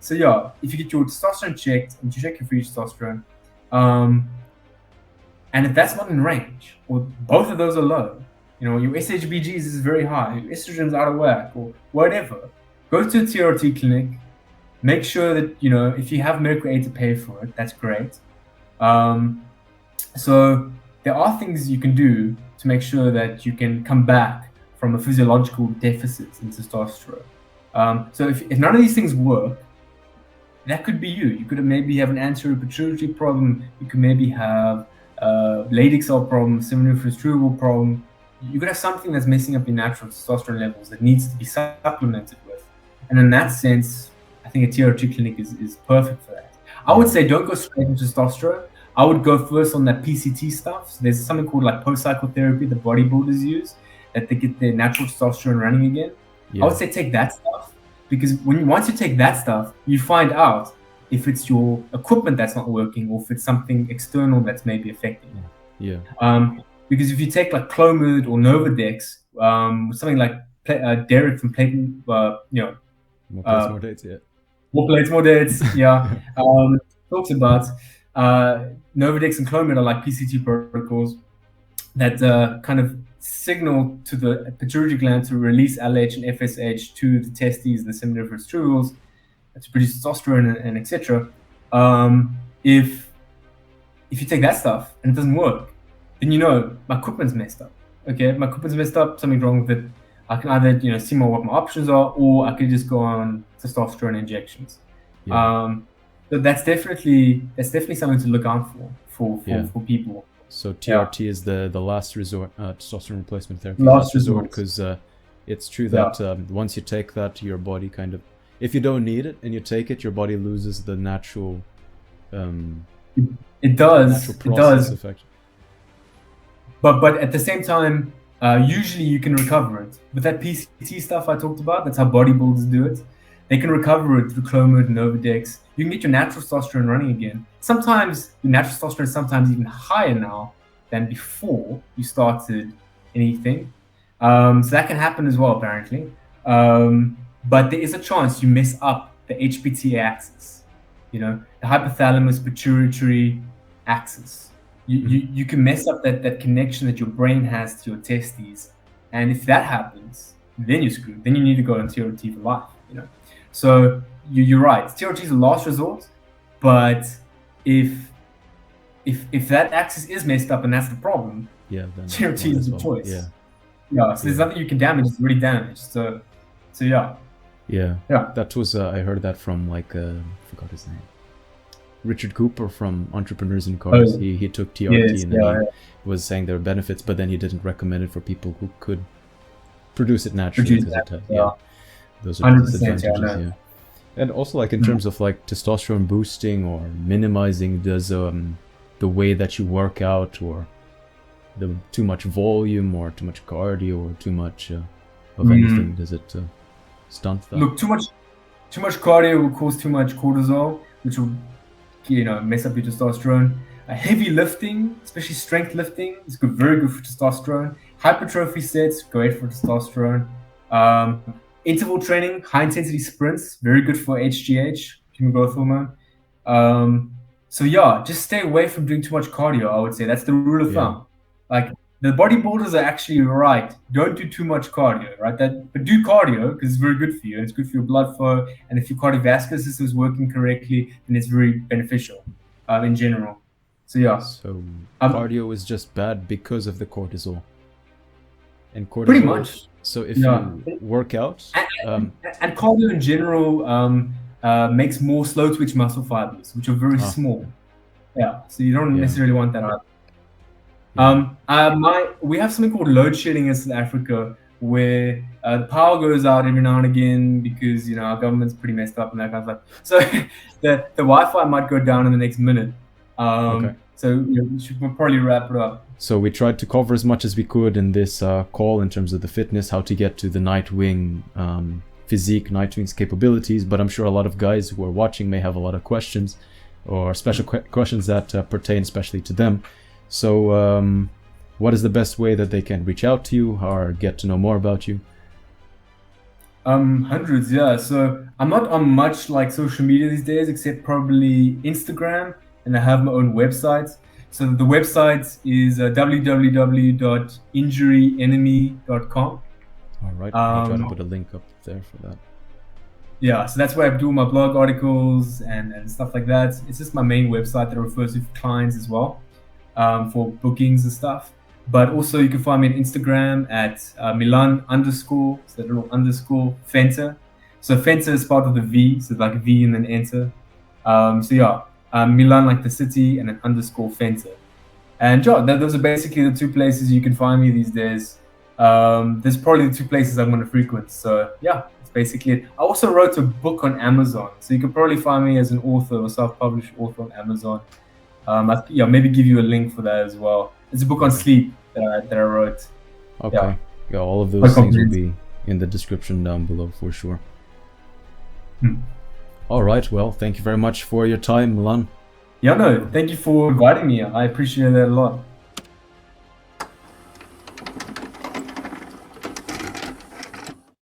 so yeah, if you get your testosterone checked and you check your free testosterone, and if that's not in range, or both of those are low, you know, your SHBGs is very high, your estrogen's out of whack, or whatever, go to a T.R.A.P clinic, make sure that, you know, if you have medical aid to pay for it, that's great. So there are things you can do to make sure that you can come back from a physiological deficit in testosterone. So if none of these things work, that could be you. You could maybe have an anterior pituitary problem. You could maybe have Leydig cell problem, seminiferous tuberal problem. You could have something that's messing up your natural testosterone levels that needs to be supplemented with. And in that sense, I think a T.R.A.P clinic is perfect for that. I would say don't go straight into testosterone. I would go first on that PCT stuff. So there's something called like post-cycle therapy that bodybuilders use, that they get their natural testosterone running again. I would say take that stuff, because once you take that stuff, you find out if it's your equipment that's not working, or if it's something external that's maybe affecting it. Yeah. Because if you take like Clomid or Novadex, something like Derek from Clayton, More plates, more dates. Yeah. more plates, more dates. Yeah. Talks about Novadex and Clomid are like PCT protocols that kind of signal to the pituitary gland to release LH and FSH to the testes and the seminiferous tubules to produce testosterone and etc. If you take that stuff and it doesn't work, then you know my equipment's messed up. Okay, my equipment's messed up. Something's wrong with it. I can either see what my options are, or I could just go on testosterone injections. Yeah. So that's definitely something to look out for people. So T.R.A.P is the last resort, testosterone replacement therapy. Last resort, resort. because it's true that once you take that, your body kind of, if you don't need it and you take it, your body loses the natural. It does. Natural process effect. But at the same time, usually you can recover it. With that PCT stuff I talked about, that's how bodybuilders do it. They can recover it through Clomid and Novadex. You can get your natural testosterone running again. Sometimes your natural testosterone is sometimes even higher now than before you started anything. So that can happen as well, apparently. But there is a chance you mess up the HPTA axis, the hypothalamus pituitary axis. You can mess up that connection that your brain has to your testes. And if that happens, then you're screwed. Then you need to go on T.R.A.P for life, So you're right. T.R.A.P is a last resort, but if that axis is messed up and that's the problem, then T.R.A.P is the choice. Yeah. So there's nothing you can damage. It's already damaged. So yeah. Yeah. That was I heard that from I forgot his name. Richard Cooper from Entrepreneurs in Cars. He took T.R.A.P and then he was saying there are benefits, but then he didn't recommend it for people who could produce it naturally. Those are the disadvantages. And also in terms of testosterone boosting or minimizing, does the way that you work out, or the too much volume or too much cardio or too much of anything, does it stunt that? Look, too much cardio will cause too much cortisol, which will mess up your testosterone. Heavy lifting, especially strength lifting, is very good for testosterone. Hypertrophy sets, great for testosterone. Interval training, high intensity sprints, very good for HGH, human growth hormone. So just stay away from doing too much cardio, I would say. That's the rule of thumb. The bodybuilders are actually right. Don't do too much cardio, right? But do cardio because it's very good for you. And it's good for your blood flow. And if your cardiovascular system is working correctly, then it's very beneficial in general. So So cardio is just bad because of the cortisol. And cortisol. Pretty much. So if you work out, and cardio in general makes more slow twitch muscle fibers, which are very small. So you don't necessarily want that either. We have something called load shedding in South Africa, where the power goes out every now and again because our government's pretty messed up and that kind of stuff. So the Wi-Fi might go down in the next minute. So we should probably wrap it up. So we tried to cover as much as we could in this call in terms of the fitness, how to get to the Nightwing Physique, Nightwing's capabilities. But I'm sure a lot of guys who are watching may have a lot of questions or special questions that pertain especially to them. So what is the best way that they can reach out to you or get to know more about you? Hundreds, So I'm not on much social media these days, except probably Instagram, and I have my own website. So the website is www.injuryenemy.com. All right, I'll try to put a link up there for that. So that's where I do my blog articles and stuff like that. It's just my main website that I refer to for clients as well, for bookings and stuff. But also you can find me on Instagram at Milan _ Venter. So Venter is part of the V, so like V and then enter. Milan like the city and then _ Venter. And those are basically the two places you can find me these days. There's probably the two places I'm going to frequent. So it's basically it. I also wrote a book on Amazon, so you can probably find me as an author or self-published author on Amazon. Maybe give you a link for that as well. It's a book on sleep that I wrote. Okay. All of those things will be in the description down below for sure. All right. Well, thank you very much for your time, Milan. Yeah, no, thank you for inviting me. I appreciate that a lot.